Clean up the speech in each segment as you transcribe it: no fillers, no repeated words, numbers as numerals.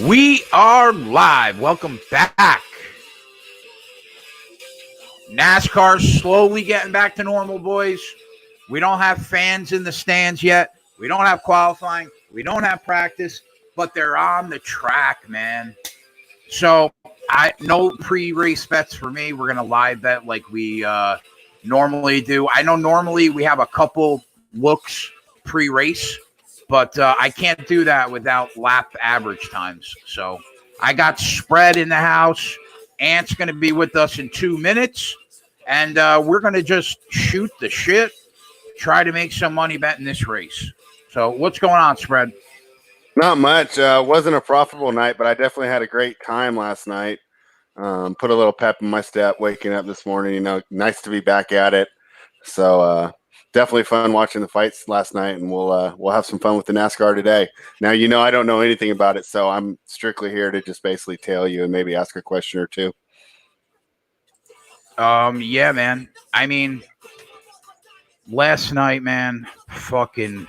We are live. Welcome back. NASCAR slowly getting back to normal, boys. We don't have fans in the stands yet. We don't have qualifying. We don't have practice, but they're on the track, man. So no pre-race bets for me. We're gonna live bet like we normally do. I know normally we have a couple looks pre-race, but I can't do that without lap average times. So I got Spread in the house. Ant's going to be with us in 2 minutes, and we're going to just shoot the shit, try to make some money betting this race. So what's going on, Spread? Not much. Wasn't a profitable night, but I definitely had a great time last night. Put a little pep in my step waking up this morning. You know, nice to be back at it. So definitely fun watching the fights last night, and we'll have some fun with the NASCAR today. Now, you know, I don't know anything about it, so I'm strictly here to just basically tell you and maybe ask a question or two. Yeah, man. I mean, last night, man, fucking.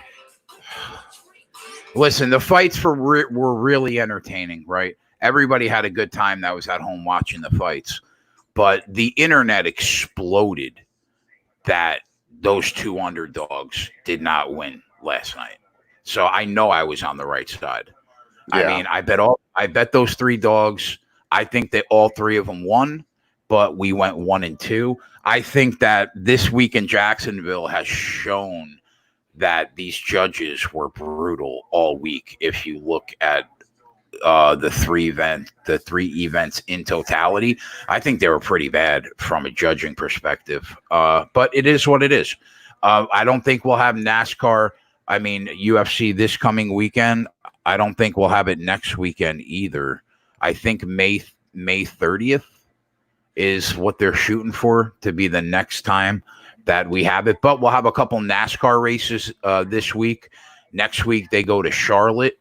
Listen, the fights were really entertaining, right? Everybody had a good time that was at home watching the fights, but the internet exploded that those two underdogs did not win last night. So I know I was on the right side. Yeah. I mean, I bet those three dogs. I think that all three of them won, but we went 1-2. I think that this week in Jacksonville has shown that these judges were brutal all week. If you look at the three events in totality, I think they were pretty bad from a judging perspective. But it is what it is. I don't think we'll have NASCAR. I mean, UFC this coming weekend. I don't think we'll have it next weekend either. I think May 30th is what they're shooting for to be the next time that we have it. But we'll have a couple NASCAR races this week. Next week, they go to Charlotte.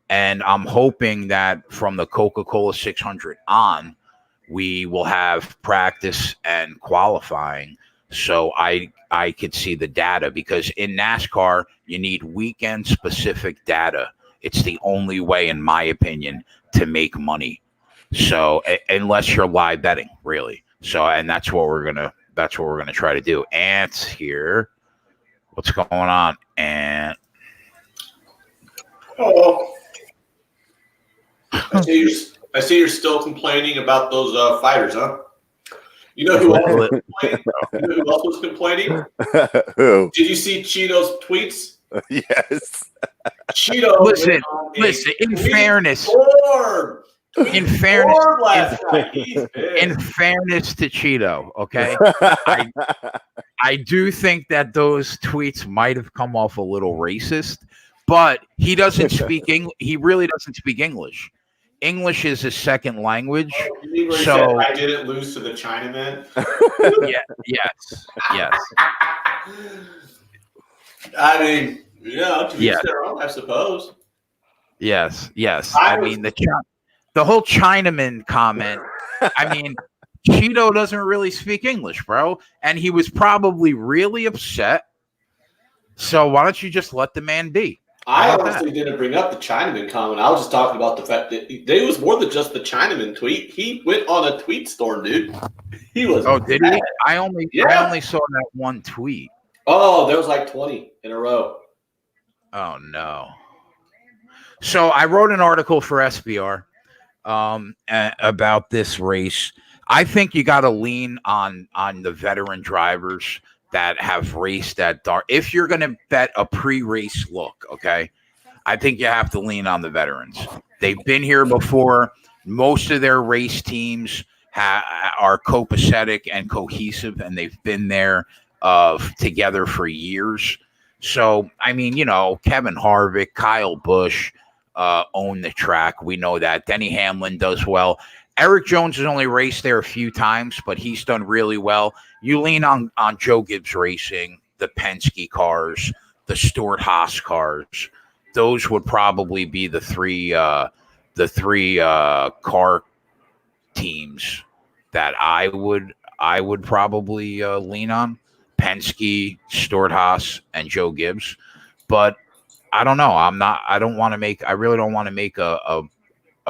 And I'm hoping that from the Coca-Cola 600 on, we will have practice and qualifying. So I could see the data, because in NASCAR, you need weekend-specific data. It's the only way, in my opinion, to make money. So unless you're live betting, really. So, and that's what we're gonna try to do. Ant's here. What's going on, Ant? Oh, I see you're still complaining about those fighters, huh? You know who else was complaining? You know who else was complaining? Who? Did you see Cheeto's tweets? Yes. Cheeto. Listen. In fairness to Cheeto, okay, I do think that those tweets might have come off a little racist, but he doesn't speak English. He really doesn't speak English. English is his second language. So said, I didn't lose to the Chinaman. Yes. I mean, yeah, to each their own, I suppose. Yes. I mean, the whole Chinaman comment. I mean, Cheeto doesn't really speak English, bro, and he was probably really upset. So why don't you just let the man be? I honestly didn't bring up the Chinaman comment. I was just talking about the fact that it was more than just the Chinaman tweet. He went on a tweet storm, dude. He was. Oh, did he? I only saw that one tweet. Oh, there was like 20 in a row. Oh no. So I wrote an article for SBR about this race. I think you got to lean on the veteran drivers that have raced at Dar. If you're going to bet a pre-race look, okay, I think you have to lean on the veterans. They've been here before. Most of their race teams are copacetic and cohesive, and they've been there together for years. So, I mean, you know, Kevin Harvick, Kyle Busch own the track. We know that. Denny Hamlin does well. Eric Jones has only raced there a few times, but he's done really well. You lean on Joe Gibbs Racing, the Penske cars, the Stewart-Haas cars. Those would probably be the three car teams that I would probably lean on: Penske, Stewart-Haas, and Joe Gibbs. But I don't know. I really don't want to make a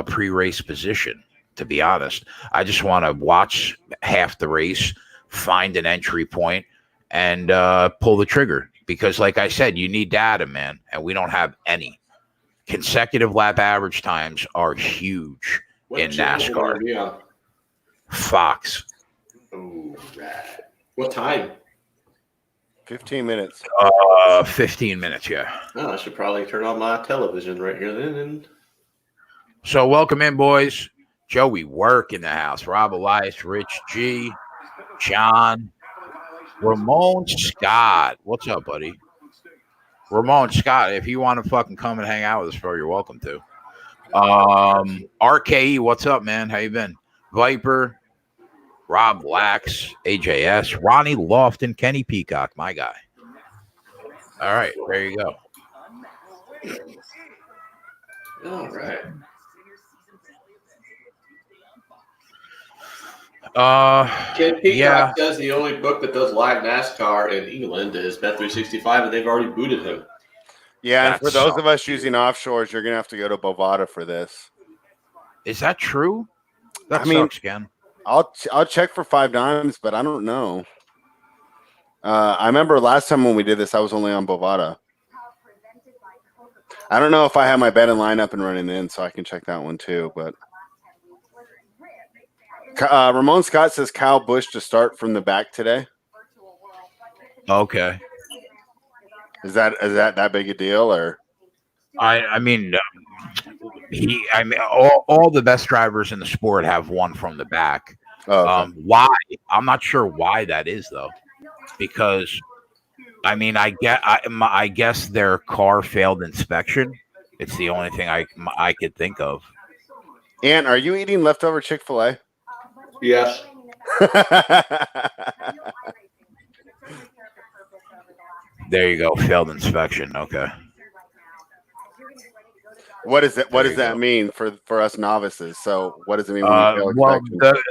pre-race position, to be honest. I just want to watch half the race, find an entry point, and pull the trigger. Because, like I said, you need data, man, and we don't have any. Consecutive lap average times are huge in NASCAR. Fox. Oh, right. What time? 15 minutes. 15 minutes, yeah. Oh, I should probably turn on my television right here then. So welcome in, boys. Joey Work in the house. Rob Elias, Rich G, John, Ramon Scott. What's up, buddy? Ramon Scott, if you want to fucking come and hang out with us, bro, you're welcome to. RKE, what's up, man? How you been? Viper, Rob Lax, AJS, Ronnie Lofton, Kenny Peacock, my guy. All right, there you go. All right. Ken Peacock says the only book that does live NASCAR in England is Bet365, and they've already booted him. Yeah, and for those of us using offshores, you're gonna have to go to Bovada for this. Is that true? That sucks, Ken. I'll check for $5, but I don't know. I remember last time when we did this, I was only on Bovada. I don't know if I have my bet and line up and running in, so I can check that one too. But Ramon Scott says Kyle Busch to start from the back today. Okay. Is that big a deal, or? I mean, all the best drivers in the sport have one from the back. Oh, okay. Why? I'm not sure why that is though, because I mean, I guess their car failed inspection. It's the only thing I could think of. Ant, are you eating leftover Chick-fil-A? Yes. There you go. Failed inspection. Okay. What is it? What does that mean for us novices? So what does it mean when you fail inspection?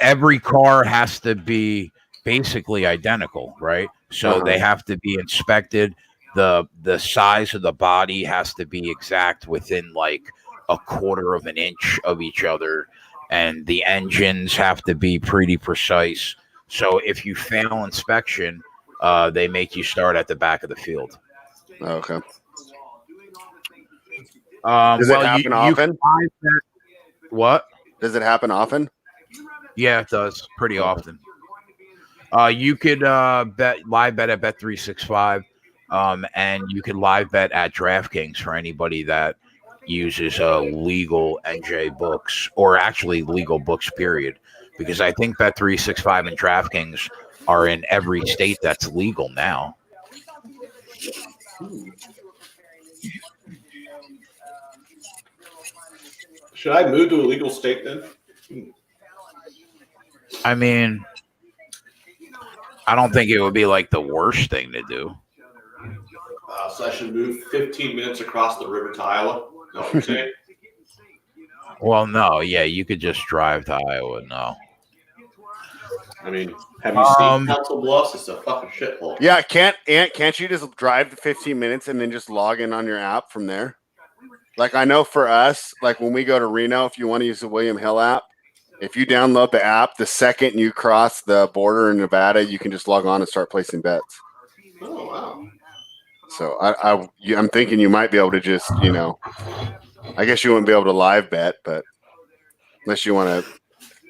Every car has to be basically identical, right? So they have to be inspected. The size of the body has to be exact within like a quarter of an inch of each other, and the engines have to be pretty precise. So if you fail inspection, they make you start at the back of the field. Okay. Does it happen often? What? Does it happen often? Yeah, it does pretty often. You could live bet at Bet365, and you could live bet at DraftKings for anybody that uses legal NJ books, or actually legal books, period. Because I think Bet365 and DraftKings are in every state that's legal now. Should I move to a legal state then? I mean, I don't think it would be like the worst thing to do. So I should move 15 minutes across the river to Iowa? Is that what you're saying? Well, no. Yeah, you could just drive to Iowa. No. I mean, have you seen Council Bluffs? It's a fucking shithole. Yeah, can't you just drive the 15 minutes and then just log in on your app from there? Like, I know for us, like when we go to Reno, if you want to use the William Hill app, if you download the app, the second you cross the border in Nevada, you can just log on and start placing bets. Oh, wow. So I'm thinking you might be able to just, I guess you wouldn't be able to live bet, but unless you want to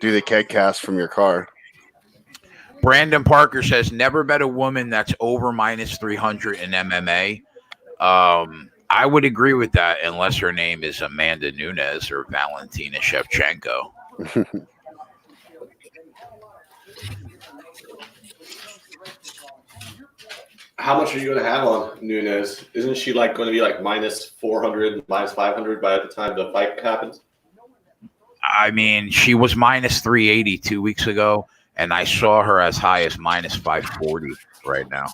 do the KegCast from your car. Brandon Parker says, never bet a woman that's over minus 300 in MMA. I would agree with that unless her name is Amanda Nunes or Valentina Shevchenko. How much are you going to have on Nunes? Isn't she going to be like minus 400, minus 500 by the time the fight happens? I mean, she was minus 380 2 weeks ago, and I saw her as high as minus 540 right now.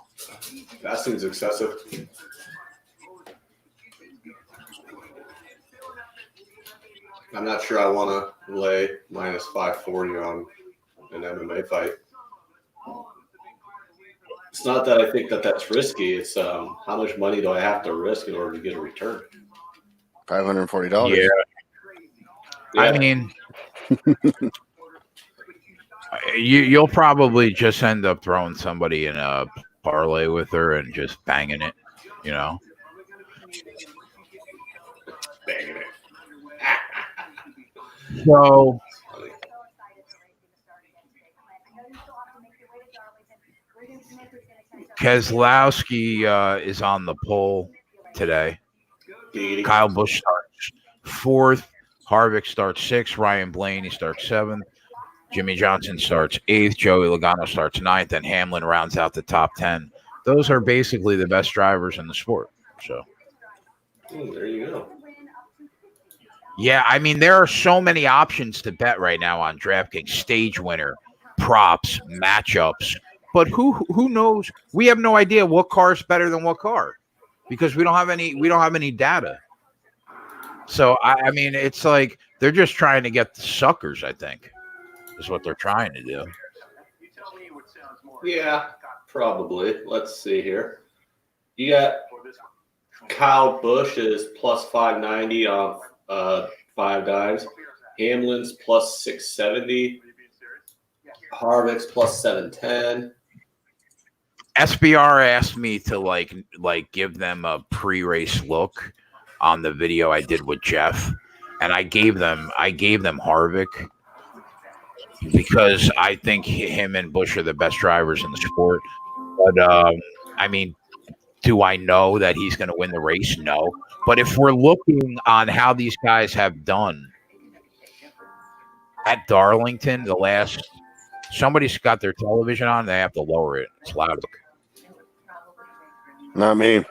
That seems excessive. I'm not sure I want to lay minus 540 on an MMA fight. It's not that I think that that's risky. It's how much money do I have to risk in order to get a return? $540. Yeah. Yeah. I mean, you'll probably just end up throwing somebody in a parlay with her and just banging it, you know. Banging it. So Keselowski is on the pole today. Kyle Busch starts 4th. Harvick starts 6th. Ryan Blaney starts 7th. Jimmy Johnson starts 8th. Joey Logano starts 9th. And Hamlin rounds out the top 10. Those are basically the best drivers in the sport. So, there you go. Yeah, I mean, there are so many options to bet right now on DraftKings. Stage winner, props, matchups. But who knows? We have no idea what car is better than what car because we don't have any data. So I mean, it's like they're just trying to get the suckers, I think, is what they're trying to do. Yeah, probably. Let's see here. You got Kyle Busch is plus 590 on 5 dimes. Hamlin's plus 670. Harvick's plus 710. SBR asked me to like give them a pre-race look on the video I did with Jeff, and I gave them Harvick because I think him and Busch are the best drivers in the sport. But I mean, do I know that he's going to win the race? No. But if we're looking on how these guys have done at Darlington, somebody's got their television on, they have to lower it. It's loud. Not me.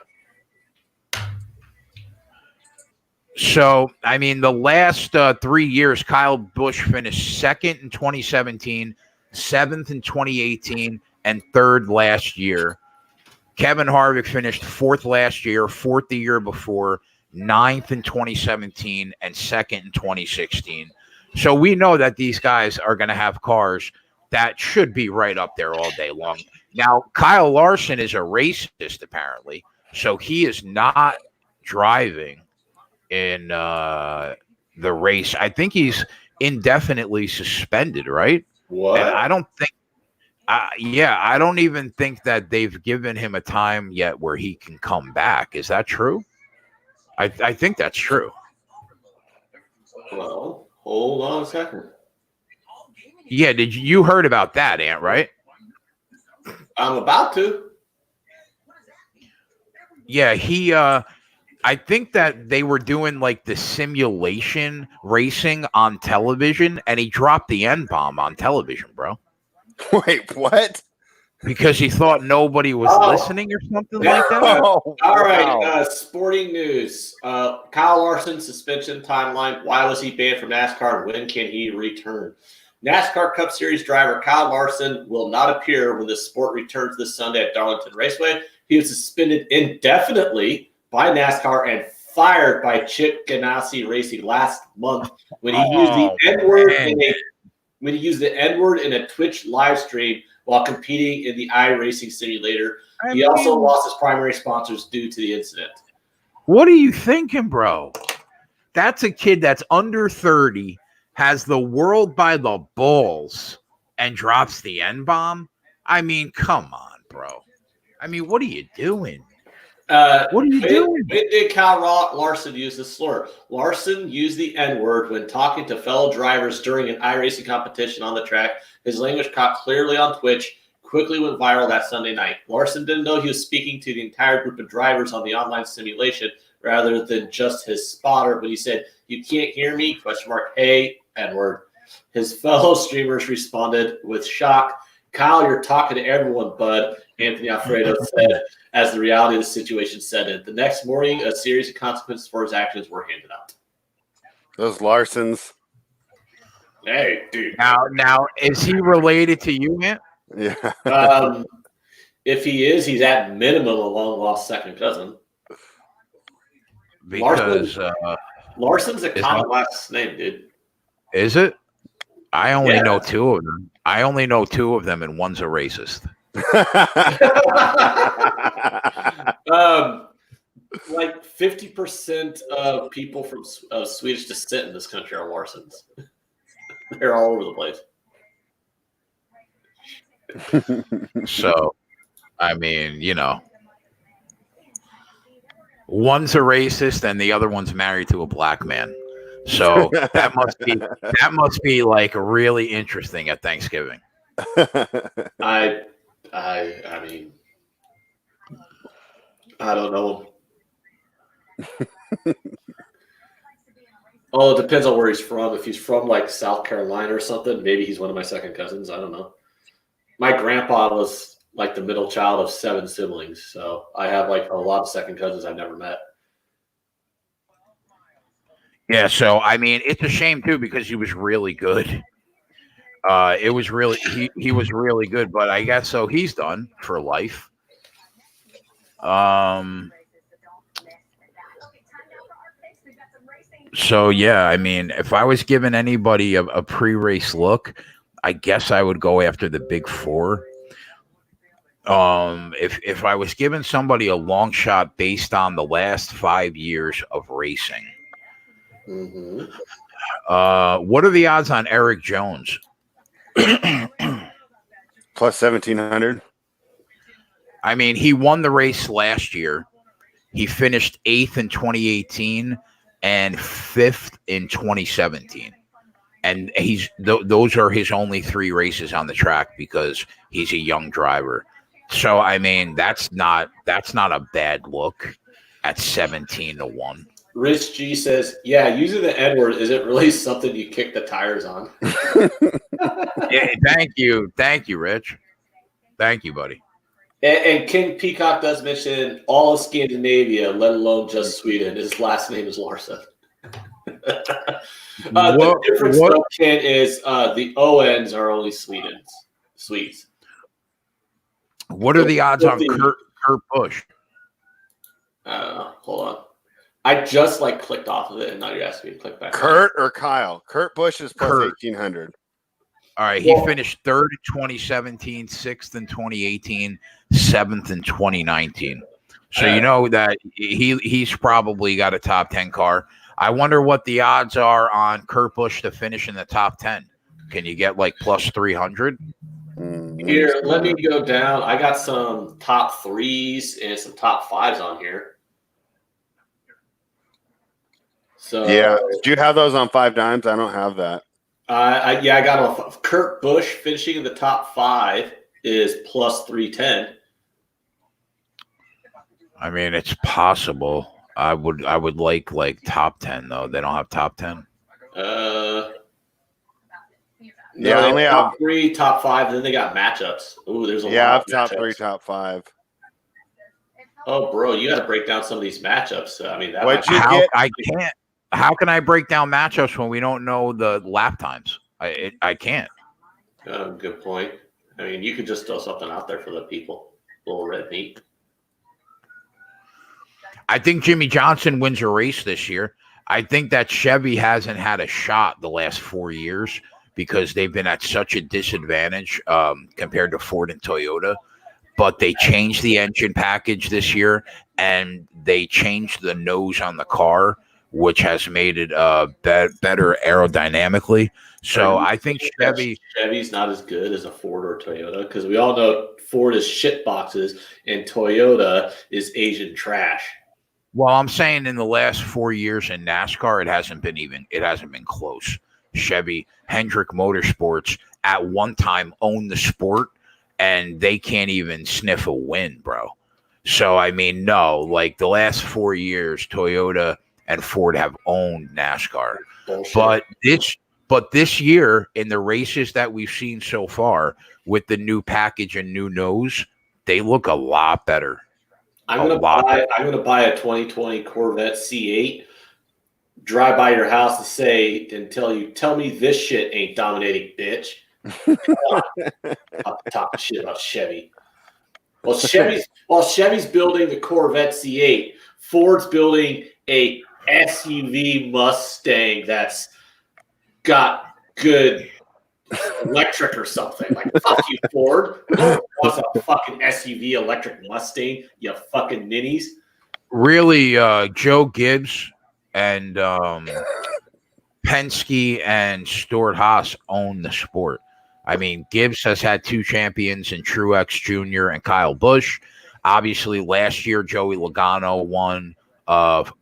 So, I mean, the last 3 years, Kyle Busch finished 2nd in 2017, 7th in 2018, and 3rd last year. Kevin Harvick finished 4th last year, 4th the year before, 9th in 2017, and 2nd in 2016. So we know that these guys are going to have cars that should be right up there all day long. Now, Kyle Larson is a racist, apparently, so he is not driving in the race. I think he's indefinitely suspended, right? What? And I don't think, I don't even think that they've given him a time yet where he can come back. Is that true? I think that's true. Well, hold on a second. Yeah, you heard about that, Ant, right? I'm about to. Yeah, I think that they were doing like the simulation racing on television, and he dropped the N-bomb on television, bro. Wait, what? Because he thought nobody was listening or something like that? All right, sporting news. Kyle Larson suspension timeline. Why was he banned from NASCAR? When can he return? NASCAR Cup Series driver Kyle Larson will not appear when the sport returns this Sunday at Darlington Raceway. He was suspended indefinitely by NASCAR and fired by Chip Ganassi Racing last month when he used the N-word in a Twitch live stream while competing in the iRacing simulator. He also lost his primary sponsors due to the incident. What are you thinking, bro? That's a kid that's under 30, has the world by the balls, and drops the N-bomb? I mean, come on, bro. I mean, what are you doing? What are you doing? When did Kyle Larson use the slur? Larson used the N-word when talking to fellow drivers during an iRacing competition on the track. His language caught clearly on Twitch, quickly went viral that Sunday night. Larson didn't know he was speaking to the entire group of drivers on the online simulation rather than just his spotter, but he said, "You can't hear me? ? Hey, N-word." His fellow streamers responded with shock. "Kyle, you're talking to everyone, bud," Anthony Alfredo said as the reality of the situation set in. The next morning, a series of consequences for his actions were handed out. Those Larsons. Hey, dude. Now, is he related to you, man? Yeah. If he is, he's at minimum a long-lost second cousin. Because Larson's a common last name, dude. Is it? I only know 2 of them. I only know 2 of them, and one's a racist. Like 50% of people from Swedish descent in this country are Larsons. They're all over the place. So, I mean, one's a racist and the other one's married to a black man. So that must be like really interesting at Thanksgiving. I mean, I don't know. Oh, it depends on where he's from. If he's from like South Carolina or something, maybe he's one of my second cousins. I don't know. My grandpa was like the middle child of 7 siblings, so I have like a lot of second cousins I've never met. Yeah, so I mean, it's a shame too because he was really good. It was really he was really good, but I guess so he's done for life. So yeah, I mean, if I was giving anybody a pre-race look, I guess I would go after the big 4. If I was giving somebody a long shot based on the last 5 years of racing, what are the odds on Eric Jones? Plus 1,700. I mean, he won the race last year. He finished 8th in 2018 and 5th in 2017. And those are his only 3 races on the track because he's a young driver. So I mean, that's not a bad look at 17-1. Rich G says, "Yeah, using the N word isn't really something you kick the tires on." Yeah, thank you, Rich. Thank you, buddy. And King Peacock does mention all of Scandinavia, let alone just Sweden. His last name is Larson. The difference, though, Ken, is the Owens are only Swedes. What are the odds on Kurt Busch? Hold on. I just clicked off of it, and now you're asking me to click back. Kurt or Kyle? Kurt Busch is plus 1,800. All right, he finished 3rd in 2017, 6th in 2018, 7th in 2019. So you know that he's probably got a top 10 car. I wonder what the odds are on Kurt Busch to finish in the top 10. Can you get like plus 300? Here, let me go down. I got some top 3s and some top 5s on here. So yeah, do you have those on 5 dimes? I don't have that. I got them. Kurt Busch finishing in the top 5 is plus 310. I mean, it's possible. I would like top 10 though. They don't have top 10. Yeah, I only have top 3, top 5, and then they got matchups. Ooh, there's a lot. Yeah, I of have top matchups. 3, top 5. Oh, bro, you got to break down some of these matchups. I mean, I can't. How can I break down matchups when we don't know the lap times? I can't. Good point. I mean, you could just throw something out there for the people. A little red meat. I think Jimmy Johnson wins a race this year. I think that Chevy hasn't had a shot the last 4 years because they've been at such a disadvantage compared to Ford and Toyota. But they changed the engine package this year, and they changed the nose on the car, which has made it better aerodynamically. So I think Chevy's not as good as a Ford or Toyota because we all know Ford is shit boxes and Toyota is Asian trash. Well, I'm saying in the last 4 years in NASCAR, it hasn't been close. Chevy, Hendrick Motorsports at one time owned the sport, and they can't even sniff a win, bro. So, I mean, no, like the last 4 years, Toyota and Ford have owned NASCAR. Bullshit. But this year, in the races that we've seen so far, with the new package and new nose, they look a lot better. I'm gonna buy a 2020 Corvette C8. Drive by your house and tell me this shit ain't dominating, bitch. I'm talking shit about Chevy. Well, Chevy's building the Corvette C8, Ford's building a SUV Mustang that's got good electric or something. Like, fuck you, Ford. No one wants a fucking SUV electric Mustang, you fucking ninnies. Really, Joe Gibbs and Penske and Stuart Haas own the sport. I mean, Gibbs has had 2 champions in Truex Jr. and Kyle Busch. Obviously, last year, Joey Logano won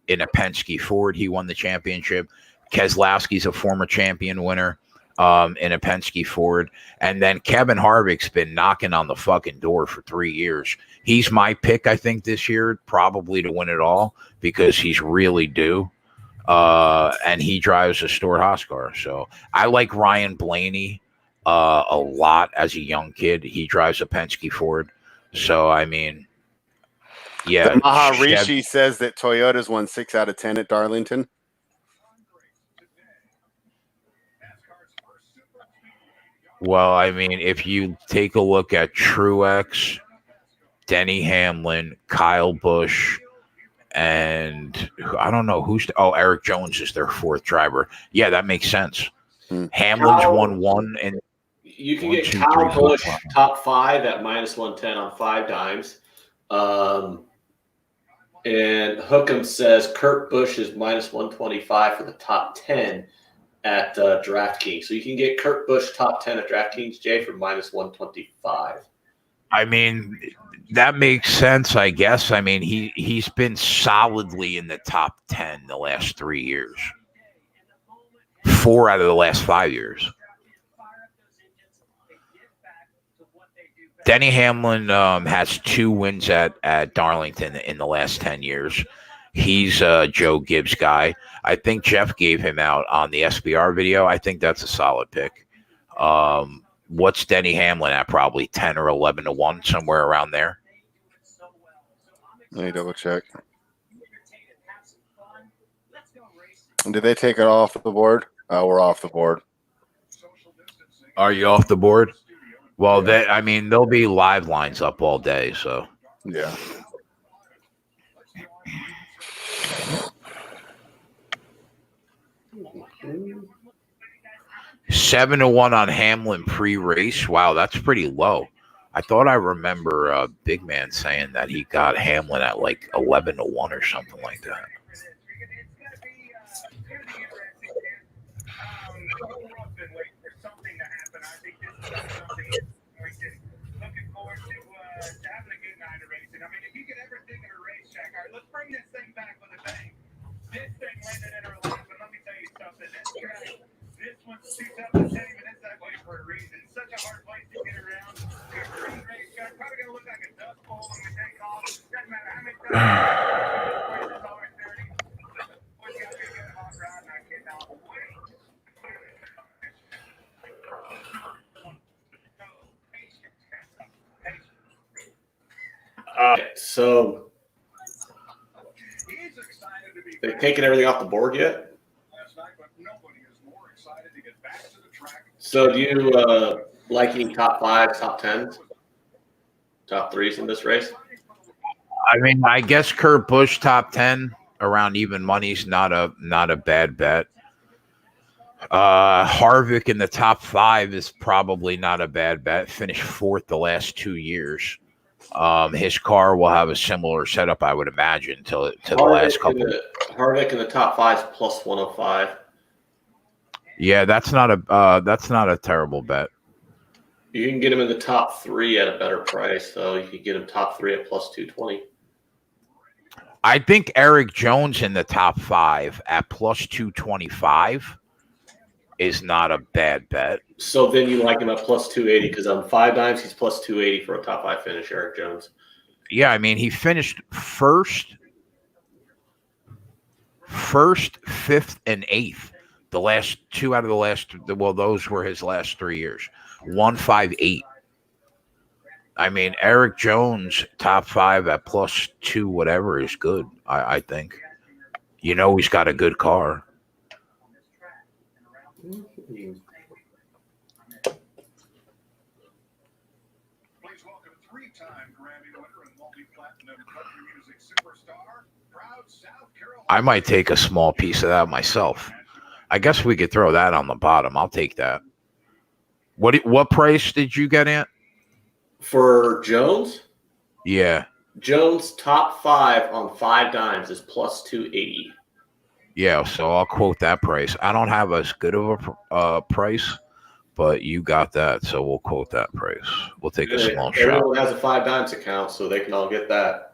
in a Penske Ford. He won the championship. Keselowski's a former champion winner in a Penske Ford. And then Kevin Harvick's been knocking on the fucking door for 3 years. He's my pick, I think, this year, probably to win it all because he's really due. And he drives a Stuart Haas car. So I like Ryan Blaney a lot as a young kid. He drives a Penske Ford. So, I mean, yeah. The Maharishi says that Toyota's won 6 out of 10 at Darlington. Well, I mean, if you take a look at Truex, Denny Hamlin, Kyle Busch, and I don't know Eric Jones is their 4th driver. Yeah, that makes sense. Hamlin's won 1 and you can get Kyle Busch top 5 at -110 on 5 dimes. And Hookham says Kurt Busch is -125 for the top 10 at DraftKings. So you can get Kurt Busch top 10 at DraftKings, Jay, for -125. I mean, that makes sense, I guess. I mean, he's been solidly in the top 10 the last 3 years. 4 out of the last 5 years. Denny Hamlin has 2 wins at Darlington in the last 10 years. He's a Joe Gibbs guy. I think Jeff gave him out on the SBR video. I think that's a solid pick. What's Denny Hamlin at? Probably 10 or 11 to 1, somewhere around there. Let me double check. Did they take it off the board? Oh, we're off the board. Are you off the board? Well, there'll be live lines up all day, so. Yeah. $7 to 1 on Hamlin pre-race. Wow, that's pretty low. I thought I remember Big Man saying that he got Hamlin at like 11 to 1 or something like that. Let's bring this thing back with a bang. This thing landed in our lap, but let me tell you something. This one's 2010, and it's that way for a reason. Such a hard place to get around. Good green race car, probably gonna look like a dust bowl when we take off. Doesn't matter how many times it's always dirty. Boys got me a good hot rod, and I cannot wait. So they've taken everything off the board yet? So do you liking top 5s, top 10s, top 3s in this race? I mean, I guess Kurt Busch top 10 around even money's not a bad bet. Harvick in the top 5 is probably not a bad bet. Finished 4th the last 2 years. His car will have a similar setup, I would imagine, to the last couple. Harvick in the top 5 is plus 105. Yeah, that's not a terrible bet. You can get him in the top 3 at a better price, though. You could get him top 3 at plus 220. I think Eric Jones in the top 5 at plus 225 is not a bad bet. So then you like him at plus 280 because on 5 dimes he's plus 280 for a top 5 finish, Eric Jones. Yeah, I mean, he finished first, 5th, and 8th. The last 2 out of the last, well, those were his last 3 years. 1, 5, 8. I mean, Eric Jones, top 5 at plus 2 whatever is good, I think. You know he's got a good car. Please welcome 3-time Grammy winner and multi-platinum country music superstar, proud South Carolina. I might take a small piece of that myself. I guess we could throw that on the bottom. I'll take that. What price did you get at? For Jones? Yeah. Jones top 5 on 5 dimes is plus 280. Yeah, so I'll quote that price. I don't have as good of a price, but you got that, so we'll quote that price. We'll take a small shot. Everyone has a 5 dimes account, so they can all get that.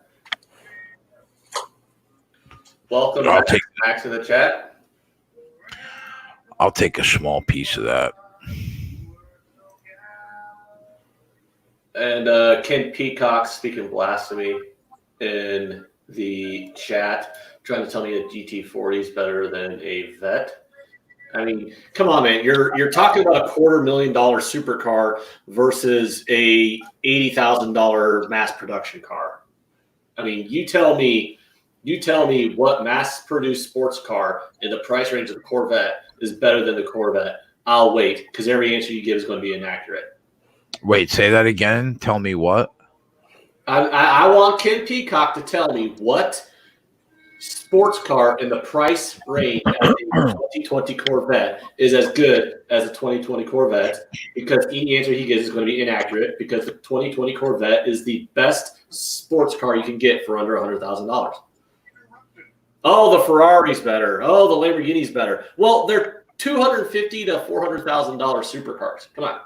Welcome back, Max, in the chat. I'll take a small piece of that. And Ken Peacock, speaking blasphemy in the chat, trying to tell me a GT40 is better than a Vet. I mean, come on, man. You're talking about a $250,000 supercar versus a $80,000 mass production car. I mean, you tell me what mass-produced sports car in the price range of the Corvette is better than the Corvette. I'll wait, because every answer you give is going to be inaccurate. Wait, say that again. Tell me what? I want Ken Peacock to tell me what sports car in the price range of a 2020 Corvette is as good as a 2020 Corvette, because any answer he gives is going to be inaccurate, because the 2020 Corvette is the best sports car you can get for under $100,000. Oh, the Ferrari's better. Oh, the Lamborghini's better. Well, they're $250,000 to $400,000 supercars. Come on.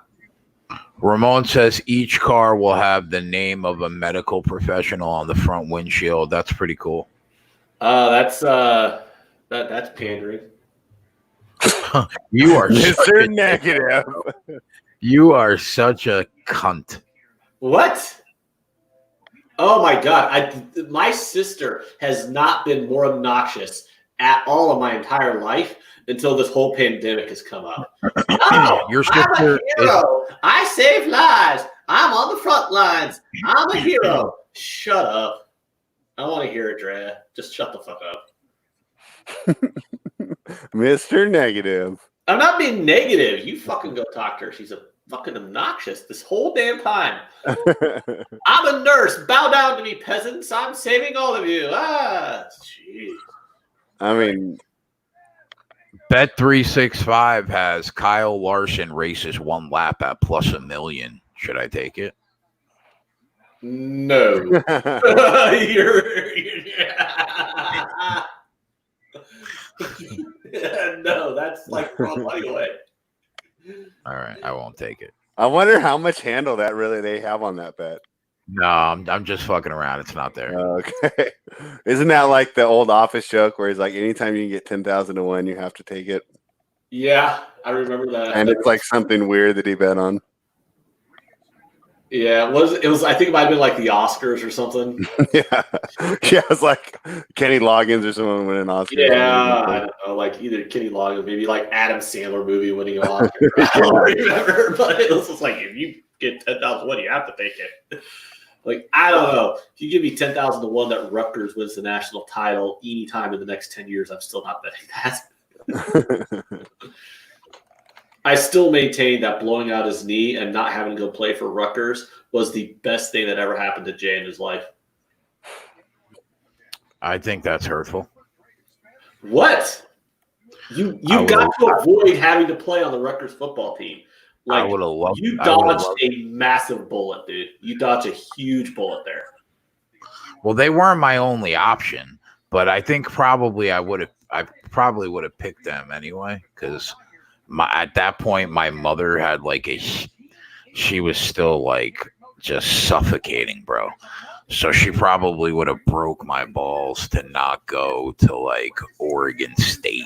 Ramon says each car will have the name of a medical professional on the front windshield. That's pretty cool. That's pandering. You are Mr. Negative. You are such a cunt. What? Oh my God! My sister has not been more obnoxious at all of my entire life until this whole pandemic has come up. Oh, Your I'm a sister hero. I save lives. I'm on the front lines. I'm a hero. Shut up. I don't want to hear it, Drea. Just shut the fuck up. Mr. Negative. I'm not being negative. You fucking go talk to her. She's a fucking obnoxious this whole damn time. I'm a nurse. Bow down to me, peasants. I'm saving all of you. Ah, jeez. I mean, Bet365 has Kyle Larson races 1 lap at plus $1 million. Should I take it? No. No, that's like wrong money away. All right, I won't take it. I wonder how much handle that really they have on that bet. No, I'm just fucking around. It's not there. Okay. Isn't that like the old Office joke where he's like, anytime you can get 10,000 to win, you have to take it? Yeah, I remember that. And it's like something weird that he bet on. Yeah, it was I think it might have been like the Oscars or something. Yeah. Yeah, it's like Kenny Loggins or someone winning an Oscar. Yeah, I don't know, like either Kenny Loggins, maybe like Adam Sandler movie winning an Oscar. I don't remember, but it was just like, if you get 10,000 to win, you have to take it. Like, I don't know. If you give me 10,000 to 1 that Rutgers wins the national title anytime in the next 10 years, I'm still not betting that. I still maintain that blowing out his knee and not having to go play for Rutgers was the best thing that ever happened to Jay in his life. I think that's hurtful. What? You got to avoid having to play on the Rutgers football team. Like, I would have loved. You dodged a massive bullet, dude. You dodged a huge bullet there. Well, they weren't my only option, but I think probably I probably would have picked them anyway, because at that point my mother had she was still like just suffocating, bro. So she probably would have broke my balls to not go to like Oregon State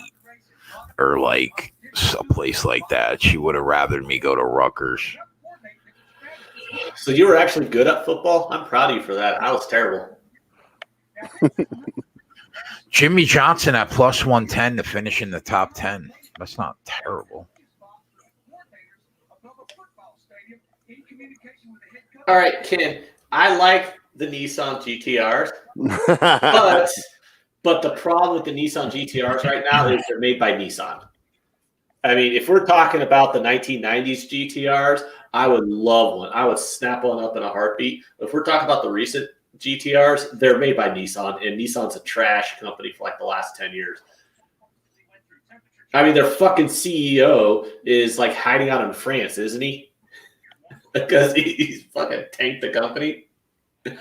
or like a place like that. She would have rather me go to Rutgers. So you were actually good at football? I'm proud of you for that. I was terrible. Jimmy Johnson at plus 110 to finish in the top 10. That's not terrible. All right, Ken. I like the Nissan GTRs, but the problem with the Nissan GTRs right now is they're made by Nissan. I mean, if we're talking about the 1990s GTRs, I would love one. I would snap one up in a heartbeat. If we're talking about the recent GTRs, they're made by Nissan, and Nissan's a trash company for like the last 10 years. I mean, their fucking CEO is like hiding out in France, isn't he? Because he's fucking tanked the company.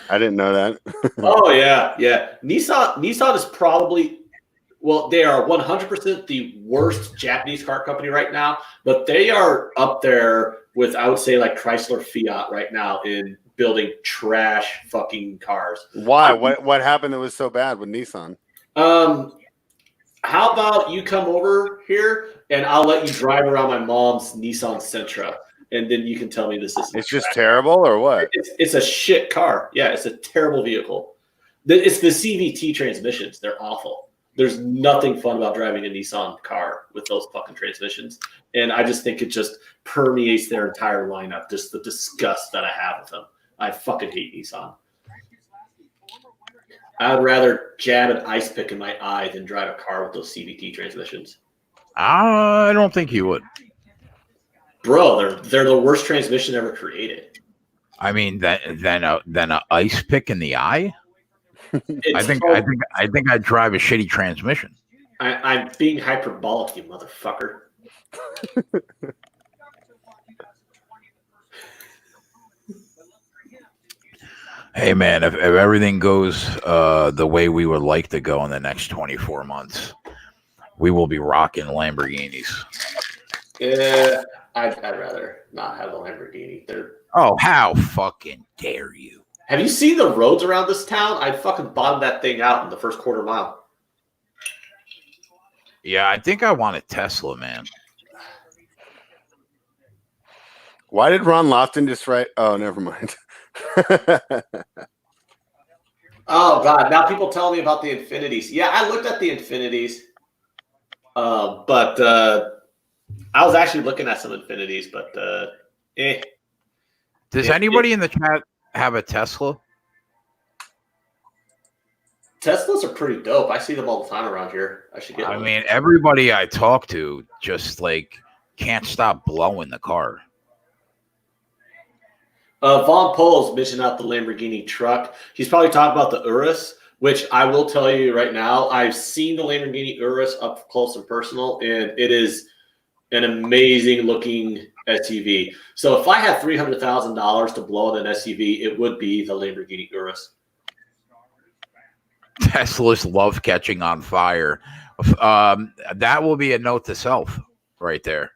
I didn't know that. Oh yeah. Nissan is probably, well, they are 100% the worst Japanese car company right now, but they are up there with, I would say, like Chrysler Fiat right now in building trash fucking cars. Why? What happened that was so bad with Nissan? How about you come over here and I'll let you drive around my mom's Nissan Sentra, and then you can tell me this is. It's just terrible, or what? It's a shit car. Yeah, it's a terrible vehicle. It's the CVT transmissions. They're awful. There's nothing fun about driving a Nissan car with those fucking transmissions. And I just think it just permeates their entire lineup, just the disgust that I have with them. I fucking hate Nissan. I would rather jab an ice pick in my eye than drive a car with those CVT transmissions. I don't think you would. Bro, they're the worst transmission ever created. I mean, then a ice pick in the eye. I think I'd drive a shitty transmission. I'm being hyperbolic, you motherfucker. Hey man, if everything goes the way we would like to go in the next 24 months, we will be rocking Lamborghinis. Yeah, I'd rather not have a Lamborghini. Oh, how fucking dare you! Have you seen the roads around this town? I fucking bottomed that thing out in the first quarter mile. Yeah, I think I want a Tesla, man. Why did Ron Lofton just write? Oh, never mind. Oh god, now people tell me about the Infinities. Yeah, I looked at the Infinities, but I was actually looking at some Infinities, but Does anybody in the chat have a Tesla? Teslas are pretty dope. I see them all the time around here. I should get one. I mean, everybody I talk to just like can't stop blowing the car. Von Pohl's mentioned out the Lamborghini truck. He's probably talking about the Urus, which I will tell you right now, I've seen the Lamborghini Urus up close and personal, and it is an amazing looking SUV. So if I had $300,000 to blow in an SUV, it would be the Lamborghini Urus. Teslas love catching on fire. That will be a note to self right there.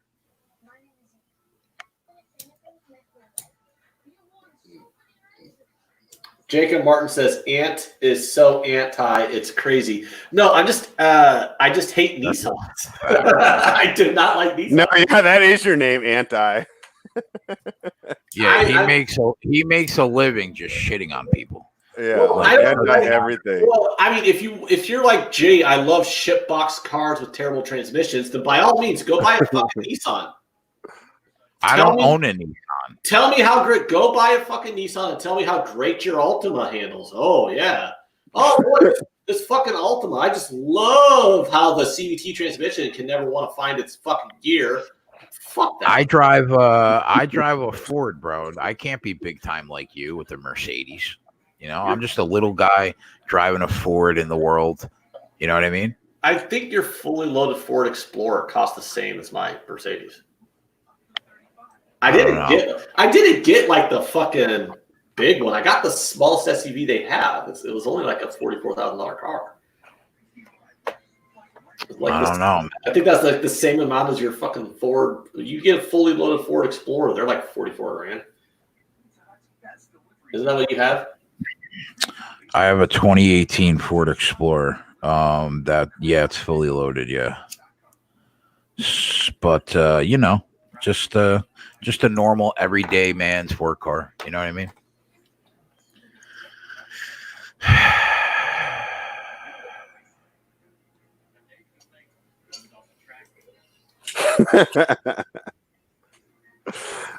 Jacob Martin says Ant is so anti, it's crazy. No, I just hate Nissans. I do not like Nissans. No, yeah, that is your name, Anti. Yeah, he makes a living just shitting on people. Yeah, Well, like I don't anti know. everything. Well, I mean, if you're like Jay, I love shitbox cars with terrible transmissions, then by all means, go buy a fucking Nissan. I don't own any. Tell me how great. Go buy a fucking Nissan and tell me how great your Altima handles. Oh yeah. Oh boy, this fucking Altima. I just love how the CVT transmission can never want to find its fucking gear. Fuck that. I drive a Ford, bro. I can't be big time like you with the Mercedes. You know, I'm just a little guy driving a Ford in the world. You know what I mean? I think your fully loaded Ford Explorer costs the same as my Mercedes. I didn't get like the fucking big one. I got the smallest SUV they have. It was only like a $44,000 car. Like I don't know. I think that's like the same amount as your fucking Ford. You get a fully loaded Ford Explorer, they're like $44,000. Isn't that what you have? I have a 2018 Ford Explorer. It's fully loaded, yeah. But you know, just a normal everyday man's work car. You know what I mean?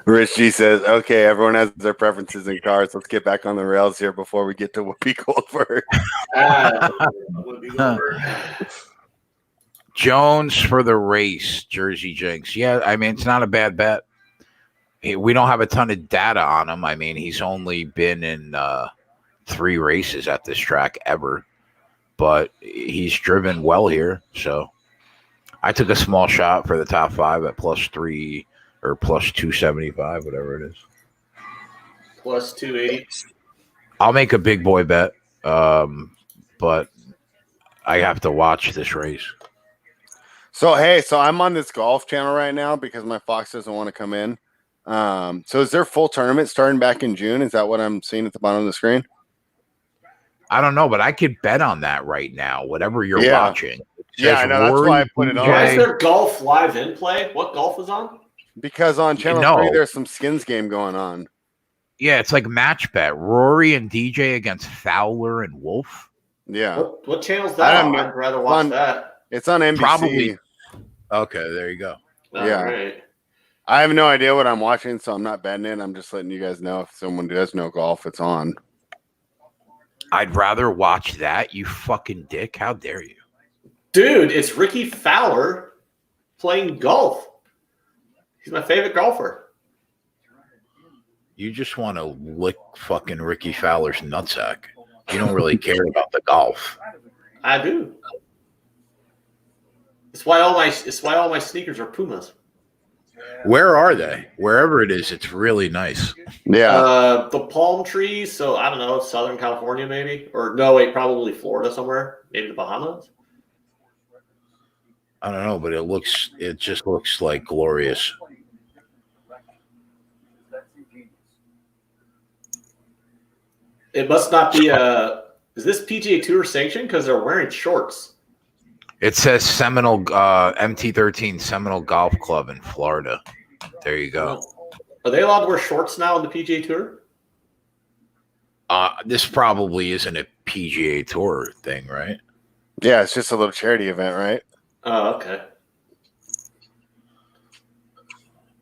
Rich G says, okay, everyone has their preferences in cars. Let's get back on the rails here before we get to Whoopi Goldberg. Jones for the race, Jersey Jinx. Yeah, I mean, it's not a bad bet. We don't have a ton of data on him. I mean, he's only been in 3 races at this track ever, but he's driven well here. So I took a small shot for the top 5 at +3 or +275, whatever it is. Plus 280. I'll make a big boy bet, but I have to watch this race. So hey, so I'm on this golf channel right now because my Fox doesn't want to come in. So is there full tournament starting back in June? Is that what I'm seeing at the bottom of the screen? I don't know, but I could bet on that right now. Whatever you're Yeah. watching. It Yeah, says I know. That's why I put it on. Why is DJ. there golf live in play? What golf is on? Because on channel No. 3 there's some skins game going on. Yeah, it's like match bet. Rory and DJ against Fowler and Wolf. Yeah. What channel's I that don't on? know. I'd rather watch On- that. It's on NBC. Probably. Okay, there you go. Yeah. All right. I have no idea what I'm watching, so I'm not betting it. I'm just letting you guys know if someone does know golf, it's on. I'd rather watch that, you fucking dick. How dare you? Dude, it's Ricky Fowler playing golf. He's my favorite golfer. You just want to lick fucking Ricky Fowler's nutsack. You don't really care about the golf. I do. It's why all my sneakers are Pumas. Where are they? Wherever it is, it's really nice. Yeah. The palm trees, so I don't know, Southern California maybe. Or no, wait, probably Florida somewhere. Maybe the Bahamas. I don't know, but it just looks like glorious. It must not be is this PGA Tour sanctioned? Because they're wearing shorts. It says Seminole MT13 Seminole Golf Club in Florida. There you go. Are they allowed to wear shorts now in the PGA Tour? This probably isn't a PGA Tour thing, right? Yeah, it's just a little charity event, right? Oh, okay.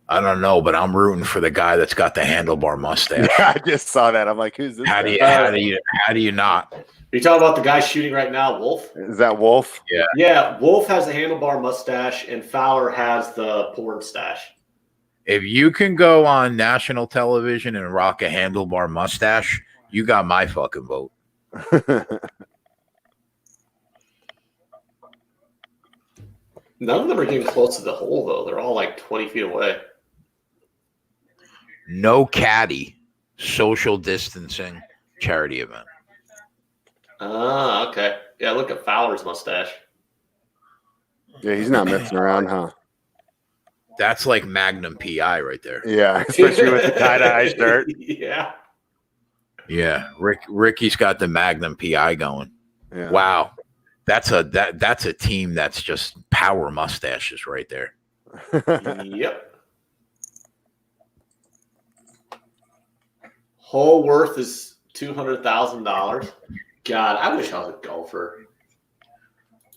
I don't know, but I'm rooting for the guy that's got the handlebar mustache. Yeah, I just saw that. I'm like, who's this? How do guy? you not? Are you talking about the guy shooting right now, Wolf? Is that Wolf? Yeah, Wolf has the handlebar mustache and Fowler has the porn stash. If you can go on national television and rock a handlebar mustache, you got my fucking vote. None of them are getting close to the hole, though. They're all like 20 feet away. No caddy, social distancing, charity event. Ah, okay. Yeah, look at Fowler's mustache. Yeah, he's not messing around, huh? That's like Magnum PI right there. Yeah, especially with the tie-dye shirt. Yeah. Yeah, Ricky's got the Magnum PI going. Yeah. Wow, that's a team that's just power mustaches right there. Yep. Whole worth is $200,000. God, I wish I was a golfer.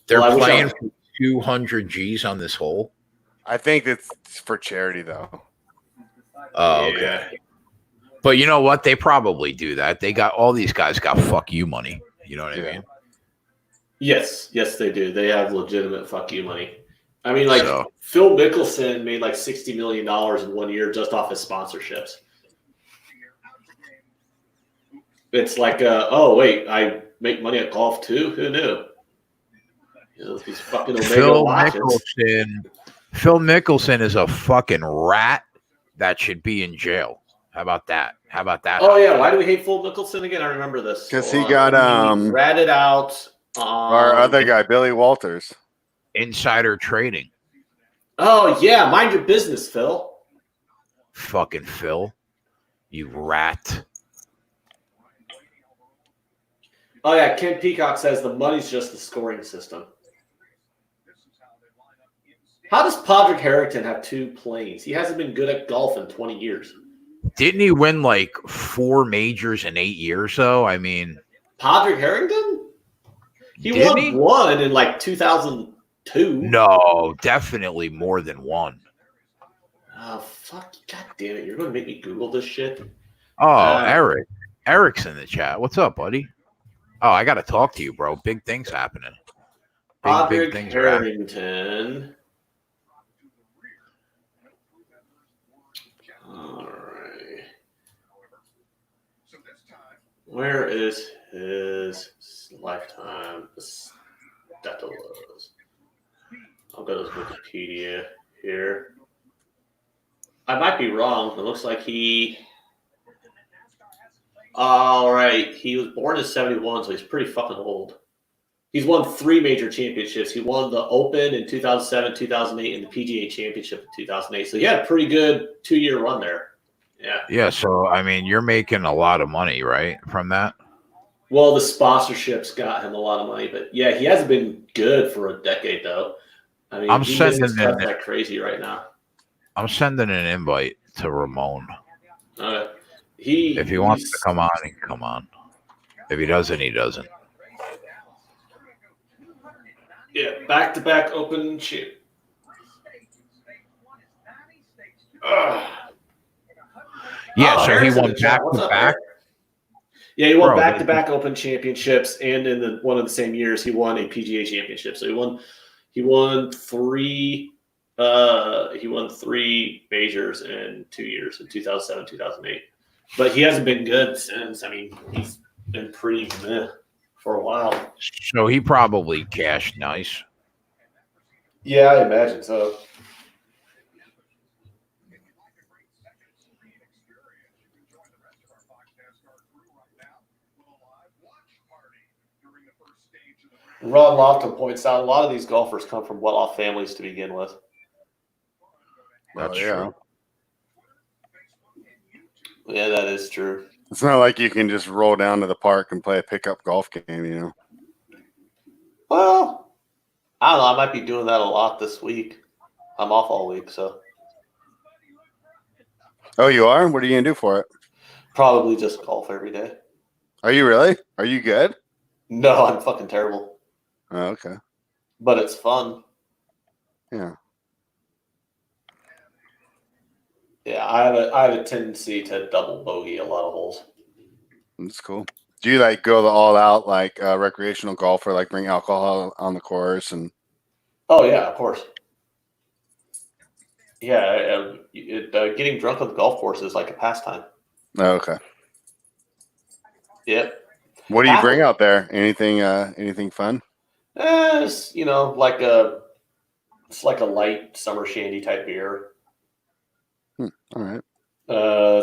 They're Well, I wish playing for 200 G's on this hole. I think it's for charity, though. Oh, okay. Yeah. But you know what? They probably do that. They got all these guys got fuck you money. You know what I mean? Yes, they do. They have legitimate fuck you money. I mean, like So- Phil Mickelson made like $60 million in 1 year just off his sponsorships. It's like, oh wait, I make money at golf too. Who knew? You know, these fucking Omega Phil watches. Mickelson is a fucking rat that should be in jail. How about that? Oh yeah, why do we hate Phil Mickelson again? I remember this. 'Cause Hold he on. got, He ratted out Our other guy, Billy Walters. Insider trading. Oh yeah, mind your business, Phil. Fucking Phil. You rat. Oh yeah, Ken Peacock says the money's just the scoring system. How does Padraig Harrington have 2 planes? He hasn't been good at golf in 20 years. Didn't he win like 4 majors in 8 years though? I mean, Padraig Harrington? He Didn't won he? one in like 2002. no, definitely more than one. Oh, fuck. God damn it. You're going to make me Google this shit? Oh, Eric. Eric's in the chat. What's up, buddy? Oh, I got to talk to you, bro. Big things happening. Big Padraig things are happening. Harrington. All right. Where is his lifetime status? I'll go to Wikipedia here. I might be wrong. It looks like he. All right, he was born in '71, so he's pretty fucking old. He's won 3 major championships. He won the Open in 2007, 2008, and the PGA Championship in 2008. So he had a pretty good 2-year run there. Yeah. Yeah. So I mean, you're making a lot of money, right, from that? Well, the sponsorships got him a lot of money, but yeah, he hasn't been good for a decade though. I mean, I'm he sending misses cuts in- like crazy right now. I'm sending an invite to Ramon. If he wants to come on, he can come on. If he doesn't, he doesn't. Yeah, back-to-back Open champ. Yeah, Oh, so he Eric's in won the chat. What's up, back-to-back. Eric? Yeah, he won Bro, back-to-back Open championships, and in one of the same years, he won a PGA championship. So he won 3 majors in 2 years, in 2007, 2008. But he hasn't been good since. I mean, he's been pretty meh for a while. So he probably cashed nice. Yeah, I imagine so. Ron Lofton points out a lot of these golfers come from well-off families to begin with. That's yeah. true. Yeah, that is true. It's not like you can just roll down to the park and play a pickup golf game, you know. Well, I don't know. I might be doing that a lot this week. I'm off all week, so Oh, you are? What are you gonna do for it? probably just golf every day. Are you really? Are you good? No, I'm fucking terrible. Oh, okay. But it's fun. Yeah. Yeah, I have a tendency to double bogey a lot of holes. That's cool. Do you like go the all out like recreational golfer, like bring alcohol on the course and? Oh yeah, of course. Yeah, getting drunk on the golf course is like a pastime. Oh, okay. Yep. What do you bring out there? Anything fun? It's, it's like a light summer shandy type beer. All right.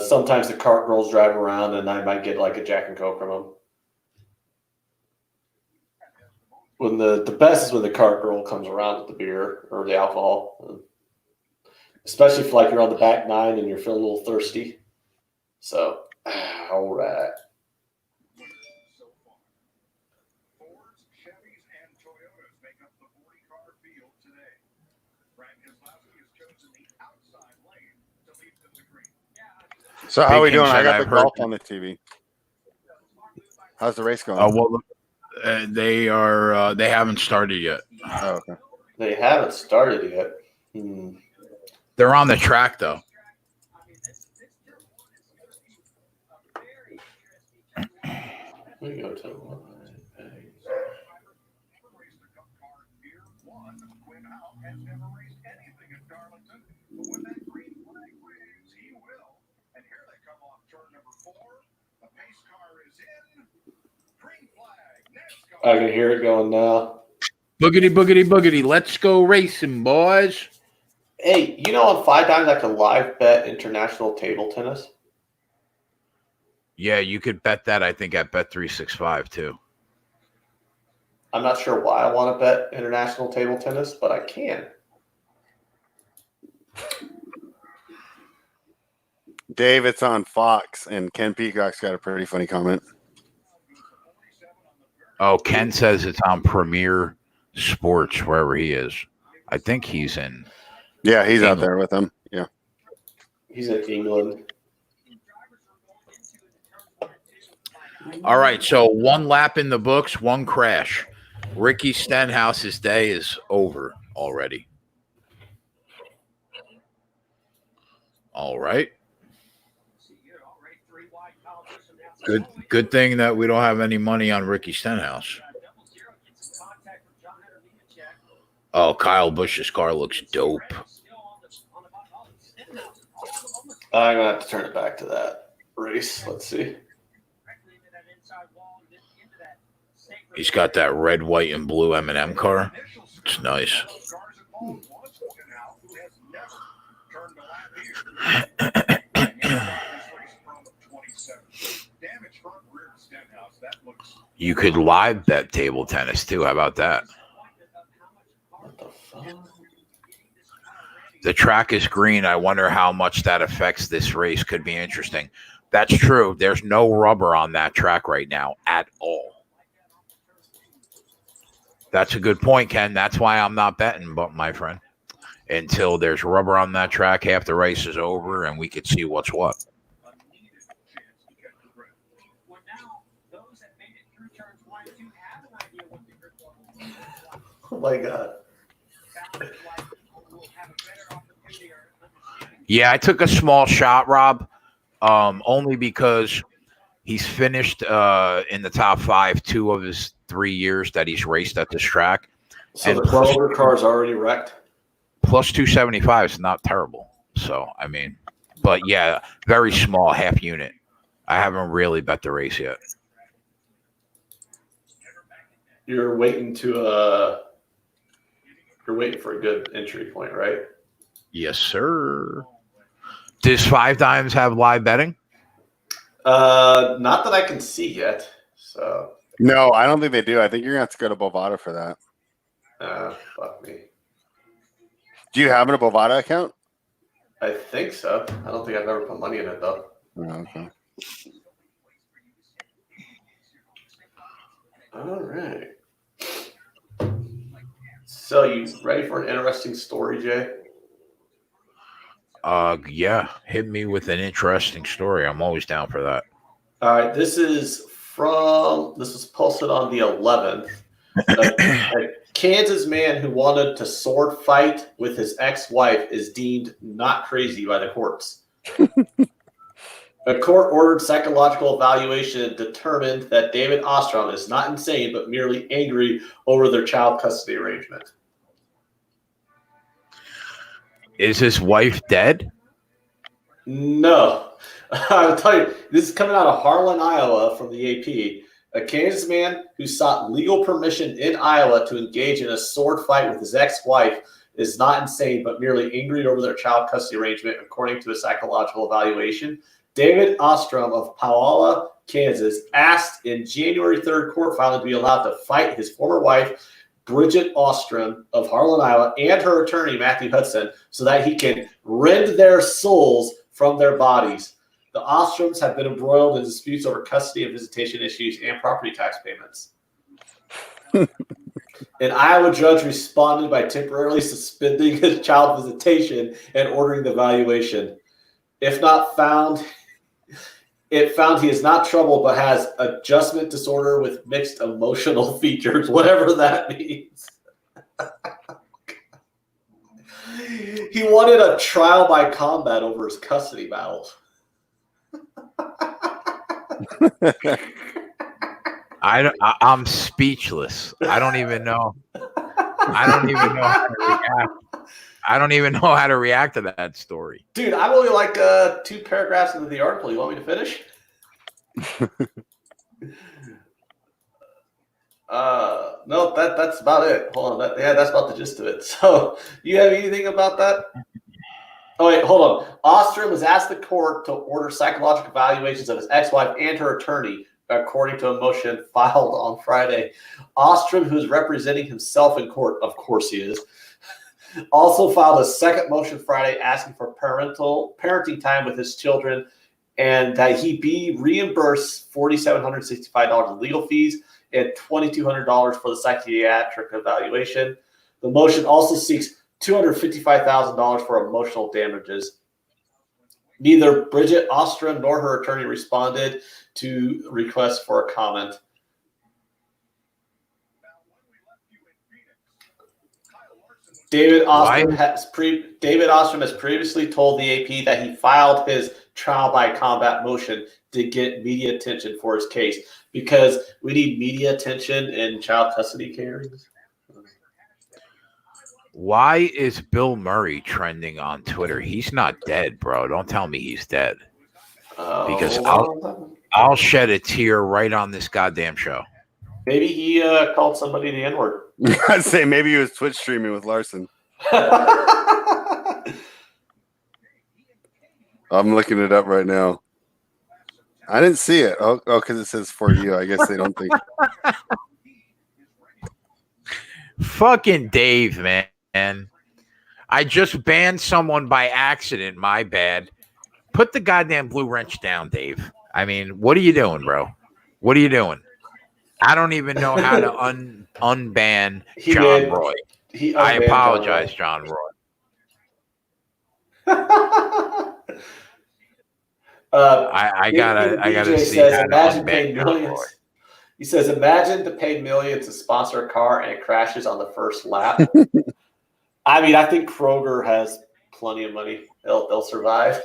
Sometimes the cart girls drive around, and I might get like a Jack and Coke from them. When the best is when the cart girl comes around with the beer or the alcohol, especially if like you're on the back 9 and you're feeling a little thirsty. So, all right. So how are we Speaking doing? I said, got I've the heard golf that- on the TV. How's the race going? Oh well, they haven't started yet. Oh, okay. They haven't started yet. They're on the track though. We go to has never raced anything at Darlington, but when that green flag waves, he will. And here they come off turn number 4. The pace car is in. Green flag. NASCAR. I can hear it going now. Boogity, boogity, boogity. Let's go racing, boys. Hey, on Five Dimes I can live bet international table tennis? Yeah, you could bet that, I think, at Bet365 too. I'm not sure why I want to bet international table tennis, but I can. Dave, it's on Fox, and Ken Peacock's got a pretty funny comment. Oh, Ken says it's on Premier Sports, wherever he is. I think he's in. Yeah, he's England. out there with them. Yeah. He's in England. All right, so one lap in the books, one crash. Ricky Stenhouse's day is over already. All right. Good thing that we don't have any money on Ricky Stenhouse. Oh, Kyle Busch's car looks dope. I'm going to have to turn it back to that race. Let's see. He's got that red, white, and blue M&M car. It's nice. Paul Washington now, who has never turned a lap here. And he started this race from 27. Damage front rear Stenhouse. That looks. You could live bet table tennis too. How about that? What the fuck? The track is green. I wonder how much that affects this race. Could be interesting. That's true. There's no rubber on that track right now at all. That's a good point, Ken. That's why I'm not betting, but my friend, until there's rubber on that track, half the race is over, and we could see what's what. Oh my god. Yeah, I took a small shot, Rob, only because he's finished in the top 5 2 of his 3 years that he's raced at this track. So And the Clover car's already wrecked? Plus 275 is not terrible. So, I mean, but yeah, very small half unit. I haven't really bet the race yet. You're waiting for a good entry point, right? Yes, sir. Does 5 Dimes have live betting? Not that I can see yet. So No, I don't think they do. I think you're going to have to go to Bovada for that. fuck me. Do you have a Bovada account? I think so. I don't think I've ever put money in it though. Oh, okay. All right. So you ready for an interesting story, Jay? Yeah, hit me with an interesting story. I'm always down for that. All right. This was posted on the 11th. A Kansas man who wanted to sword fight with his ex-wife is deemed not crazy by the courts. A court-ordered psychological evaluation and determined that David Ostrom is not insane, but merely angry over their child custody arrangement. Is his wife dead? No. I'll tell you, this is coming out of Harlan, Iowa from the AP. A Kansas man who sought legal permission in Iowa to engage in a sword fight with his ex-wife is not insane, but merely angry over their child custody arrangement, according to a psychological evaluation. David Ostrom of Puyallup, Kansas, asked in January 3rd court filing to be allowed to fight his former wife, Bridget Ostrom of Harlan, Iowa, and her attorney, Matthew Hudson, so that he can rend their souls from their bodies. The Ostroms have been embroiled in disputes over custody and visitation issues and property tax payments. An Iowa judge responded by temporarily suspending his child visitation and ordering the valuation. If not found, it found he is not troubled but has adjustment disorder with mixed emotional features, whatever that means. He wanted a trial by combat over his custody battles. I'm speechless. I don't even know how to react to that story. Dude, I'm only like 2 paragraphs into the article. You want me to finish? No, that's about it. Hold on. That's about the gist of it. So, you have anything about that? Oh, wait, hold on. Ostrom has asked the court to order psychological evaluations of his ex-wife and her attorney, according to a motion filed on Friday. Ostrom, who is representing himself in court, of course he is, also filed a second motion Friday asking for parenting time with his children and that he be reimbursed $4,765 in legal fees and $2,200 for the psychiatric evaluation. The motion also seeks $255,000 for emotional damages. Neither Bridget Ostrom nor her attorney responded to requests for a comment. David Ostrom has previously told the AP that he filed his trial by combat motion to get media attention for his case because we need media attention in child custody hearings. Why is Bill Murray trending on Twitter? He's not dead, bro. Don't tell me he's dead. Because I'll shed a tear right on this goddamn show. Maybe he called somebody the N-word. I'd say maybe he was Twitch streaming with Larson. I'm looking it up right now. I didn't see it. Oh, because it says for you. I guess they don't think. Fucking Dave, man. I just banned someone by accident. My bad. Put the goddamn blue wrench down, Dave. I mean, what are you doing, bro? What are you doing? I don't even know how to unban John Roy. I apologize, John Roy. I gotta see says, how to imagine unban paying John millions. Roy. He says, imagine to pay millions to sponsor a car and it crashes on the first lap. I mean, I think Kroger has plenty of money. They'll survive.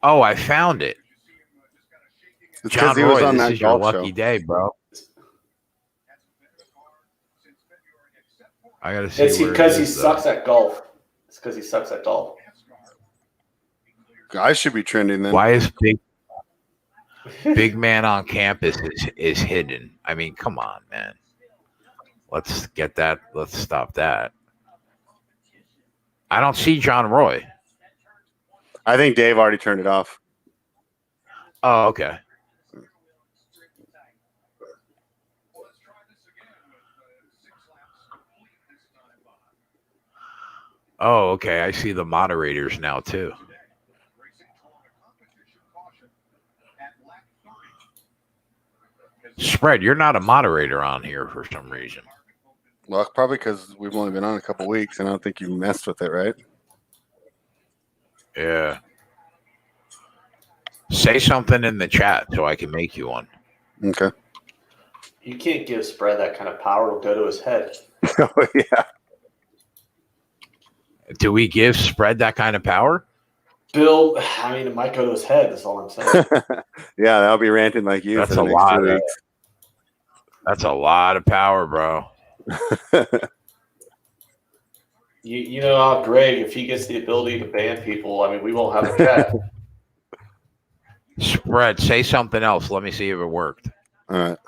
Oh, I found it. It's John he was Roy, on this that is your golf lucky show. day, bro. I gotta see. It's because he sucks at golf. It's because he sucks at golf. I should be trending then. Why is big man on campus is hidden? I mean, come on, man. Let's get that. Let's stop that. I don't see John Roy. I think Dave already turned it off. Oh, okay. Oh, okay. I see the moderators now too. Spread, you're not a moderator on here for some reason. Well, probably because we've only been on a couple weeks, and I don't think you messed with it, right? Yeah. Say something in the chat so I can make you one. Okay. You can't give Spread that kind of power. It'll go to his head. Oh, yeah. Do we give Spread that kind of power? Bill, I mean, it might go to his head. That's all I'm saying. Yeah, I'll be ranting like you That's for the a next lot 2 of- weeks. That's a lot of power, bro. You know how Greg, if he gets the ability to ban people, I mean, we won't have a chat. Spread, say something else. Let me see if it worked. All right.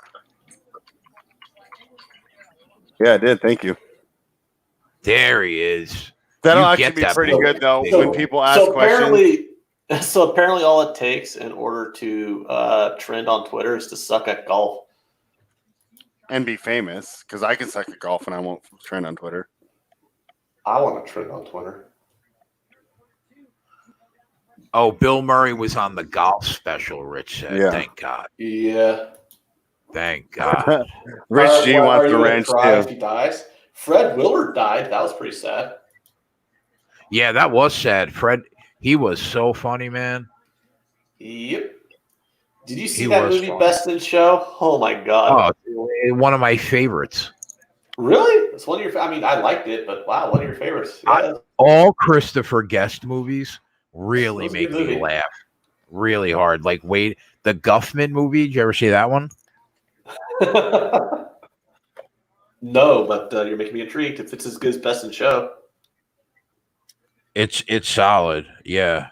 Yeah, I did. Thank you. There he is. That'll You actually get be that pretty big. good, though, So- when people ask questions. So apparently all it takes in order to trend on Twitter is to suck at golf. And be famous, because I can suck at golf and I won't trend on Twitter. I want to trend on Twitter. Oh, Bill Murray was on the golf special, Rich said. Yeah. Thank God. Yeah. Thank God. Rich G wants you the gonna wrench, cry if too. he dies? Fred Willard died. That was pretty sad. Yeah, that was sad. Fred, he was so funny, man. Yep. Did you see He that was movie fun. Best in Show? Oh my God. Oh, one of my favorites. Really? It's one of your. I mean, I liked it, but wow, one of your favorites. Yeah. All Christopher Guest movies really That was a make good me movie. laugh really hard. Like, wait, the Guffman movie. Did you ever see that one? No, but you're making me intrigued. If it's as good as Best in Show, It's solid. Yeah.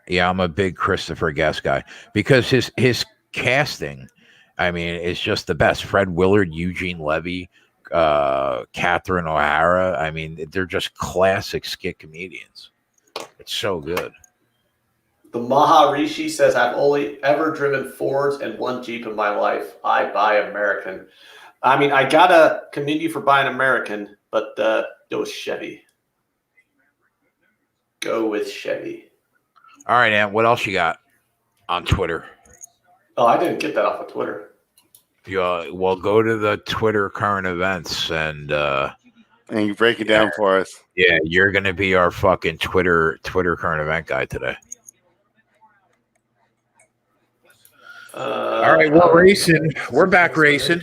Yeah, I'm a big Christopher Guest guy because his casting, I mean, is just the best. Fred Willard, Eugene Levy, Catherine O'Hara. I mean, they're just classic skit comedians. It's so good. the Maharishi says, "I've only ever driven Fords and one Jeep in my life. I buy American." I mean, I gotta commend you for buying American, but go with Chevy. Go with Chevy. All right, Ant, what else you got on Twitter? Oh, I didn't get that off of Twitter. Well, go to the Twitter current events and you break it down for us. yeah, you're gonna be our fucking Twitter current event guy today. All right, we're racing. We're back racing.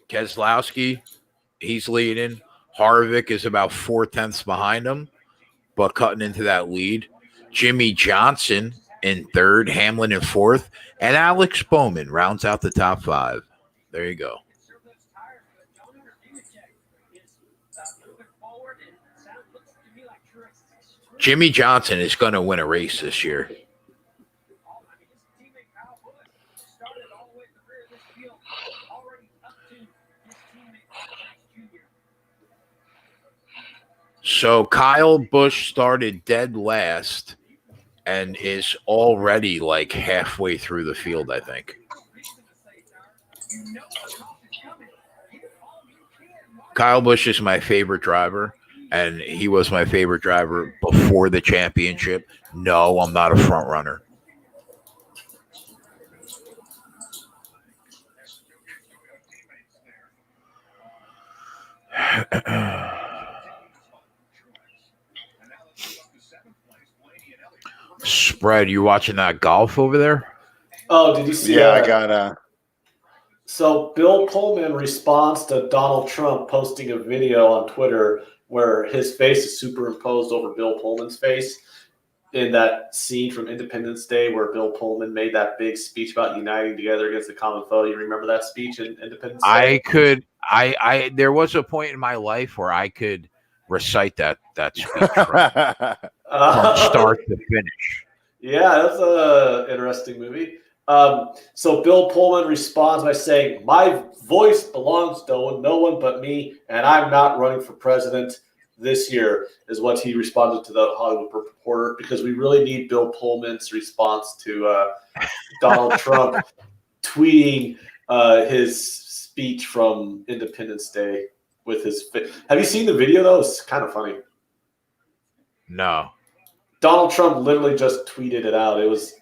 Keselowski, he's leading. Harvick is about 4/10 behind him, but cutting into that lead. Jimmy Johnson in third, Hamlin in fourth, and Alex Bowman rounds out the top five. There you go. Jimmy Johnson is going to win a race this year. So Kyle Busch started dead last and is already like halfway through the field, I think. Kyle Busch is my favorite driver, and he was my favorite driver before the championship. No, I'm not a front runner. Spread, you watching that golf over there? Oh, did you see? Yeah, I got So Bill Pullman responds to Donald Trump posting a video on Twitter where his face is superimposed over Bill Pullman's face in that scene from Independence Day where Bill Pullman made that big speech about uniting together against the common foe. You remember that speech in Independence Day? There was a point in my life where I could recite that speech from start to finish. Yeah, that's an interesting movie. So Bill Pullman responds by saying, "My voice belongs to no one but me, and I'm not running for president this year," is what he responded to the Hollywood Reporter, because we really need Bill Pullman's response to Donald Trump tweeting his speech from Independence Day with his face. Have you seen the video, though? It's kind of funny. No. Donald Trump literally just tweeted it out. It was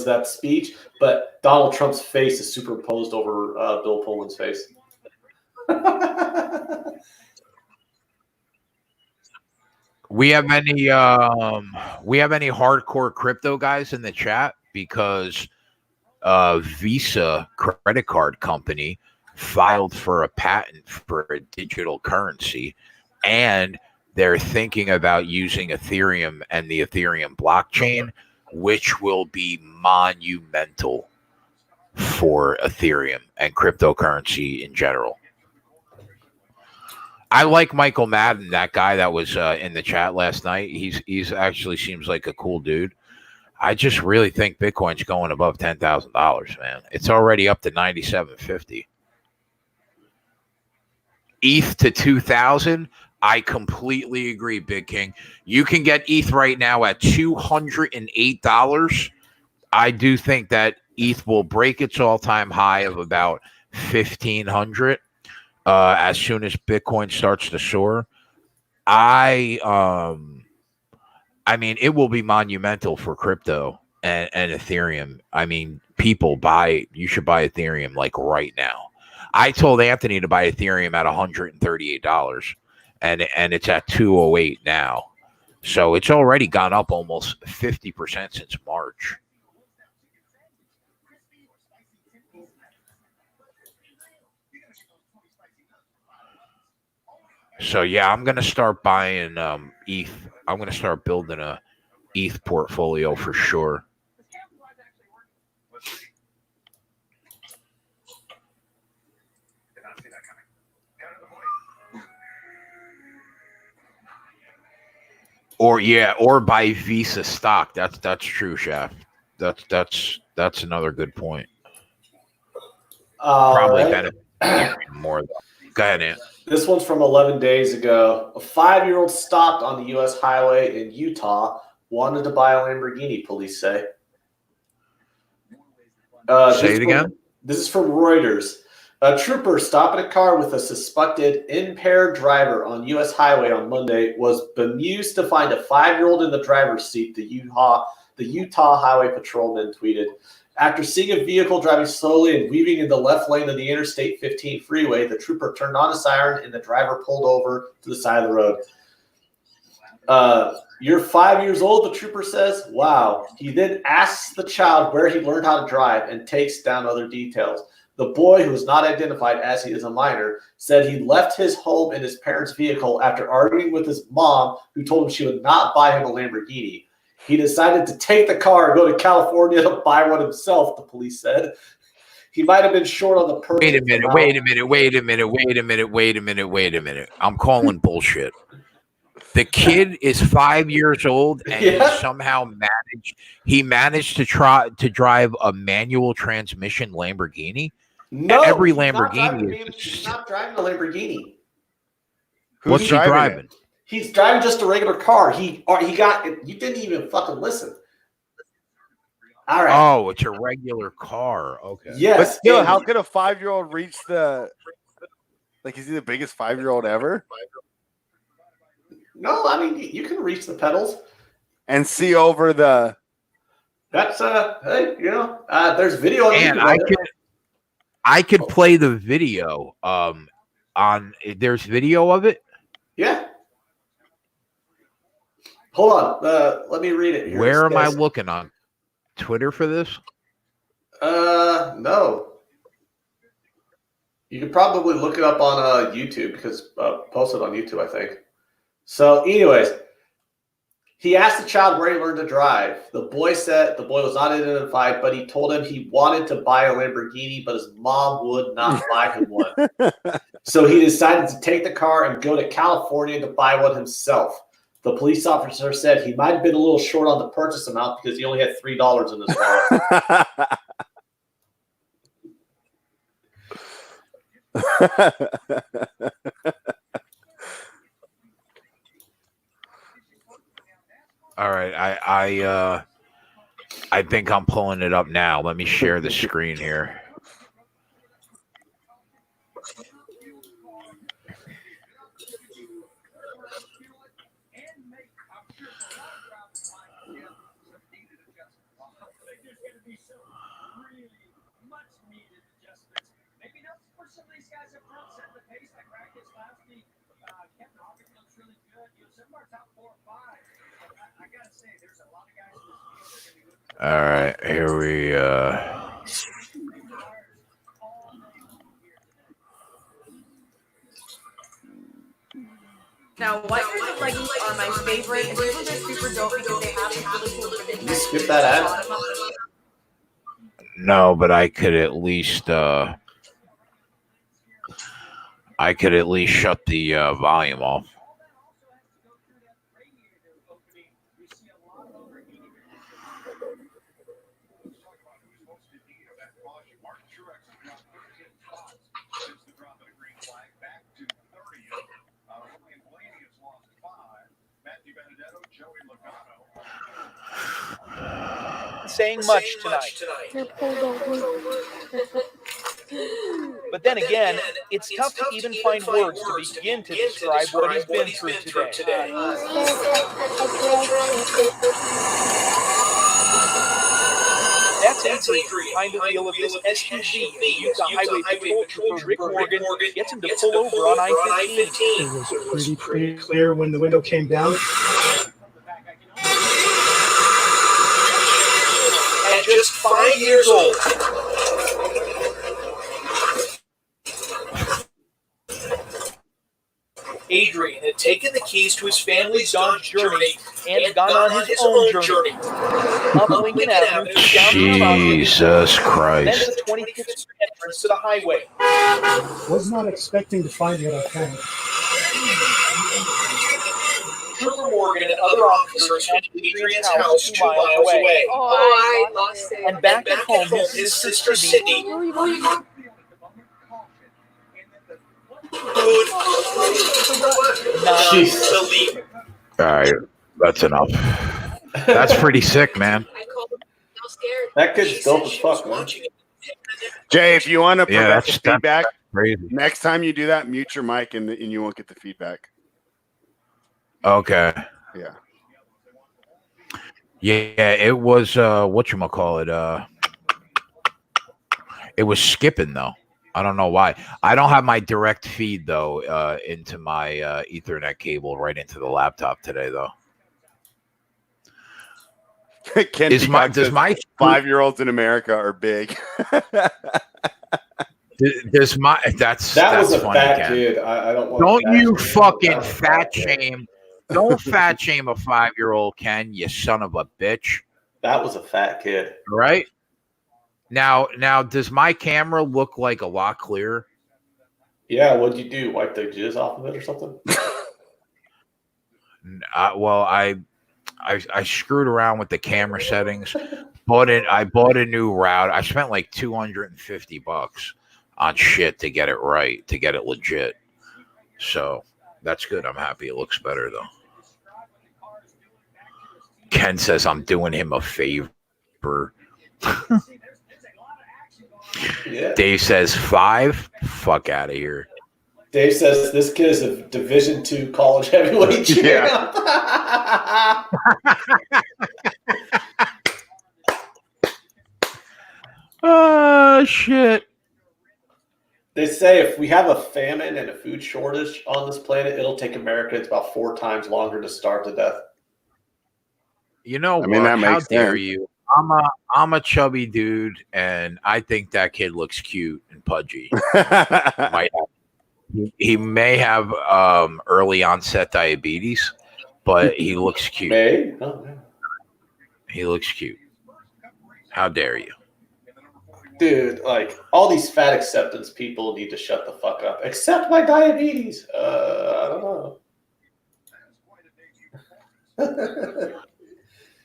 that speech, but Donald Trump's face is superimposed over Bill Pullman's face. We have any hardcore crypto guys in the chat? Because Visa credit card company filed for a patent for a digital currency, and they're thinking about using Ethereum and the Ethereum blockchain, which will be monumental for Ethereum and cryptocurrency in general. I like Michael Madden, that guy that was in the chat last night. He's actually seems like a cool dude. I just really think Bitcoin's going above $10,000, man. It's already up to 97.50. ETH to 2,000. I completely agree, Big King. You can get ETH right now at $208. I do think that ETH will break its all-time high of about 1,500 as soon as Bitcoin starts to soar. I mean, it will be monumental for crypto and Ethereum. I mean, you should buy Ethereum like right now. I told Anthony to buy Ethereum at $138. And it's at 208 now. So it's already gone up almost 50% since March. So yeah, I'm gonna start buying ETH. I'm gonna start building a ETH portfolio for sure. Or buy Visa stock. That's true, Chef. That's another good point. Probably benefit more though. Go ahead, Ant. This one's from 11 days ago. A 5-year-old stopped on the U.S. highway in Utah, wanted to buy a Lamborghini, police say. Say it again? This is from Reuters. A trooper stopping a car with a suspected impaired driver on U.S. highway on Monday was bemused to find a 5-year-old in the driver's seat, the Utah Highway Patrolman tweeted. After seeing a vehicle driving slowly and weaving in the left lane of the Interstate 15 freeway, the trooper turned on a siren and the driver pulled over to the side of the road. You're 5 years old, the trooper says. Wow. He then asks the child where he learned how to drive and takes down other details. The boy, who is not identified as he is a minor, said he left his home in his parents' vehicle after arguing with his mom, who told him she would not buy him a Lamborghini. He decided to take the car and go to California to buy one himself, the police said. He might have been short on the purchase. Wait a minute. I'm calling bullshit. The kid is 5 years old, and Yeah. he somehow managed to drive a manual transmission Lamborghini. No, Every he's not driving Lamborghini he's not driving a Lamborghini. What's he driving? it? He's driving just a regular car. He got. You didn't even fucking listen. All right. Oh, it's a regular car. Okay. Yes. But still, and- how could a 5-year-old reach the? Like, is he the biggest 5-year-old ever? No, I mean you can reach the pedals. And see over the. That's hey, there's video on And YouTube. I could play the video. There's video of it. Yeah. Hold on. Let me read it here. Where It am I says- looking on Twitter for this? No. You could probably look it up on YouTube because posted on YouTube, I think. So, anyways, he asked the child where he learned to drive. The boy said the boy was not identified, but he told him he wanted to buy a Lamborghini, but his mom would not buy him one. So he decided to take the car and go to California to buy one himself. The police officer said he might have been a little short on the purchase amount because he only had $3 in his wallet. All right, I think I'm pulling it up now. Let me share the screen here. All right, here we Now, white leggings are my favorite, and people are super dope because they have really cool Can you skip that ad? no, but I could at least shut the volume off. Saying much tonight. But then again, it's tough to even find words to begin to describe what he's been through today. That's Adrian behind the wheel of this SUV. Utah Highway Patrol Trooper Rick Morgan gets him to pull over on I-15. It was pretty clear when the window came down. At just 5 years old, Adrian had taken the keys to his family's Dodge Journey and gone on his own journey. Up Lincoln Avenue to downtown Jesus then Christ. the 25th Street entrance to the highway. Was not expecting to find what I found. Trooper Morgan and other officers had Adrian's house 2 miles away. Oh, I lost it. And back at home, his sister Sydney could not Jeez. believe it. All right, that's enough. That's pretty sick, man. That kid's dope as fuck, man. Jay, if you want to Yeah, prevent that's the feedback, crazy. next time you do that, mute your mic and you won't get the feedback. Okay. Yeah. Yeah, it was whatchamacallit, it was skipping though. I don't know why. I don't have my direct feed though into my Ethernet cable right into the laptop today though. Ken Does says my 5-year-olds in America are big. that's That was a funny, fat Ken. kid. I don't want Don't fat you kid. fucking That was a fat kid. shame. Don't fat shame a 5-year-old, Ken, you son of a bitch. That was a fat kid. Right? Now, does my camera look like a lot clearer? Yeah, what'd you do? Wipe the jizz off of it or something? Well, I screwed around with the camera settings. I bought a new route. I spent like $250 on shit to get it right, to get it legit. So that's good. I'm happy. It looks better though. Ken says I'm doing him a favor. Yeah. Dave says 5. Fuck out of here. Dave says this kid is a Division II college heavyweight champ. Oh shit. They say if we have a famine and a food shortage on this planet, it'll take Americans about 4 times longer to starve to death. You know I mean, what? that How makes dare sense. you? I'm a chubby dude, and I think that kid looks cute and pudgy. He may have early onset diabetes, but he looks cute. May? Oh, yeah. He looks cute. How dare you? Dude, like all these fat acceptance people need to shut the fuck up. Accept my diabetes. I don't know.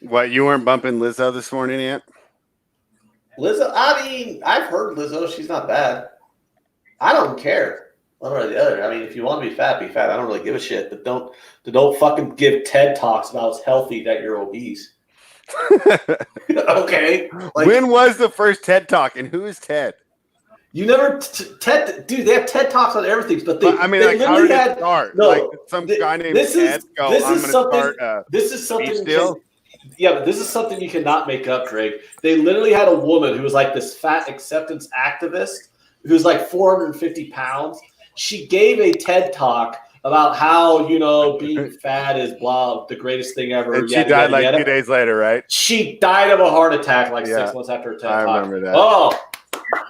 What, you weren't bumping Lizzo this morning yet? Lizzo, I mean, I've heard Lizzo. She's not bad. I don't care one way or the other. I mean, if you want to be fat, be fat. I don't really give a shit. But don't fucking give TED Talks about it's healthy that you're obese. Okay. Like, when was the first TED Talk, and who is Ted? You never TED, dude. They have TED Talks on everything, but they. I mean, they like, how did it start? No, like some guy named Ted go, I'm going to start. This is something. Still. Yeah, but this is something you cannot make up, Drake. They literally had a woman who was like this fat acceptance activist who's like 450 pounds. She gave a TED Talk about how, being fat is the greatest thing ever. And she died like 2 days later, right? She died of a heart attack like 6 months after a TED Talk. I remember that. Oh,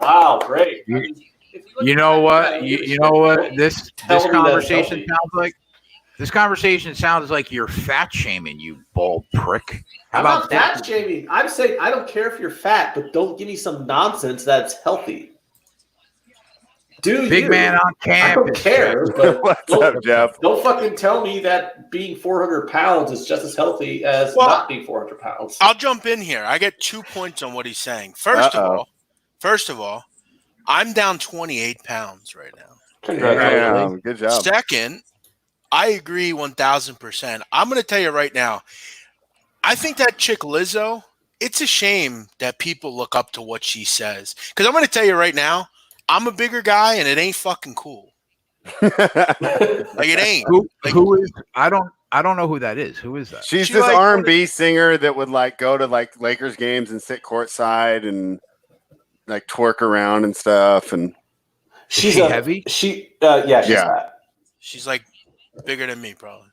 wow, great. You know what? You know what? This conversation sounds like? This conversation sounds like you're fat shaming, you bald prick. I'm not fat shaming. I'm saying I don't care if you're fat, but don't give me some nonsense that's healthy. Big man on campus. I don't care. But What's up, Jeff? Don't fucking tell me that being 400 pounds is just as healthy as not being 400 pounds. I'll jump in here. I get 2 points on what he's saying. First of all, I'm down 28 pounds right now. Congratulations. Good job. Second, I agree 1,000%. I'm going to tell you right now, I think that chick Lizzo, it's a shame that people look up to what she says. Because I'm going to tell you right now, I'm a bigger guy and it ain't fucking cool. Like it ain't. Who is? I don't know who that is. Who is that? She's this R&B singer that would like go to like Lakers games and sit courtside and like twerk around and stuff. And she's heavy. She's fat. She's like bigger than me, probably.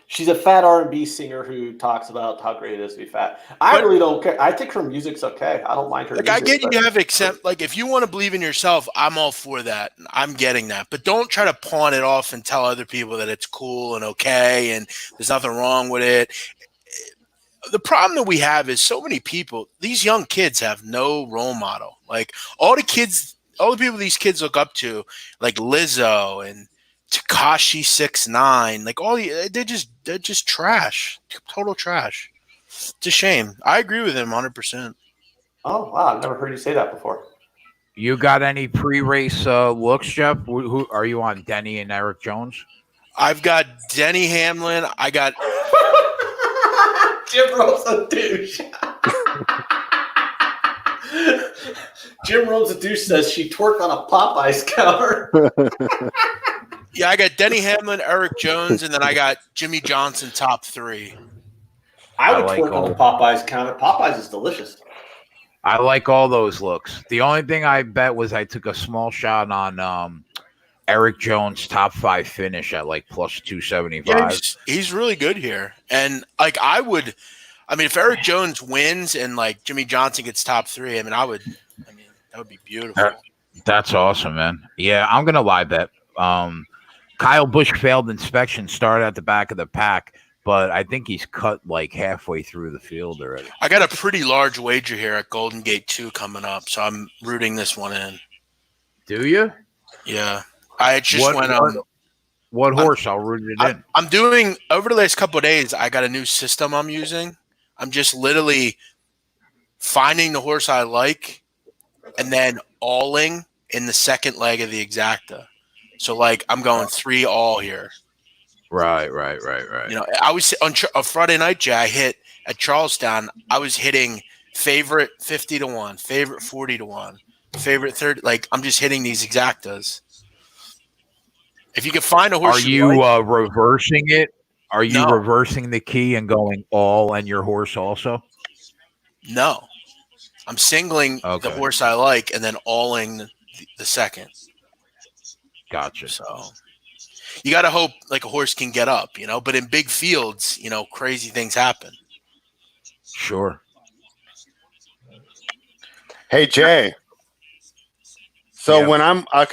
She's a fat R&B singer who talks about how great it is to be fat. I really don't care. I think her music's okay. I don't mind her music. I get you have if you want to believe in yourself, I'm all for that. I'm getting that. But don't try to pawn it off and tell other people that it's cool and okay and there's nothing wrong with it. The problem that we have is so many people, these young kids have no role model. Like all the people these kids look up to, like Lizzo and Tekashi 6ix9ine, like they're just trash, total trash. It's a shame. I agree with him 100%. Oh wow, I've never heard you say that before. You got any pre-race looks, Jeff? Who are you on? Denny and Eric Jones? I've got Denny Hamlin. I got Jim Rome's a douche. Jim Rome's a douche says she twerked on a Popeyes counter. Yeah, I got Denny Hamlin, Eric Jones, and then I got Jimmy Johnson top 3. I would twerk on the Popeyes counter. Popeyes is delicious. I like all those looks. The only thing I bet was I took a small shot on Eric Jones' top 5 finish at like plus 275. Yeah, he's really good here. And like if Eric Jones wins and like Jimmy Johnson gets top 3, that would be beautiful. That's awesome, man. Yeah, I'm gonna live bet. Kyle Busch failed inspection, started at the back of the pack, but I think he's cut like halfway through the field already. I got a pretty large wager here at Golden Gate 2 coming up, so I'm rooting this one in. Do you? Yeah. I just went on. What horse? I'll root it in. I'm doing over the last couple of days. I got a new system I'm using. I'm just literally finding the horse I like, and then alling in the second leg of the exacta. So like I'm going 3 all here. Right. I was on a Friday night, Jay. I hit at Charlestown. I was hitting favorite 50-1, favorite 40-1, favorite 30. Like I'm just hitting these exactas. If you can find a horse, are you reversing it? Are you No. reversing the key and going all and your horse also? No, I'm singling the horse I like and then alling the second. Gotcha. So you got to hope like a horse can get up, but in big fields, crazy things happen. Sure. Hey, Jay. So when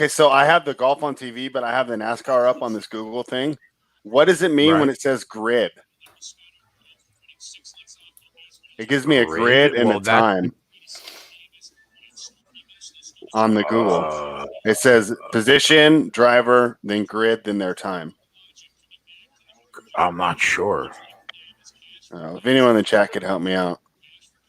so I have the golf on TV, but I have the NASCAR up on this Google thing. What does it mean when it says grid? It gives me a grid and a time on the Google. It says position, driver, then grid, then their time. I'm not sure. If anyone in the chat could help me out.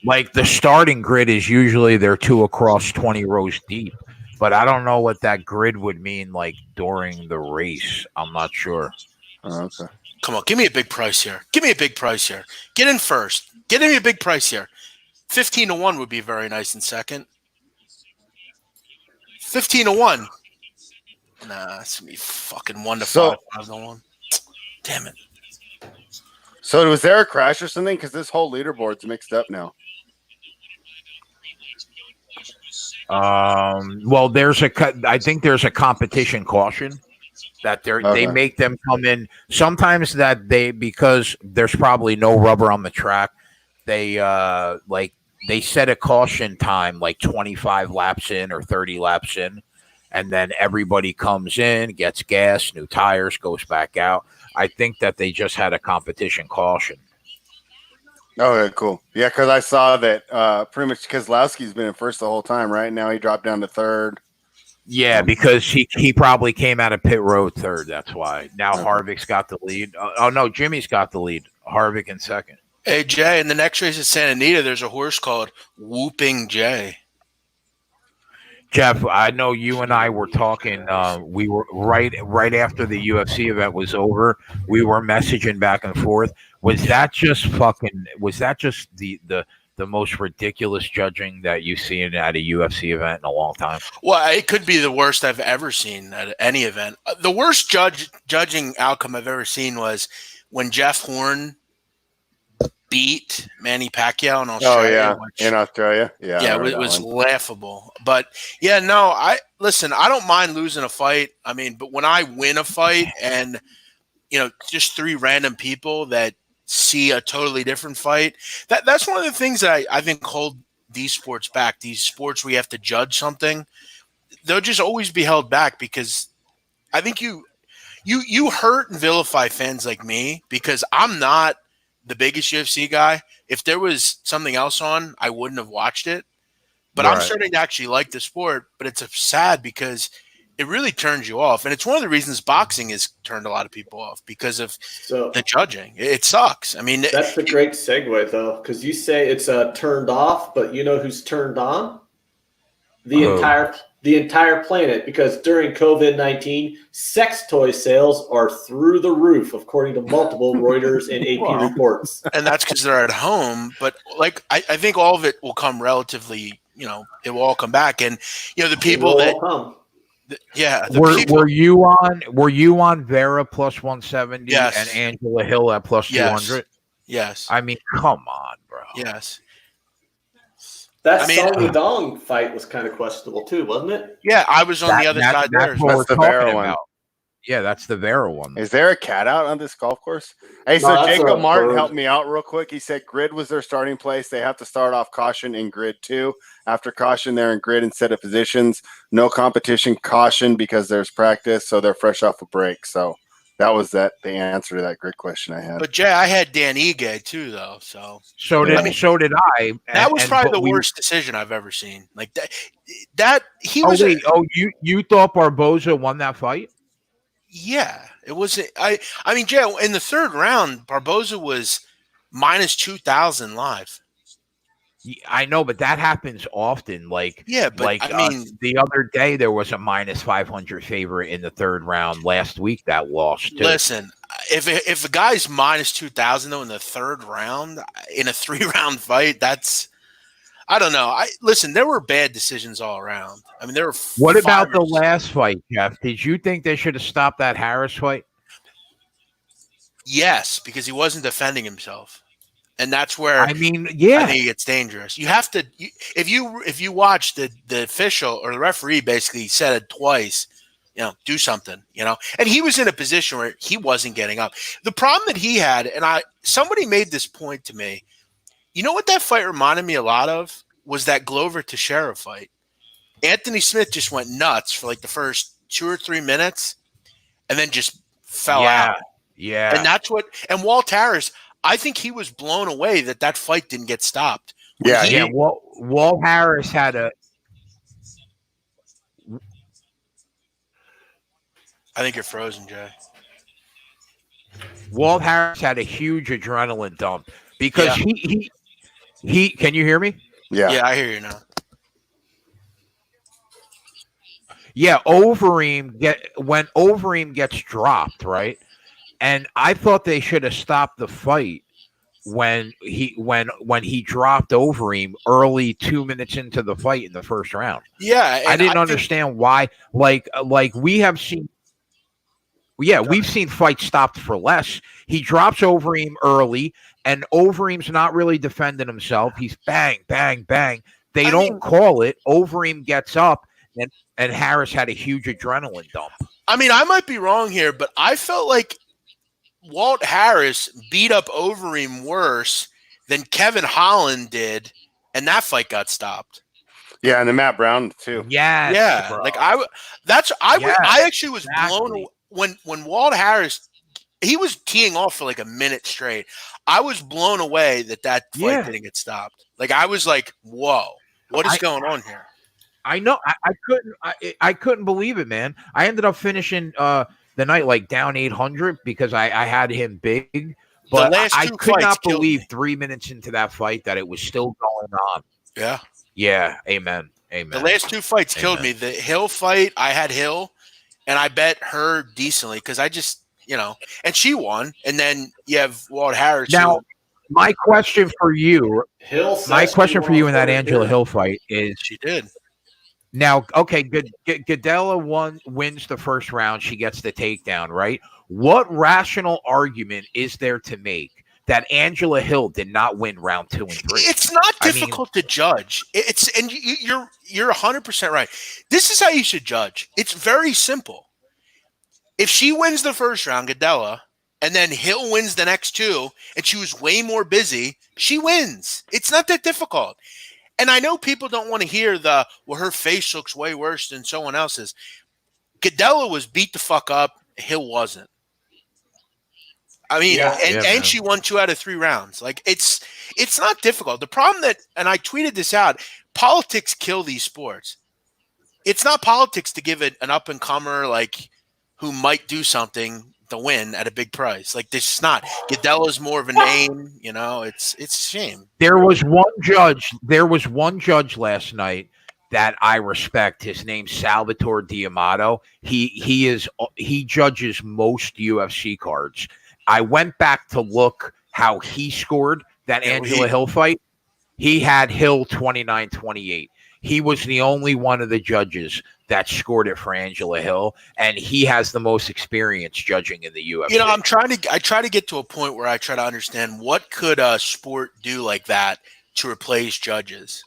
Like the starting grid is usually they're 2 across 20 rows deep. But I don't know what that grid would mean like during the race. I'm not sure. Okay. Come on, give me a big price here. Get in first. Get me a big price here. 15-1 would be very nice in second. 15-1. Nah, it's gonna be fucking 1 to 5. 5-1. Damn it. So was there a crash or something? Because this whole leaderboard's mixed up now. Well, I think there's a competition caution that they make them come in. Sometimes because there's probably no rubber on the track, they set a caution time like 25 laps in or 30 laps in, and then everybody comes in, gets gas, new tires, goes back out. I think that they just had a competition caution. Okay, cool. Yeah, because I saw that pretty much Keselowski's been in first the whole time. Right now, he dropped down to third. Yeah, because he probably came out of pit road third. That's why. Now Harvick's got the lead. Oh, no, Jimmy's got the lead. Harvick in second. Hey, Jay, in the next race at Santa Anita, there's a horse called Whooping Jay. Jeff, I know you and I were talking. We were right after the UFC event was over. We were messaging back and forth. Was that just the most ridiculous judging that you've seen at a UFC event in a long time? Well, it could be the worst I've ever seen at any event. The worst judging outcome I've ever seen was when Jeff Horn beat Manny Pacquiao in Australia. Oh, yeah. In Australia. Yeah. Yeah, it was laughable. But, yeah, no, I don't mind losing a fight. I mean, but when I win a fight and, just 3 random people that see a totally different fight, that's one of the things that I think hold these sports back. These sports where you have to judge something, they'll just always be held back because I think you hurt and vilify fans like me because I'm not the biggest UFC guy. If there was something else on, I wouldn't have watched it. But I'm starting to actually like the sport, but it's sad because it really turns you off. And it's one of the reasons boxing has turned a lot of people off because of the judging. It sucks. I mean, that's a great segue, though, because you say it's turned off, but you know who's turned on? The entire planet, because during COVID-19, sex toy sales are through the roof, according to multiple Reuters and AP reports. And that's because they're at home. But I think all of it will come relatively, it will all come back. And, the people that come. Were you on Vera plus 170 yes. and Angela Hill at plus 200? Yes. I mean, come on, bro. Yes. That Song Dong fight was kind of questionable too, wasn't it? Yeah, I was on the other side there. That's the Vera one. Yeah, that's the Vera one. Is there a cat out on this golf course? Hey, so Jacob Martin helped me out real quick. He said grid was their starting place. They have to start off caution in grid 2. After caution, they're in grid instead of positions. No competition, caution because there's practice, so they're fresh off a break. So that was the answer to that grid question I had. But Jay, I had Dan Ige too, though. So did I. That was probably the worst decision I've ever seen. Like that he was. You thought Barboza won that fight? Yeah, it wasn't. I mean, Jay, in the third round, Barboza was minus 2,000 live. I know, but that happens often. Yeah, but I mean, the other day there was a minus 500 favorite in the third round. Last week that lost too. listen, if a guy's minus 2,000 though in the third round in a 3-round fight, that's I don't know. Listen, there were bad decisions all around. I mean, there were. What about the last fight, Jeff? Did you think they should have stopped that Harris fight? Yes, because he wasn't defending himself. And that's where I mean, yeah, I think it gets dangerous. You have to if you watch the official or the referee basically said it twice, do something, And he was in a position where he wasn't getting up. The problem that he had, and somebody made this point to me. You know what that fight reminded me a lot of was that Glover Teixeira fight. Anthony Smith just went nuts for like the first 2 or 3 minutes, and then just fell out. Yeah, and that's what. And Walt Harris. I think he was blown away that fight didn't get stopped. Walt Harris had a. I think you're frozen, Jay. Walt Harris had a huge adrenaline dump because he. Can you hear me? Yeah, I hear you now. Yeah, when Overeem gets dropped, right? And I thought they should have stopped the fight when he dropped Overeem early 2 minutes into the fight in the first round. Yeah, I didn't understand why. Like we have seen. Yeah, we've seen fights stopped for less. He drops Overeem early, and Overeem's not really defending himself. He's bang, bang, bang. They don't call it. Overeem gets up, and Harris had a huge adrenaline dump. I mean, I might be wrong here, but I felt like Walt Harris beat up Overeem worse than Kevin Holland did, and that fight got stopped. Yeah, and then Matt Brown too. Yeah. Bro. Like I actually was blown away when Walt Harris, he was teeing off for like a minute straight. I was blown away that fight didn't get stopped. Like I was like, whoa, what is going on here? I know. I couldn't believe it, man. I ended up finishing the night like down 800 because I had him big, but I could not believe 3 minutes into that fight that it was still going on. Yeah. Amen. The last 2 fights killed me. The Hill fight, I had Hill, and I bet her decently because I just, and she won. And then you have Walt Harris. Now, my question for you, in that Angela Hill fight is, she did. Now, okay, Gadella wins the first round. She gets the takedown, right? What rational argument is there to make that Angela Hill did not win round 2 and 3? It's not difficult to judge. You're 100% right. This is how you should judge. It's very simple. If she wins the first round, Gadella, and then Hill wins the next 2, and she was way more busy, she wins. It's not that difficult. And I know people don't want to hear her face looks way worse than someone else's. Gadella was beat the fuck up. Hill wasn't. I mean, and she won 2 out of 3 rounds. Like it's not difficult. The problem and I tweeted this out, politics kill these sports. It's not politics to give it an up and comer like who might do something to win at a big price. Like this is not. Gadella's more of a name, it's a shame. There was one judge last night that I respect. His name's Salvatore D'Amato. He judges most UFC cards. I went back to look how he scored that Angela Hill fight. He had Hill 29-28. He was the only one of the judges that scored it for Angela Hill, and he has the most experience judging in the UFC. I try to get to a point where I try to understand what could a sport do like that to replace judges.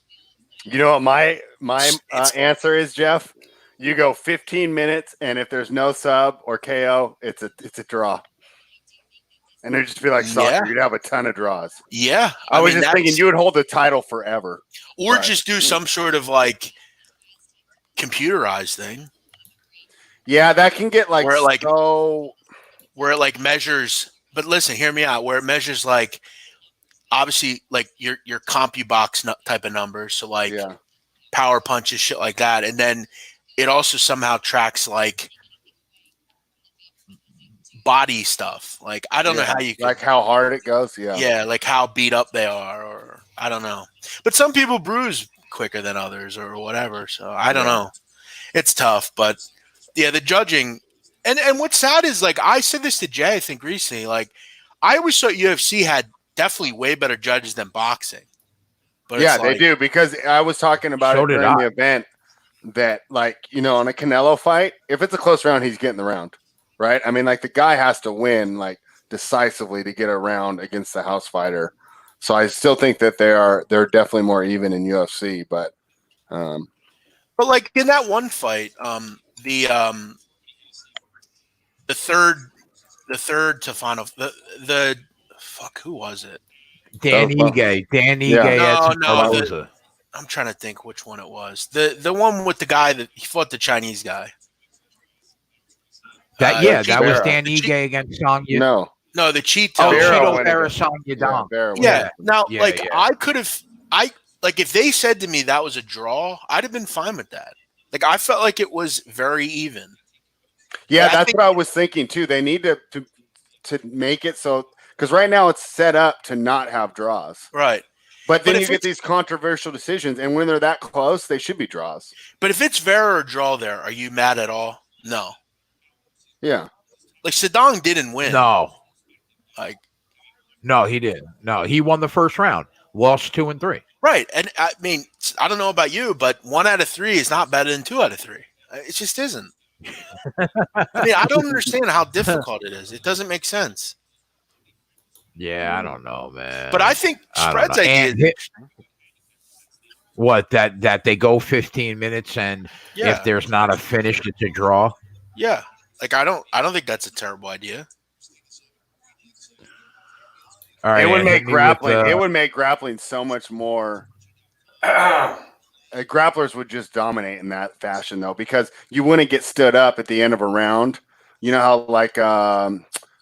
You know what my answer is, Jeff? You go 15 minutes, and if there's no sub or KO, it's a draw. And it'd just be like soccer. You'd have a ton of draws. Yeah. I was just thinking you would hold the title forever. Or just do some sort of like computerized thing. Yeah, that can get where it like measures, but listen, hear me out, where it measures like obviously like your CompuBox type of numbers. So like power punches, shit like that. And then it also somehow tracks like body stuff. Like I don't know how you can, like how hard it goes. Yeah. yeah, like how beat up they are, or I don't know. But some people bruise quicker than others, or whatever. So I don't know. It's tough, but yeah, the judging. And what's sad is, like, I said this to Jay, I think recently, like, I always thought UFC had definitely way better judges than boxing. But Yeah, it's they like, do, because I was talking about So it did during I. the event that, like, on a Canelo fight, if it's a close round, he's getting the round, right? I mean, like, the guy has to win, like, decisively to get a round against the house fighter. So I still think that they're definitely more even in UFC, but like in that one fight, the third to final, the fuck, who was it? Dan Well, Ige. Dan Ige yeah. No, Barboza. I'm trying to think which one it was. The one with the guy that he fought the Chinese guy. That was Vera. Dan Ige against Song Yadong. No, the Cheeto. Oh, Vera Cheeto went Vera against- Song Yadong. Vera went Yeah. against- Now, Yeah, like, yeah. I could have, like, if they said to me that was a draw, I'd have been fine with that. Like, I felt like it was very even. Yeah, But I that's think- what I was thinking too. They need to make it so, because right now it's set up to not have draws. Right. But then But you if get it's- these controversial decisions, and when they're that close, they should be draws. But if it's Vera or draw there, are you mad at all? No. Yeah. Like, Sedong didn't win. No. Like, No, he didn't. No, he won the first round. Lost 2 and 3. right. And I mean, I don't know about you, but 1 out of 3 is not better than 2 out of 3. It just isn't. I mean, I don't understand how difficult it is. It doesn't make sense. Yeah, I don't know, man. But I think I don't Spread's know. idea. And what, that they go 15 minutes, and Yeah. if there's not a finish, it's a draw. Yeah. Like, I don't think that's a terrible idea. All right, It would and make hit me with, grappling. It would make grappling so much more. Grapplers would just dominate in that fashion, though, because you wouldn't get stood up at the end of a round. You know how, like,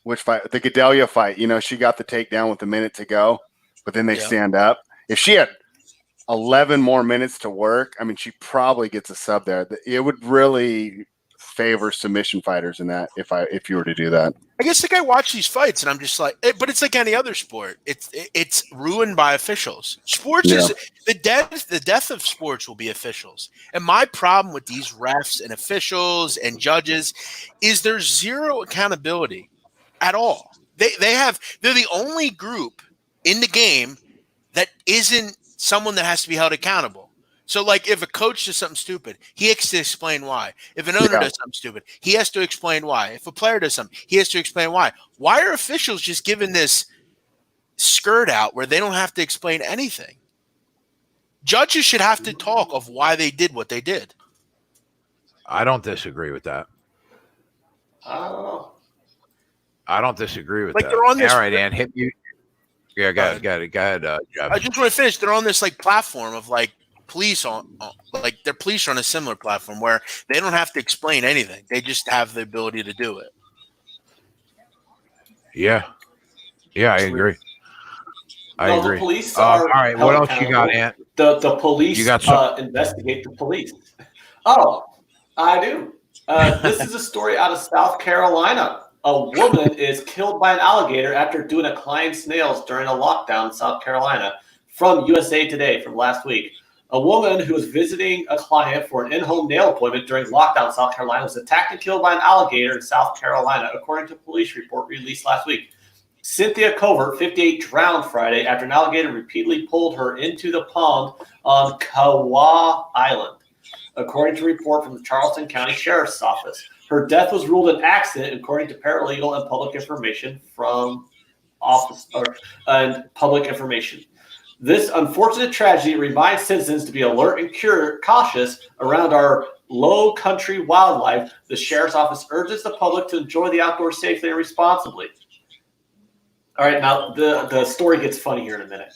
which fight, the Gadelia fight? She got the takedown with a minute to go, but then they stand up. If she had 11 more minutes to work, I mean, she probably gets a sub there. It would really favor submission fighters in that if you were to do that. I guess, like, I watch these fights and I'm just like, but it's like any other sport. It's ruined by officials. Sports is the death of sports will be officials. And my problem with these refs and officials and judges is there's zero accountability at all. They're the only group in the game that isn't someone that has to be held accountable. So, like, if a coach does something stupid, he has to explain why. If an owner does something stupid, he has to explain why. If a player does something, he has to explain why. Why are officials just given this skirt out where they don't have to explain anything? Judges should have to talk of why they did what they did. I don't disagree with that. Oh. I don't disagree with Like, that. they're on this- All right, and hit you. Yeah, go ahead, Jeff. I just want to finish. They're on this, like, platform of, like, police like, they're police are on a similar platform where they don't have to explain anything. They just have the ability to do it. Yeah, I agree. I No, agree. the police All are right, what held else you got, accountable. Ant? The police You got some- investigate the police. Oh, I do. This is a story out of South Carolina. A woman is killed by an alligator after doing a client's nails during a lockdown in South Carolina. From USA Today from last week. A woman who was visiting a client for an in-home nail appointment during lockdown in South Carolina was attacked and killed by an alligator in South Carolina, according to a police report released last week. Cynthia Covert, 58, drowned Friday after an alligator repeatedly pulled her into the pond on Kauai Island, according to a report from the Charleston County Sheriff's Office. Her death was ruled an accident, according to paralegal and public information from public information. This unfortunate tragedy reminds citizens to be alert and cautious around our low country wildlife. The Sheriff's Office urges the public to enjoy the outdoors safely and responsibly. All right, now the story gets funny here in a minute.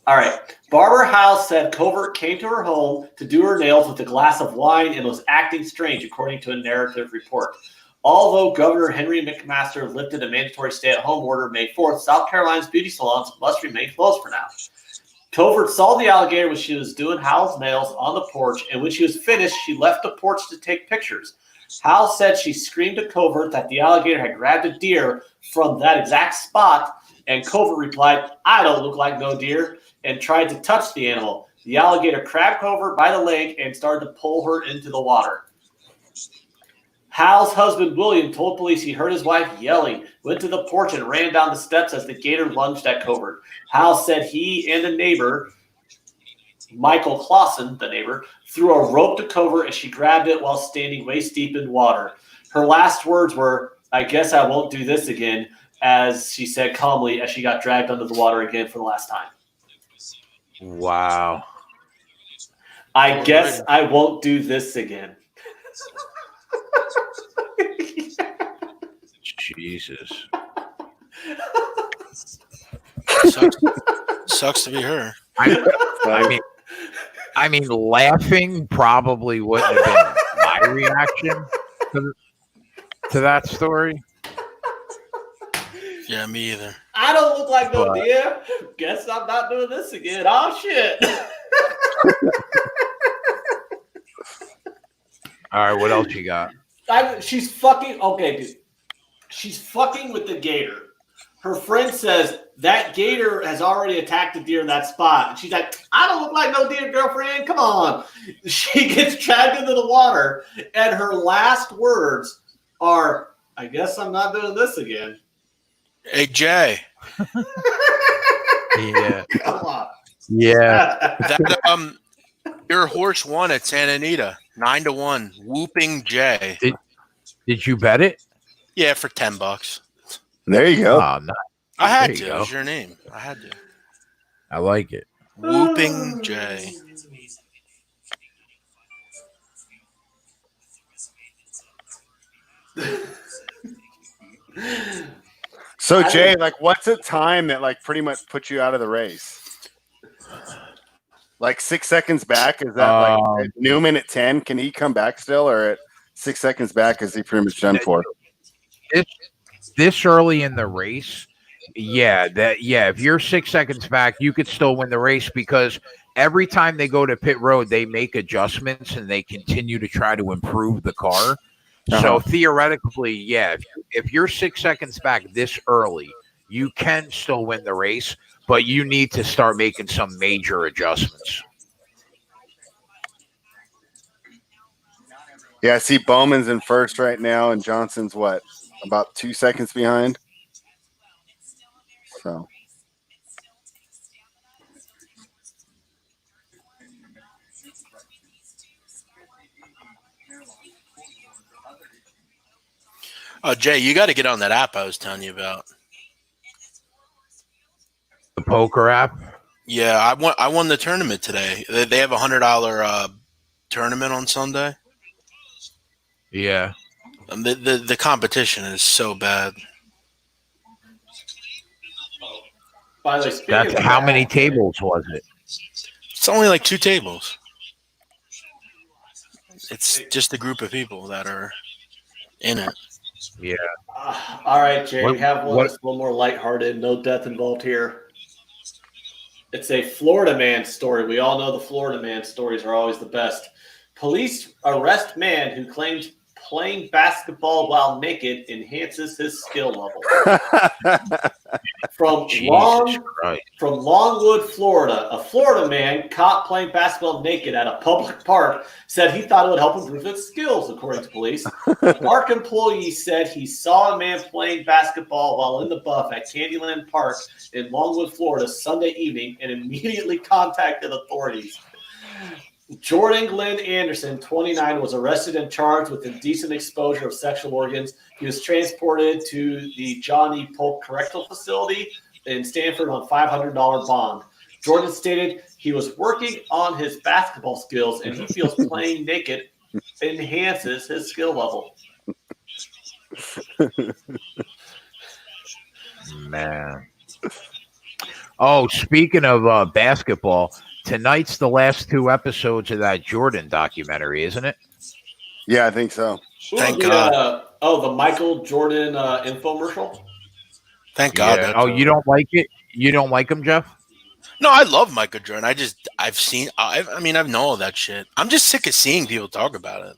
All right, Barbara House said Covert came to her home to do her nails with a glass of wine and was acting strange, according to a narrative report. Although Governor Henry McMaster lifted a mandatory stay-at-home order May 4th, South Carolina's beauty salons must remain closed for now. Covert saw the alligator when she was doing Hal's nails on the porch, and when she was finished, she left the porch to take pictures. Hal said she screamed to Covert that the alligator had grabbed a deer from that exact spot, and Covert replied, "I don't look like no deer," and tried to touch the animal. The alligator grabbed Covert by the leg and started to pull her into the water. Hal's husband, William, told police he heard his wife yelling, went to the porch, and ran down the steps as the gator lunged at Covert. Hal said he and a neighbor, Michael Clausen, the neighbor, threw a rope to Covert and she grabbed it while standing waist deep in water. Her last words were, "I guess I won't do this again," as she said calmly as she got dragged under the water again for the last time. Wow. I guess I won't do this again. Jesus. Sucks to be her. I mean, laughing probably wouldn't have been my reaction to that story. Yeah, me either. I don't look like no deer. Guess I'm not doing this again. Oh, shit. All right, what else you got? She's fucking, okay, dude. She's fucking with the gator. Her friend says that gator has already attacked a deer in that spot. And she's like, "I don't look like no deer, girlfriend. Come on." She gets dragged into the water, and her last words are, "I guess I'm not doing this again." Hey, Jay. Yeah. Come on. Yeah. That your horse won at Santa Anita, 9-1. Whooping Jay. Did you bet it? Yeah, for $10. There you go. Oh, no. I had There to. you It go. was your name. I had to. I like it. Whooping Jay. So Jay, like, what's a time that like pretty much put you out of the race? Like 6 seconds back? Is that like at Newman at 10? Can he come back still, or at 6 seconds back is he pretty much done for? This early in the race, if you're 6 seconds back, you could still win the race because every time they go to pit road, they make adjustments and they continue to try to improve the car. So theoretically, if you're 6 seconds back this early, you can still win the race, but you need to start making some major adjustments. Yeah, I see Bowman's in first right now, and Johnson's what, about 2 seconds behind? So. Oh, Jay, you got to get on that app I was telling you about. The poker app? Yeah, I won the tournament today. They have a $100 tournament on Sunday. Yeah. The competition is so bad. By the way, That's how many tables was it? It's only like 2 tables. It's just a group of people that are in it. Yeah. All right, Jay. What- We have one what- that's a little more lighthearted. No death involved here. It's a Florida man story. We all know the Florida man stories are always the best. Police arrest man who claims playing basketball while naked enhances his skill level. From Longwood, Florida, a Florida man caught playing basketball naked at a public park said he thought it would help improve his skills, according to police. Park employees said he saw a man playing basketball while in the buff at Candyland Park in Longwood, Florida, Sunday evening, and immediately contacted authorities. Jordan Glenn Anderson, 29, was arrested and charged with indecent exposure of sexual organs. He was transported to the John E. Polk Correctional Facility in Stanford on $500 bond. Jordan stated he was working on his basketball skills and he feels playing naked enhances his skill level. Man. Oh, speaking of basketball, tonight's the last 2 episodes of that Jordan documentary, isn't it? Yeah, I think so. Thank God. The Michael Jordan infomercial? Thank God. Yeah. Oh, you don't like it? You don't like him, Jeff? No, I love Michael Jordan. I've known all that shit. I'm just sick of seeing people talk about it.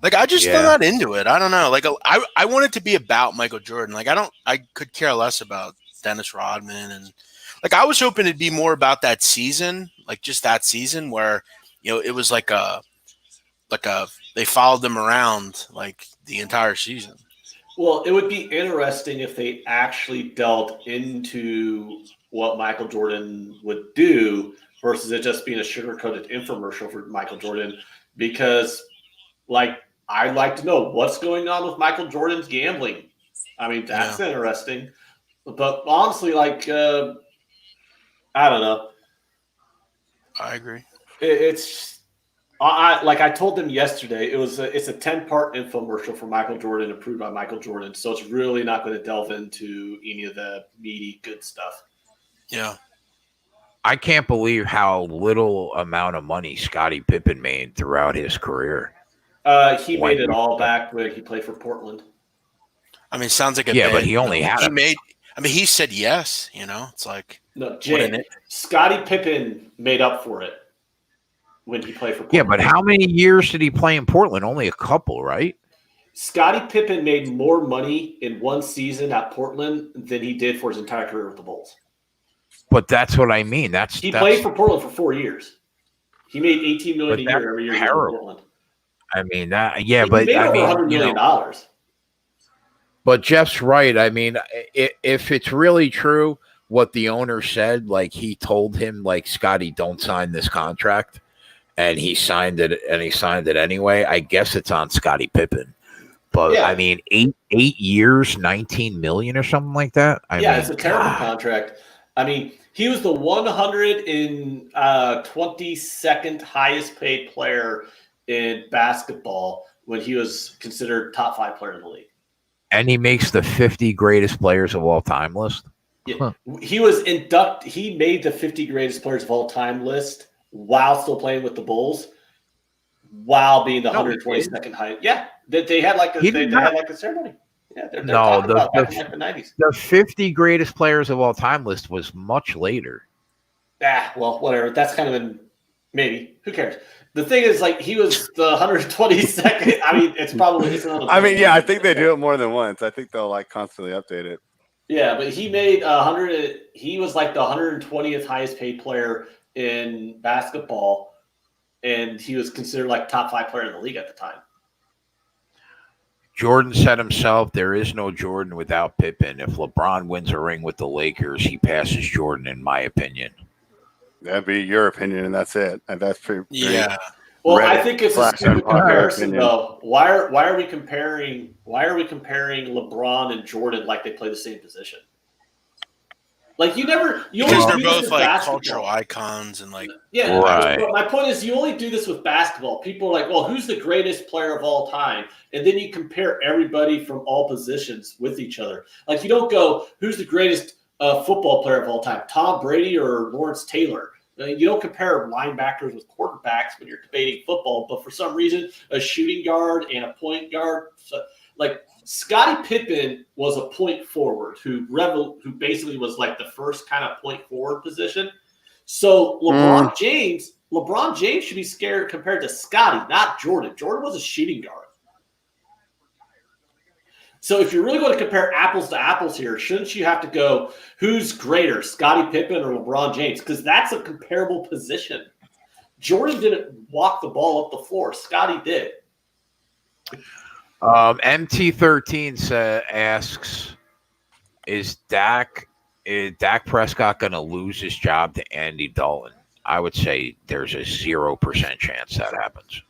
Like, I just Yeah. still not into it. I don't know. Like, I want it to be about Michael Jordan. Like, I could care less about Dennis Rodman. And, like, I was hoping it'd be more about that season, like, just that season where, it was like they followed them around, like, the entire season. Well, it would be interesting if they actually delved into what Michael Jordan would do versus it just being a sugar-coated infomercial for Michael Jordan. Because, like, I'd like to know what's going on with Michael Jordan's gambling. I mean, that's interesting. But honestly, like, I don't know. I agree. I told them yesterday, it's a 10-part infomercial for Michael Jordan, approved by Michael Jordan. So it's really not going to delve into any of the meaty good stuff. Yeah. I can't believe how little amount of money Scottie Pippen made throughout his career. He made it all back when he played for Portland. I mean, it sounds like but he only had he said yes, It's like no, Jay, Scottie Pippen made up for it when he played for Portland. Yeah, but how many years did he play in Portland? Only a couple, right? Scottie Pippen made more money in one season at Portland than he did for his entire career with the Bulls. But that's what I mean. He played for Portland for 4 years. He made $18 million a year every year in Portland. I mean He made over $100 million. But Jeff's right. I mean, if it's really true what the owner said, like he told him, like, Scotty, don't sign this contract, and he signed it anyway, I guess it's on Scottie Pippen. But I mean, eight years, 19 million or something like that. I mean, it's a terrible contract. I mean, he was the 122nd highest paid player in basketball when he was considered top 5 player in the league. And he makes the 50 greatest players of all time list. Yeah. Huh. He made the 50 greatest players of all time list while still playing with the Bulls, while being the 122nd highest. Yeah, they had like a ceremony. Yeah, they're talking about back in like the 90s. The 50 greatest players of all time list was much later. Well, whatever. That's kind of maybe. Who cares? The thing is, like, he was the 122nd. I mean, it's another. I mean, yeah, I think they do it more than once. I think they'll like constantly update it. Yeah, but he made 100. He was like the 120th highest paid player in basketball, and he was considered like top 5 player in the league at the time. Jordan said himself, there is no Jordan without Pippen. If LeBron wins a ring with the Lakers, he passes Jordan, in my opinion. That'd be your opinion, and that's it. And that's pretty. Yeah. Well, I think it's a stupid comparison, though. Why are we comparing LeBron and Jordan like they play the same position? Like because they're both like cultural icons and like Right. My point is, you only do this with basketball. People are like, well, who's the greatest player of all time? And then you compare everybody from all positions with each other. Like, you don't go, who's the greatest football player of all time, Tom Brady or Lawrence Taylor? You don't compare linebackers with quarterbacks when you're debating football, but for some reason, a shooting guard and a point guard, like Scottie Pippen was a point forward who basically was like the first kind of point forward position. So LeBron James should be scared compared to Scottie, not Jordan. Jordan was a shooting guard. So if you're really going to compare apples to apples here, shouldn't you have to go, who's greater, Scottie Pippen or LeBron James? Because that's a comparable position. Jordan didn't walk the ball up the floor. Scottie did. MT13 asks, is Dak Prescott going to lose his job to Andy Dalton? I would say there's a 0% chance that happens.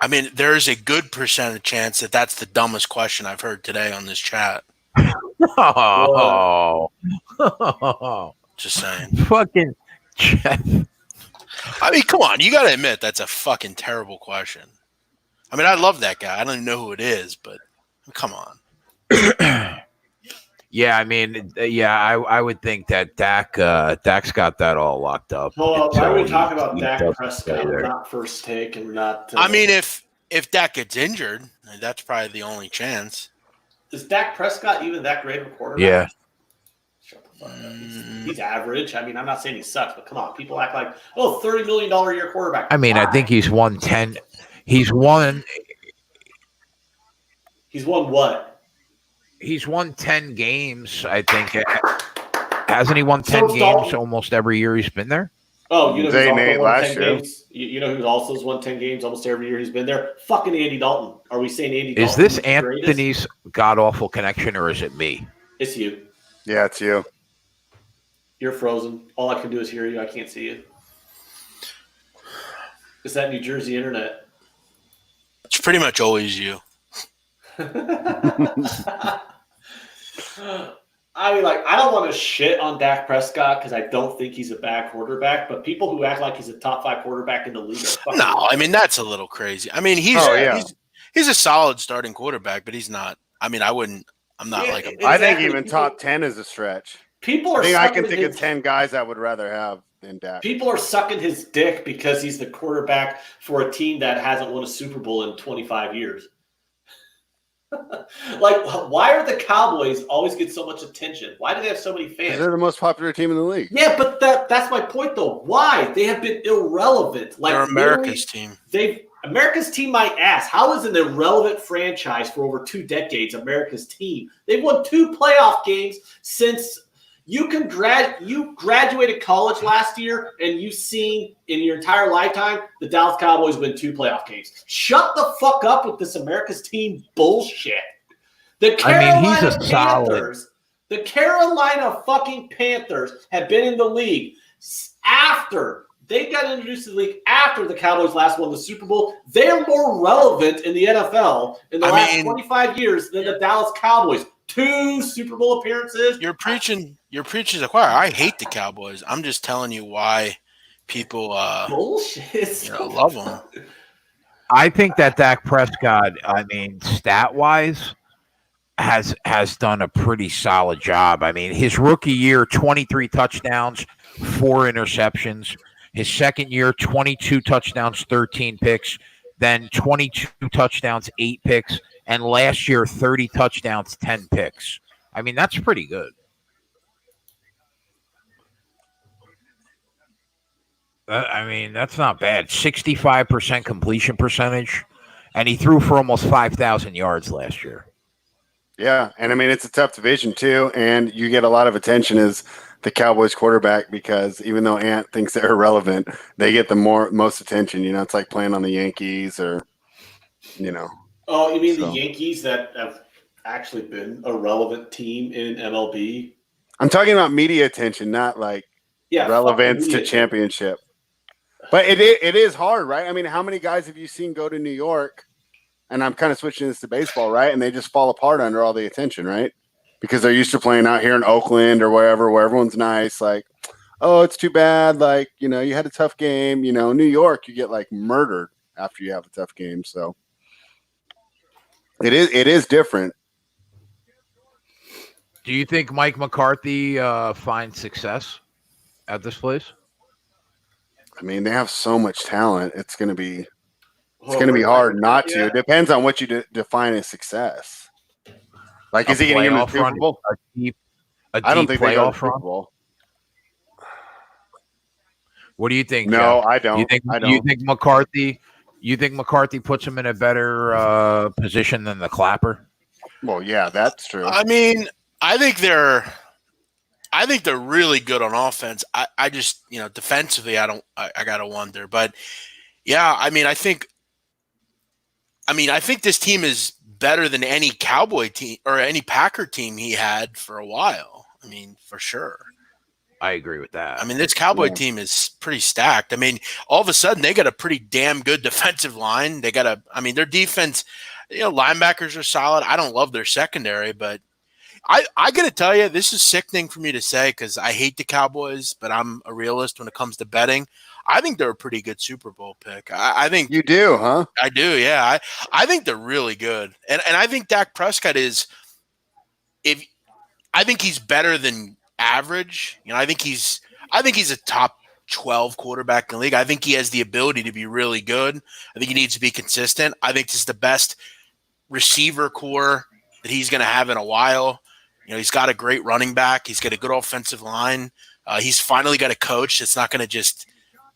I mean, there is a good percentage chance that that's the dumbest question I've heard today on this chat. Just saying. Fucking Jeff. I mean, come on. You got to admit that's a fucking terrible question. I mean, I love that guy. I don't even know who it is, but come on. Yeah, I mean, I would think that Dak's got that all locked up. Well, why are we talking about Dak Prescott? Not first take and not. I mean, if Dak gets injured, that's probably the only chance. Is Dak Prescott even that great of a quarterback? Yeah. Shut the He's average. I mean, I'm not saying he sucks, but come on, people act like, oh, $30 million a year quarterback. I mean, I think he's won 10. He's won what? He's won 10 games, I think. Hasn't he won 10 So games Dalton. almost every year he's been there? Oh, you know who's They also made won last 10 year. games? You know who also has won 10 games almost every year he's been there? Fucking Andy Dalton. Are we saying Andy Dalton Is this is the greatest? Anthony's god-awful connection, or is it me? It's you. Yeah, it's you. You're frozen. All I can do is hear you. I can't see you. It's that New Jersey internet. It's pretty much always you. I mean, like, I don't want to shit on Dak Prescott because I don't think he's a bad quarterback, but people who act like he's a top 5 quarterback in the league are fucking No, I mean, that's a little crazy. I mean, he's a solid starting quarterback, but he's not. I mean, I'm not Yeah, like a. exactly. I think even top 10 is a stretch. People are I think I can sucking think of his- 10 guys I would rather have than Dak. People are sucking his dick because he's the quarterback for a team that hasn't won a Super Bowl in 25 years. Like, why are the Cowboys always get so much attention? Why do they have so many fans? They're the most popular team in the league. Yeah, but that's my point, though. Why? They have been irrelevant. Like, They're America's team. America's team, my ass. How is an irrelevant franchise for over 2 decades America's team? They've won 2 playoff games since you graduated college last year, and you've seen in your entire lifetime the Dallas Cowboys win 2 playoff games. Shut the fuck up with this America's team bullshit. The Carolina fucking Panthers have been in the league after they got introduced to the league after the Cowboys last won the Super Bowl. They're more relevant in the NFL in the last 25 years than the Dallas Cowboys. 2 Super Bowl appearances. You're preaching the choir. I hate the Cowboys. I'm just telling you why people bullshit. Love them. I think that Dak Prescott, I mean, stat-wise, has done a pretty solid job. I mean, his rookie year, 23 touchdowns, 4 interceptions. His second year, 22 touchdowns, 13 picks. Then 22 touchdowns, 8 picks. And last year, 30 touchdowns, 10 picks. I mean, that's pretty good. I mean, that's not bad. 65% completion percentage. And he threw for almost 5,000 yards last year. Yeah, and I mean, it's a tough division, too. And you get a lot of attention as the Cowboys quarterback because even though Ant thinks they're irrelevant, they get the most attention. You know, it's like playing on the Yankees or, you know. Oh, you mean the Yankees that have actually been a relevant team in MLB? I'm talking about media attention, not like relevance to championship. But it is hard, right? I mean, how many guys have you seen go to New York? And I'm kind of switching this to baseball, right? And they just fall apart under all the attention, right? Because they're used to playing out here in Oakland or wherever, where everyone's nice. Like, oh, it's too bad. Like, you know, you had a tough game. You know, New York, you get like murdered after you have a tough game. So it is different. Do you think Mike McCarthy finds success at this place? I mean, they have so much talent. It's going to be hard not to. It depends on what you define as success. Like, is he going to get the Super Bowl? I don't think they go to the Super Bowl. What do you think? No, Jeff? I don't. You think McCarthy? You think McCarthy puts him in a better position than the Clapper? Well, yeah, that's true. I mean, I think they're really good on offense. I just, defensively, I gotta wonder. But yeah, I think this team is better than any Cowboy team or any Packer team he had for a while. I mean, for sure. I agree with that. I mean, this Cowboy team is pretty stacked. I mean, all of a sudden they got a pretty damn good defensive line. They got their defense, linebackers are solid. I don't love their secondary, but I got to tell you, this is sickening for me to say because I hate the Cowboys, but I'm a realist when it comes to betting. I think they're a pretty good Super Bowl pick. I think you do, huh? I do, yeah. I think they're really good, and I think Dak Prescott is. I think he's better than average. I think he's a top 12 quarterback in the league. I think he has the ability to be really good. I think he needs to be consistent. I think this is the best receiver core that he's going to have in a while. He's got a great running back. He's got a good offensive line. He's finally got a coach that's not going to just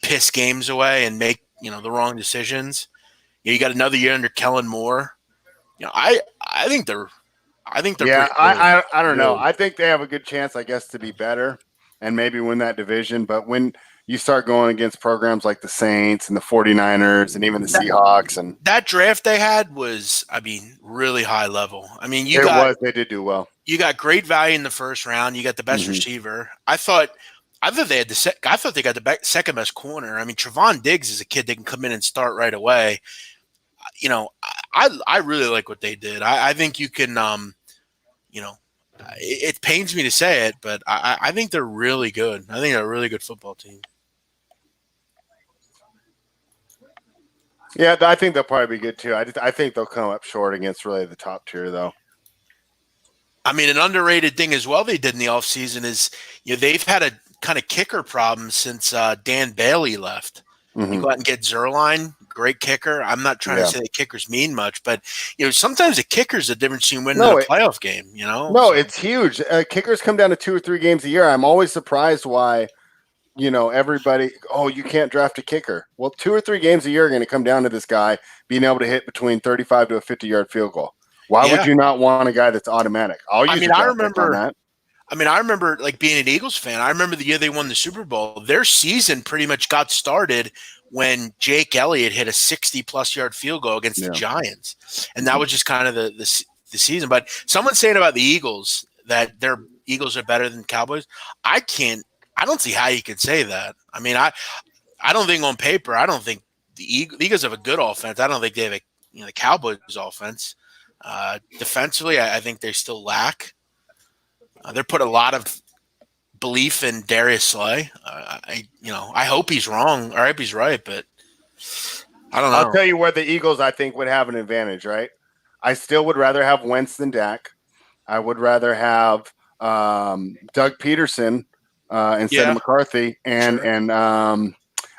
piss games away and make the wrong decisions. You got another year under Kellen Moore. I think they're pretty good. I don't know. I think they have a good chance, I guess, to be better and maybe win that division. But when you start going against programs like the Saints and the 49ers and even the Seahawks, and that draft they had was, really high level. They did do well. You got great value in the first round. You got the best receiver. I thought they had they got the second best corner. Trevon Diggs is a kid that can come in and start right away. I really like what they did. I think you can, it pains me to say it, but I think they're really good. I think they're a really good football team. Yeah, I think they'll probably be good too. I think they'll come up short against really the top tier, though. An underrated thing as well they did in the offseason is, they've had a kind of kicker problem since Dan Bailey left. You go out and get Zerline, great kicker. I'm not trying to say that kickers mean much, but sometimes a kicker's the difference between winning a playoff game. It's huge. Kickers come down to 2 or 3 games a year. I'm always surprised why, everybody. Oh, you can't draft a kicker. Well, 2 or 3 games a year are going to come down to this guy being able to hit between 35 to a 50-yard field goal. Why would you not want a guy that's automatic? I remember like being an Eagles fan. I remember the year they won the Super Bowl. Their season pretty much got started when Jake Elliott hit a 60-plus yard field goal against the Giants, and that was just kind of the season. But someone's saying about the Eagles that their Eagles are better than Cowboys. I don't see how you could say that. I don't think on paper. I don't think the Eagles have a good offense. I don't think they have the Cowboys offense. Defensively, I think they still lack. They're put a lot of belief in Darius Slay. I hope he's wrong. I hope he's right, but I don't know. I'll tell you where the Eagles, I think, would have an advantage, right? I still would rather have Wentz than Dak. I would rather have Doug Peterson instead of McCarthy. And I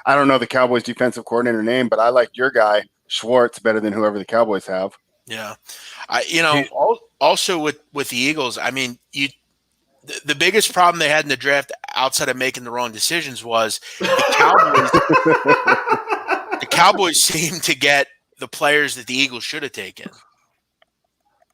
don't know the Cowboys defensive coordinator name, but I like your guy, Schwartz, better than whoever the Cowboys have. Yeah. Also with the Eagles, the biggest problem they had in the draft outside of making the wrong decisions was the Cowboys. The Cowboys seemed to get the players that the Eagles should have taken.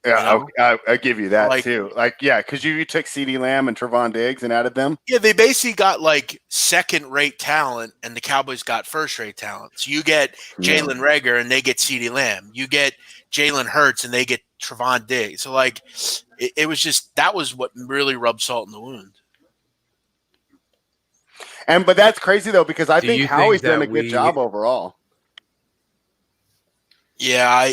Yeah, I'll give you that too. Because you took CeeDee Lamb and Trevon Diggs and added them. Yeah, they basically got second-rate talent, and the Cowboys got first-rate talent. So you get Jalen Reagor, and they get CeeDee Lamb. You get Jalen Hurts, and they get Trevon Diggs. So it was just that was what really rubbed salt in the wound. But that's crazy though, because I think Howie's done a good job overall. Yeah,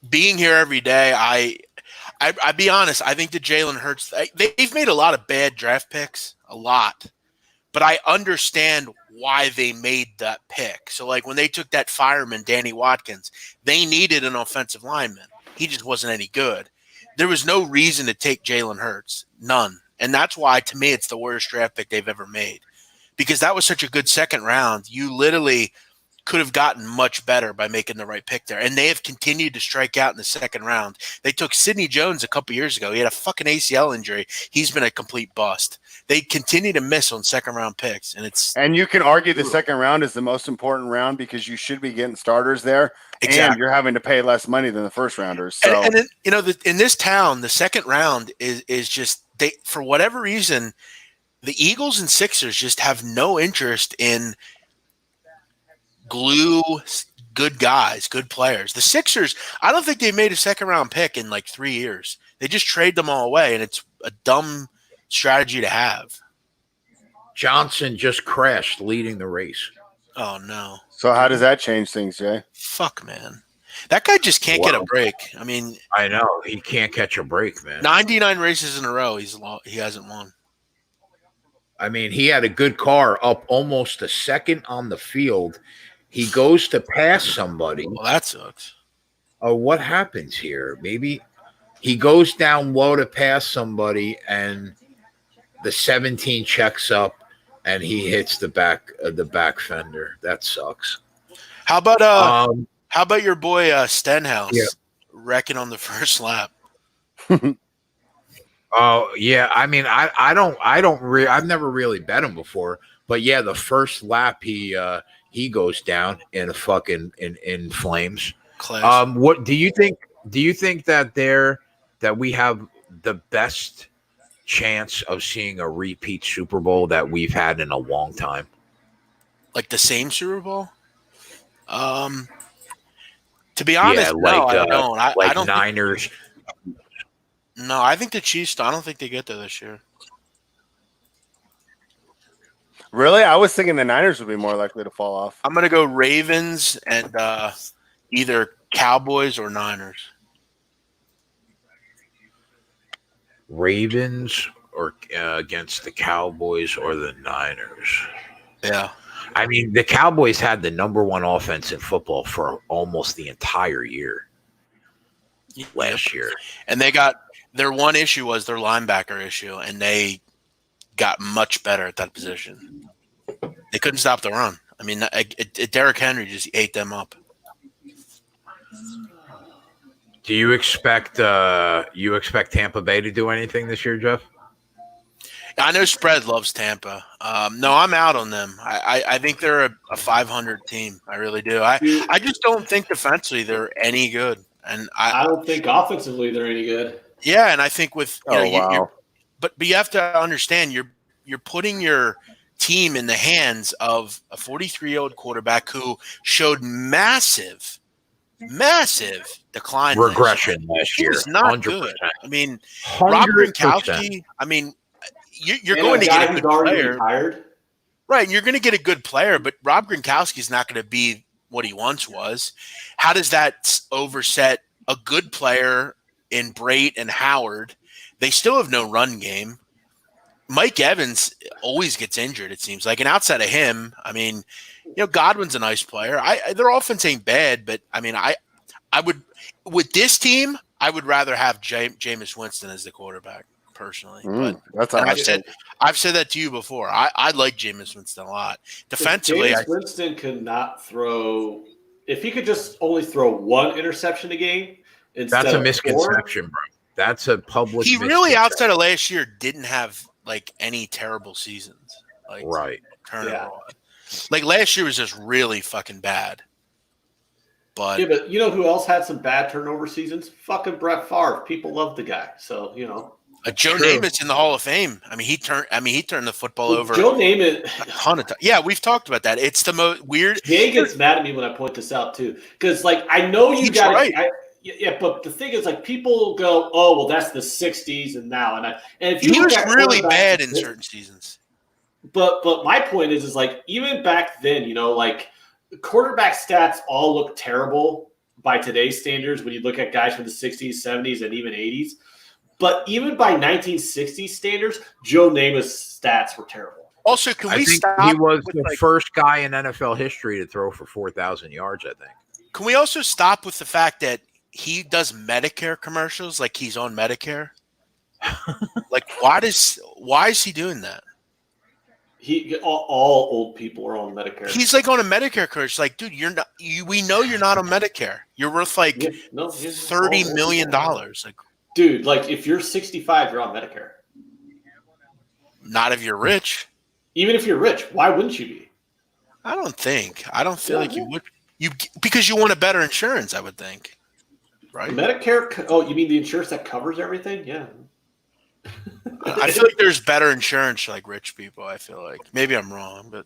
being here every day, I'd be honest. I think the Jalen Hurts, they've made a lot of bad draft picks, a lot, but I understand why they made that pick. So when they took that fireman, Danny Watkins, they needed an offensive lineman. He just wasn't any good. There was no reason to take Jalen Hurts, none. And that's why, to me, it's the worst draft pick they've ever made, because that was such a good second round. You literally could have gotten much better by making the right pick there. And they have continued to strike out in the second round. They took Sidney Jones a couple years ago. He had a fucking ACL injury. He's been a complete bust. They continue to miss on second round picks. And you can argue the second round is the most important round because you should be getting starters there. Exactly. And you're having to pay less money than the first rounders. So in this town, the second round is just for whatever reason, the Eagles and Sixers just have no interest in glue good guys, good players. The Sixers, I don't think they made a second round pick in 3 years. They just trade them all away, and it's a dumb strategy to have. Johnson just crashed leading the race. Oh, no. So how does that change things, Jay? Fuck, man. That guy just can't get a break. I know. He can't catch a break, man. 99 races in a row, he hasn't won. He had a good car up almost a second on the field. He goes to pass somebody. Well, that sucks. Oh, what happens here? Maybe he goes down low to pass somebody, and the 17 checks up, and he hits the back fender. That sucks. How about your boy Stenhouse wrecking on the first lap? Oh yeah, I mean, I've never really bet him before, but yeah, the first lap he goes down in a fucking in flames. Class. What do you think? Do you think that we have the best chance of seeing a repeat Super Bowl that we've had in a long time? Like the same Super Bowl? To be Yeah, honest, no, I don't. I like don't Niners. No, I think the Chiefs. I don't think they get there this year. Really? I was thinking the Niners would be more likely to fall off. I'm gonna go Ravens and either Cowboys or Niners. Ravens or against the Cowboys or the Niners. Yeah. I mean, the Cowboys had the number one offense in football for almost the entire year last year. And they got their one issue was their linebacker issue, and they got much better at that position. They couldn't stop the run. I mean, Derrick Henry just ate them up. Do you expect Tampa Bay to do anything this year, Jeff? I know Spread loves Tampa. No, I'm out on them. I think they're a 500 team. I really do. I just don't think defensively they're any good. And I don't think offensively they're any good. Yeah, and I think with wow. but you have to understand you're putting your team in the hands of a 43-year-old quarterback who showed massive decline, regression last year. He was not 100%. good. I mean, Rob 100%. Gronkowski. I mean, you're going to get a good player, retired. right? And you're going to get a good player, but Rob Gronkowski is not going to be what he once was. How does that overset a good player in Brate and Howard? They still have no run game. Mike Evans always gets injured, it seems like. And outside of him, I mean, Godwin's a nice player. Their offense ain't bad, but I mean, I would with this team, I would rather have Jameis Winston as the quarterback personally. But That's I've said that to you before. I like Jameis Winston a lot. Defensively, Jameis Winston could not throw. If he could just only throw one interception a game, that's a misconception, bro. That's a public. He really, outside of last year, didn't have like any terrible seasons. Like right. Like last year was just really fucking bad. But yeah, but you know who else had some bad turnover seasons? Fucking Brett Favre. People love the guy. So Joe Namath in the Hall of Fame. I mean, he turned the football over. Joe Namath a ton of times. Yeah, we've talked about that. It's the most weird. Jay gets mad at me when I point this out too, because like I know you got right. Yeah, but the thing is, like, people go, "Oh, well, that's the '60s and now," and if you he was really bad in certain seasons. But my point is like even back then, like quarterback stats all look terrible by today's standards when you look at guys from the '60s, '70s, and even '80s. But even by 1960s standards, Joe Namath's stats were terrible. Also, can we stop? He was the first guy in NFL history to throw for 4,000 yards. I think. Can we also stop with the fact that he does Medicare commercials like he's on Medicare? Like, why is he doing that? All old people are on Medicare. He's like on a Medicare commercial. Like, dude, you're not. We know you're not on Medicare. You're worth like $30 million. Like, dude, like if you're 65, you're on Medicare. Not if you're rich. Even if you're rich, why wouldn't you be? I don't think. I don't feel like you would. Because you want a better insurance, I would think. Right? Medicare. Oh, you mean the insurance that covers everything? Yeah. I feel like there's better insurance for like rich people. I feel like maybe I'm wrong, but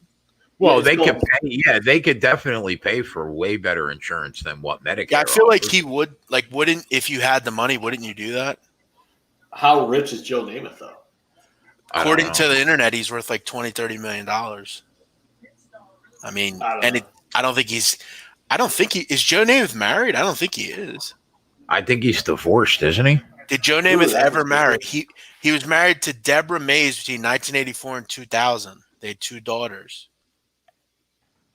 they could pay. Yeah, they could definitely pay for way better insurance than what Medicare. Yeah, I feel offers. like he would. Like, wouldn't if you had the money? Wouldn't you do that? How rich is Joe Namath though? According to the internet, he's worth like $20-30 million. I mean, I don't think he is. Joe Namath married? I don't think he is. I think he's divorced, isn't he? Did Joe Namath ever marry? He was married to Deborah Mays between 1984 and 2000. They had 2 daughters.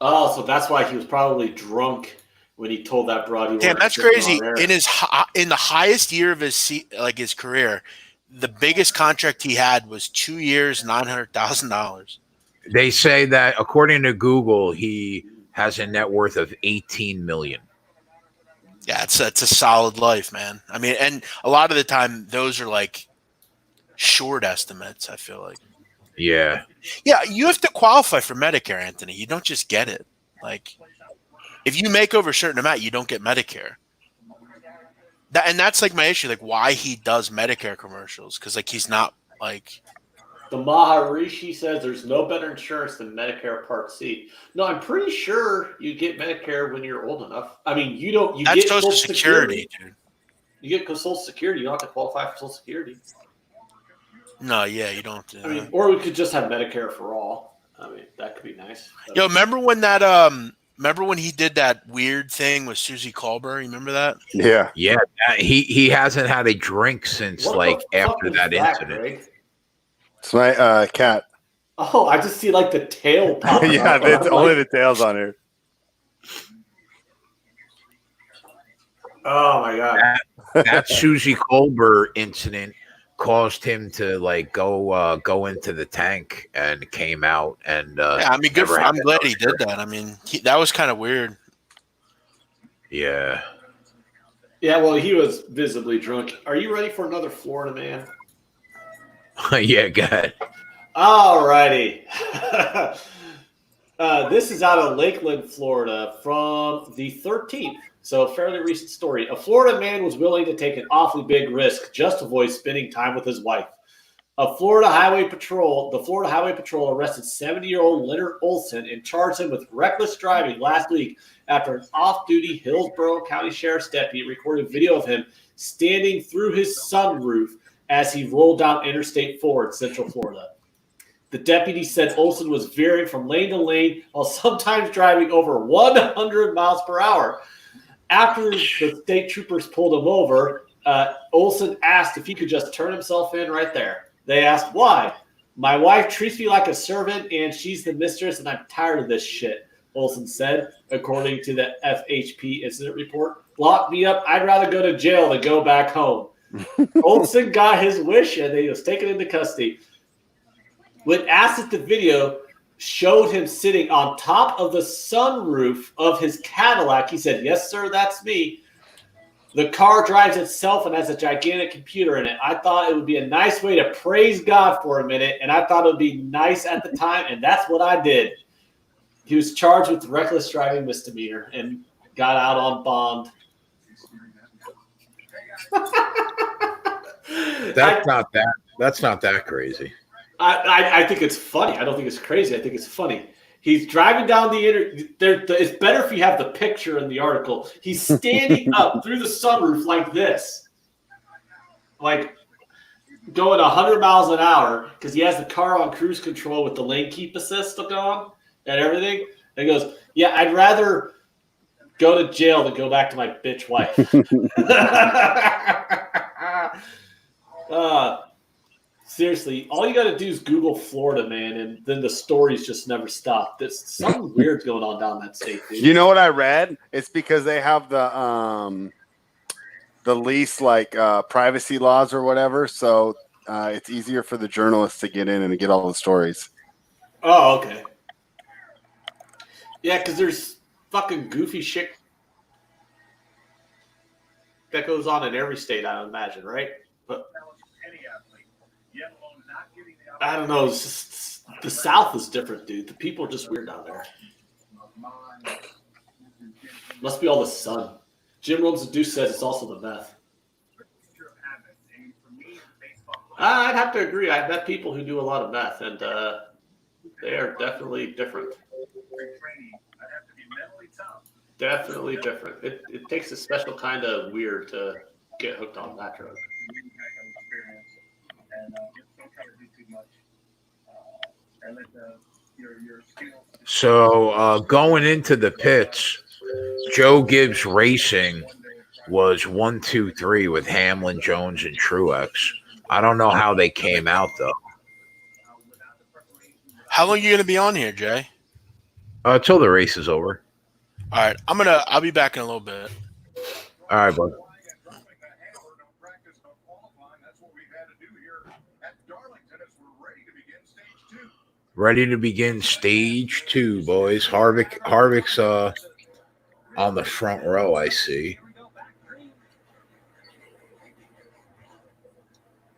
Oh, so that's why he was probably drunk when he told that broad. Damn, that's crazy. In the highest year of his career, the biggest contract he had was 2 years, $900,000. They say that according to Google, he has a net worth of $18 million. Yeah, it's a solid life, man. I mean, and a lot of the time, those are like short estimates, I feel like. Yeah. Yeah, you have to qualify for Medicare, Anthony. You don't just get it. Like, if you make over a certain amount, you don't get Medicare. And that's like my issue, like why he does Medicare commercials, because like he's not like. The Maharishi says there's no better insurance than Medicare Part C. No, I'm pretty sure you get Medicare when you're old enough. I mean, you don't. You That's get Social Security, dude. You get Social Security. You don't have to qualify for Social Security. No, yeah, you don't. I mean, or we could just have Medicare for all. I mean, that could be nice. Yo, remember when that remember when he did that weird thing with Susie Colbert? You remember that? Yeah. Yeah. He hasn't had a drink since What like the fuck after was that incident. Greg? It's my cat. Oh, I just see like the tail popping Yeah, up. it's I'm only like, the tails on here. oh my god. That Susie Colbert incident caused him to like go into the tank and came out and Yeah, I mean, good. never I'm had glad no he did shirt. that. I mean, that was kind of weird. Yeah. Yeah, well, he was visibly drunk. Are you ready for another Florida man? Yeah, go ahead. All righty. This is out of Lakeland, Florida from the 13th. So a fairly recent story. A Florida man was willing to take an awfully big risk just to avoid spending time with his wife. The Florida Highway Patrol arrested 70-year-old Leonard Olson and charged him with reckless driving last week after an off-duty Hillsborough County Sheriff's deputy recorded video of him standing through his sunroof as he rolled down Interstate 4 in Central Florida. The deputy said Olson was veering from lane to lane while sometimes driving over 100 miles per hour. After the state troopers pulled him over, Olson asked if he could just turn himself in right there. They asked why. My wife treats me like a servant, and she's the mistress, and I'm tired of this shit, Olson said, according to the FHP incident report. Lock me up. I'd rather go to jail than go back home. Olson got his wish, and he was taken into custody. When asked if the video showed him sitting on top of the sunroof of his Cadillac, he said, "Yes, sir, that's me. The car drives itself and has a gigantic computer in it. I thought it would be a nice way to praise God for a minute, and I thought it would be nice at the time, and that's what I did." He was charged with reckless driving misdemeanor and got out on bond. That's not that crazy. I think it's funny. I don't think it's crazy. I think it's funny. He's driving down it's better if you have the picture in the article. He's standing up through the sunroof like this, like going 100 miles an hour because he has the car on cruise control with the lane keep assist going and everything. And he goes, "Yeah, I'd rather go to jail than go back to my bitch wife." Seriously, all you got to do is Google Florida, man, and then the stories just never stop. There's something weird going on down that state, dude. You know what I read? It's because they have the least like privacy laws or whatever, so it's easier for the journalists to get in and get all the stories. Oh, okay. Yeah, because there's fucking goofy shit that goes on in every state, I would imagine, right? But I don't know. It's just, the South is different, dude. The people are just weird down there. Must be all the sun. Jim Rhodes the Deuce says it's also the meth. I'd have to agree. I've met people who do a lot of meth, and they are definitely different. Definitely different. It takes a special kind of weird to get hooked on that drug. So going into the pits, Joe Gibbs Racing was 1, 2, 3 with Hamlin, Jones, and Truex. I don't know how they came out though. How long are you going to be on here, Jay? Till the race is over. All right, I'll be back in a little bit. All right, bud. Ready to begin stage 2, boys. Harvick's on the front row, I see.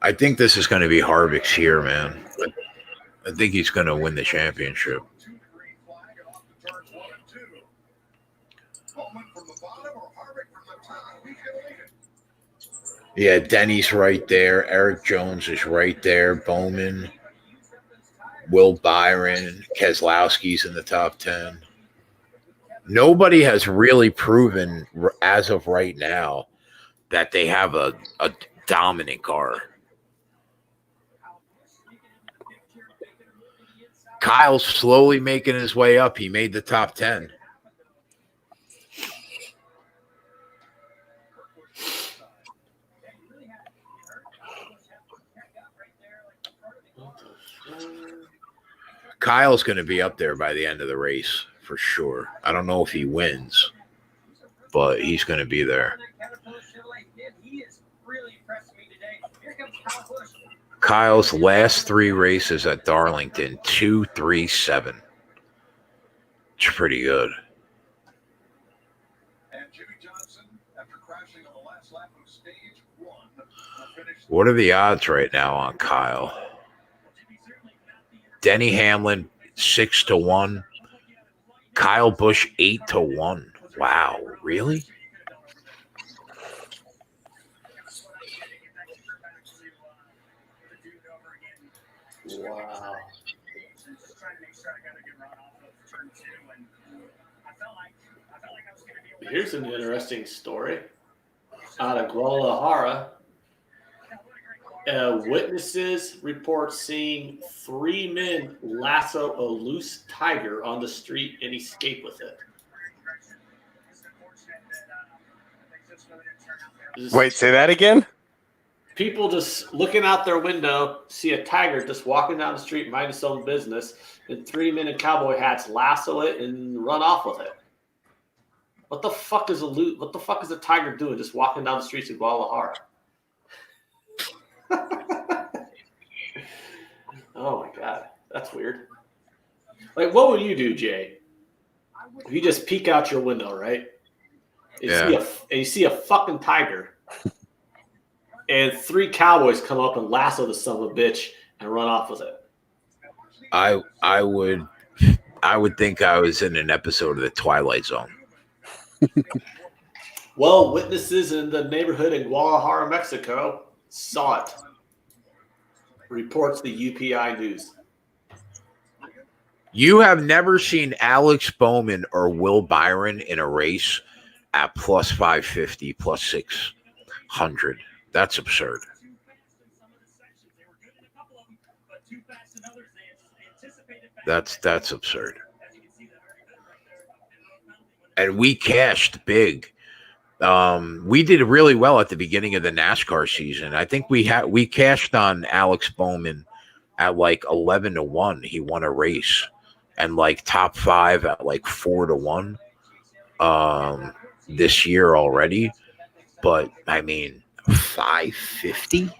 I think this is going to be Harvick's year, man. I think he's going to win the championship. Yeah, Denny's right there. Eric Jones is right there. Bowman, Will Byron, Keselowski's in the top 10. Nobody has really proven, as of right now, that they have a dominant car. Kyle's slowly making his way up. He made the top 10. Kyle's going to be up there by the end of the race for sure. I don't know if he wins, but he's going to be there. Kyle's last 3 races at Darlington, 2.37. It's pretty good. What are the odds right now on Kyle? Denny Hamlin 6-1. Kyle Busch 8-1. Wow, really? Wow. Here's an interesting story out of Guadalajara. Witnesses report seeing 3 men lasso a loose tiger on the street and escape with it. Wait, say that again? People just looking out their window, see a tiger just walking down the street, minding its own business, and 3 men in cowboy hats lasso it and run off with it. What the fuck is a tiger doing just walking down the streets of Guadalajara? Oh my god, that's weird. Like, what would you do, Jay? If you just peek out your window, right? You see a fucking tiger, and 3 cowboys come up and lasso the son of a bitch and run off with it. I would think I was in an episode of The Twilight Zone. Well, witnesses in the neighborhood in Guadalajara, Mexico, saw it. Reports the UPI News. You have never seen Alex Bowman or Will Byron in a race at plus 550, plus 600. That's absurd. That's absurd. And we cashed big. We did really well at the beginning of the NASCAR season. I think we cashed on Alex Bowman at like 11-1. He won a race, and like top 5 at like 4-1 this year already. But I mean, 550.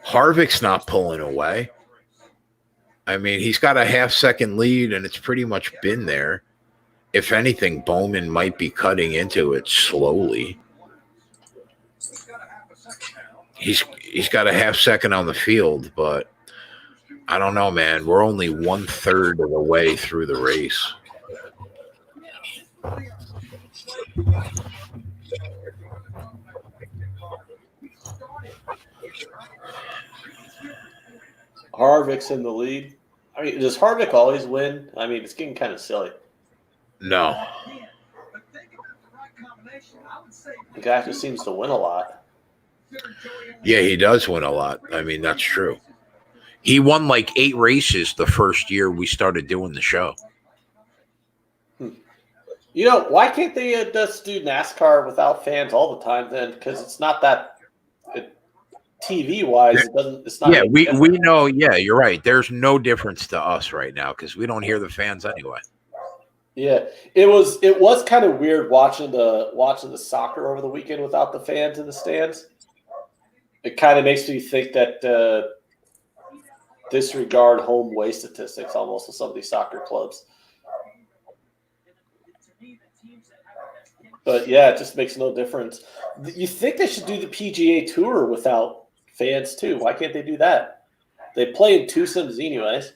Harvick's not pulling away. I mean, he's got a half-second lead, and it's pretty much been there. If anything, Bowman might be cutting into it slowly. He's got a half-second on the field, but I don't know, man. We're only 1/3 of the way through the race. Harvick's in the lead. I mean, does Harvick always win? I mean, it's getting kind of silly. No. The guy just seems to win a lot. Yeah, he does win a lot. I mean, that's true. He won like 8 races the first year we started doing the show. You know, why can't they just do NASCAR without fans all the time then? Because it's not that TV-wise, it doesn't. It's not. Yeah, we know. Yeah, you're right. There's no difference to us right now because we don't hear the fans anyway. Yeah, it was kind of weird watching the soccer over the weekend without the fans in the stands. It kind of makes me think that disregard home away statistics almost with some of these soccer clubs. But yeah, it just makes no difference. You think they should do the PGA Tour without fans too? Why can't they do that? They play in twosomes anyways.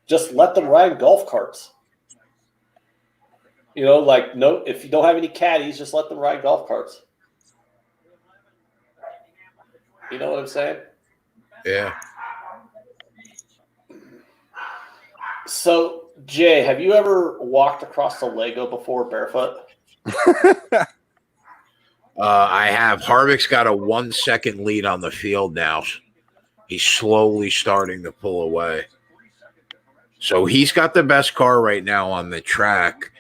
Just let them ride golf carts. You know, like no, if you don't have any caddies, just let them ride golf carts. You know what I'm saying? Yeah. So, Jay, have you ever walked across the Lego before barefoot? I have. Harvick's got a 1 second lead on the field now. He's slowly starting to pull away. So he's got the best car right now on the track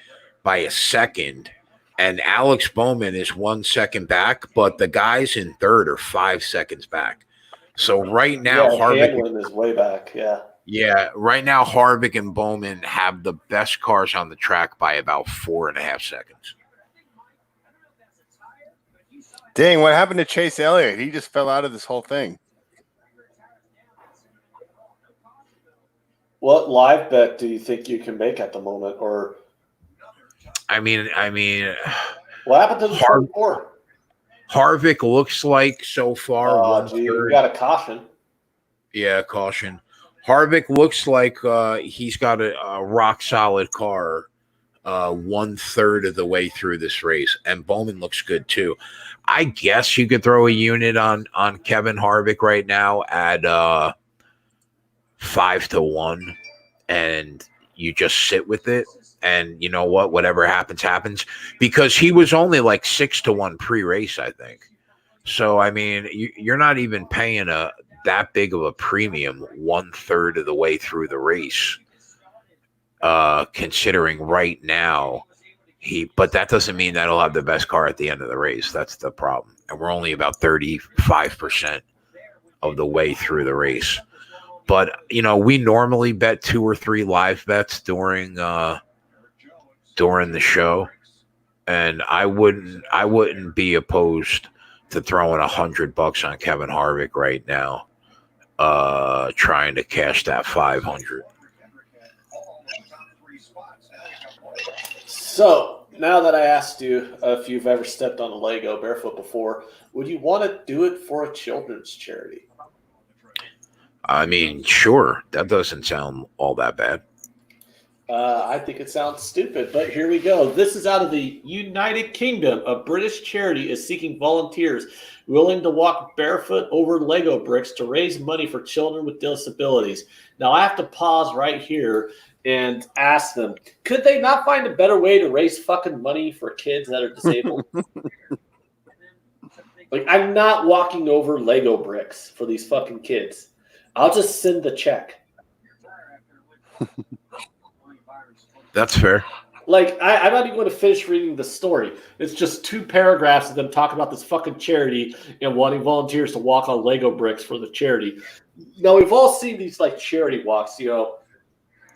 by a second. And Alex Bowman is 1 second back, but the guys in third are 5 seconds back. So right now, Hamlin is way back. Yeah. Yeah, right now Harvick and Bowman have the best cars on the track by about 4.5 seconds. Dang, what happened to Chase Elliott? He just fell out of this whole thing. What live bet do you think you can make at the moment? Or I mean, what happened to the Harvick? Harvick looks like so far. Oh, gee, we got a caution. Yeah, caution. Harvick looks like he's got a rock solid car 1/3 of the way through this race, and Bowman looks good too. I guess you could throw a unit on Kevin Harvick right now at 5-1, and you just sit with it. And you know what? Whatever happens, happens. Because he was only like 6-1 pre-race, I think. So I mean, you're not even paying that big of a premium 1/3 of the way through the race. Considering right now, but that doesn't mean that he'll have the best car at the end of the race. That's the problem. And we're only about 35% of the way through the race. But you know, we normally bet 2 or 3 live bets during the show, and I wouldn't be opposed to throwing $100 on Kevin Harvick right now, trying to cash that 500. So now that I asked you if you've ever stepped on a Lego barefoot before, would you want to do it for a children's charity? I mean, sure, that doesn't sound all that bad. I think it sounds stupid, but here we go. This is out of the United Kingdom. A British charity is seeking volunteers willing to walk barefoot over Lego bricks to raise money for children with disabilities. Now, I have to pause right here and ask them, could they not find a better way to raise fucking money for kids that are disabled? Like, I'm not walking over Lego bricks for these fucking kids. I'll just send the check. That's fair. Like, I'm not even going to finish reading the story. It's just 2 paragraphs of them talking about this fucking charity and wanting volunteers to walk on Lego bricks for the charity. Now, we've all seen these, like, charity walks, you know.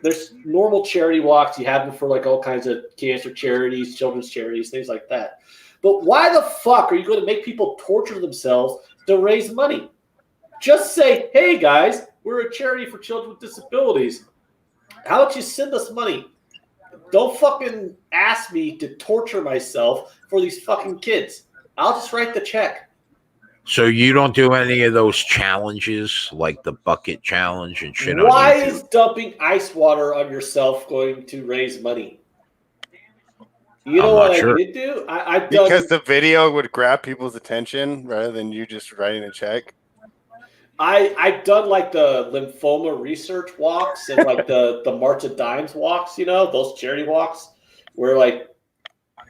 There's normal charity walks. You have them for, like, all kinds of cancer charities, children's charities, things like that. But why the fuck are you going to make people torture themselves to raise money? Just say, hey, guys, we're a charity for children with disabilities. How about you send us money? Don't fucking ask me to torture myself for these fucking kids. I'll just write the check. So you don't do any of those challenges, like the bucket challenge and shit? Why is dumping ice water on yourself going to raise money? You know what I did do? Because the video would grab people's attention rather than you just writing a check. I've done like the lymphoma research walks and like the March of Dimes walks, you know, those charity walks where like,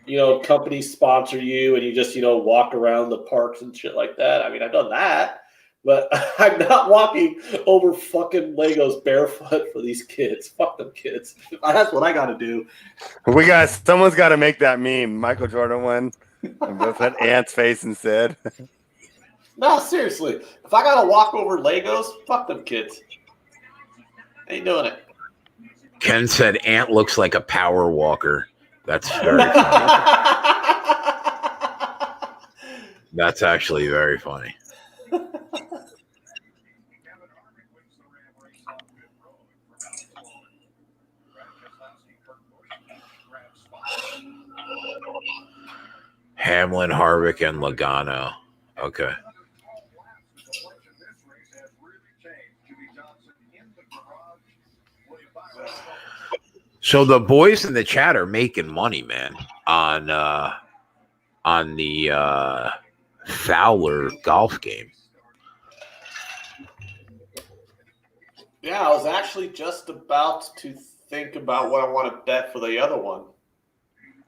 you know, companies sponsor you and you just, you know, walk around the parks and shit like that. I mean, I've done that, but I'm not walking over fucking Legos barefoot for these kids. Fuck them kids. That's what I got to do. Someone's got to make that meme. Michael Jordan one. And both had Ant's face instead. No, seriously. If I gotta walk over Legos, fuck them kids. Ain't doing it. Ken said Ant looks like a power walker. That's very funny. That's actually very funny. Hamlin, Harvick, and Logano. Okay. So the boys in the chat are making money, man, on the Fowler golf game. Yeah, I was actually just about to think about what I want to bet for the other one.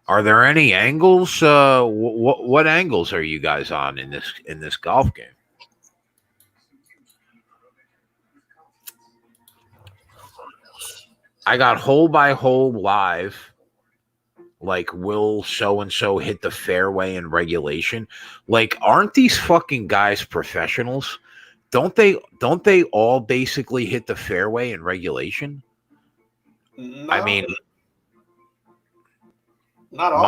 Are there any angles? What angles are you guys on in this golf game? I got hole by hole live. Like, will so and so hit the fairway in regulation? Like, aren't these fucking guys professionals? Don't they all basically hit the fairway in regulation? No, I mean, not all.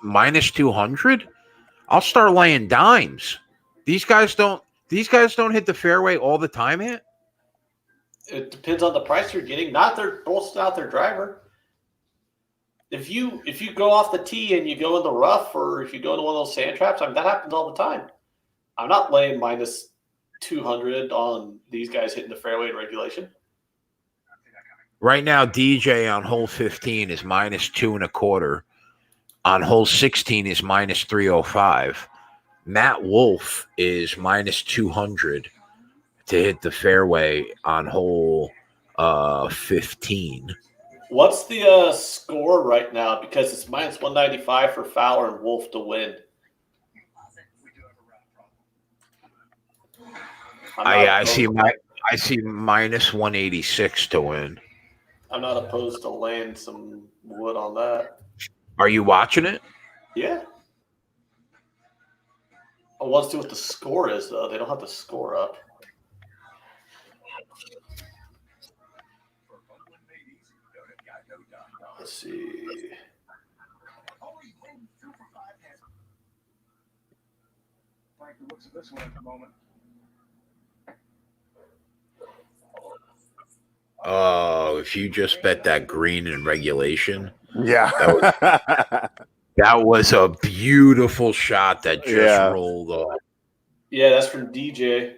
minus 200. I'll start laying dimes. These guys don't hit the fairway all the time, Ant? It depends on the price you're getting. Not their driver. If you go off the tee and you go in the rough, or if you go into one of those sand traps, I mean, that happens all the time. I'm not laying minus 200 on these guys hitting the fairway in regulation. Right now, DJ on hole 15 is minus 2.25. On hole 16 is minus 305. Matt Wolf is minus 200 to hit the fairway on hole 15. What's the score right now? Because it's minus 195 for Fowler and Wolf to win. I see minus 186 to win. I'm not opposed to laying some wood on that. Are you watching it? Yeah. I want to see what the score is, though. They don't have the score up. Let's see. Oh, if you just bet that green in regulation. Yeah. That was a beautiful shot that just rolled off. Yeah, that's from DJ.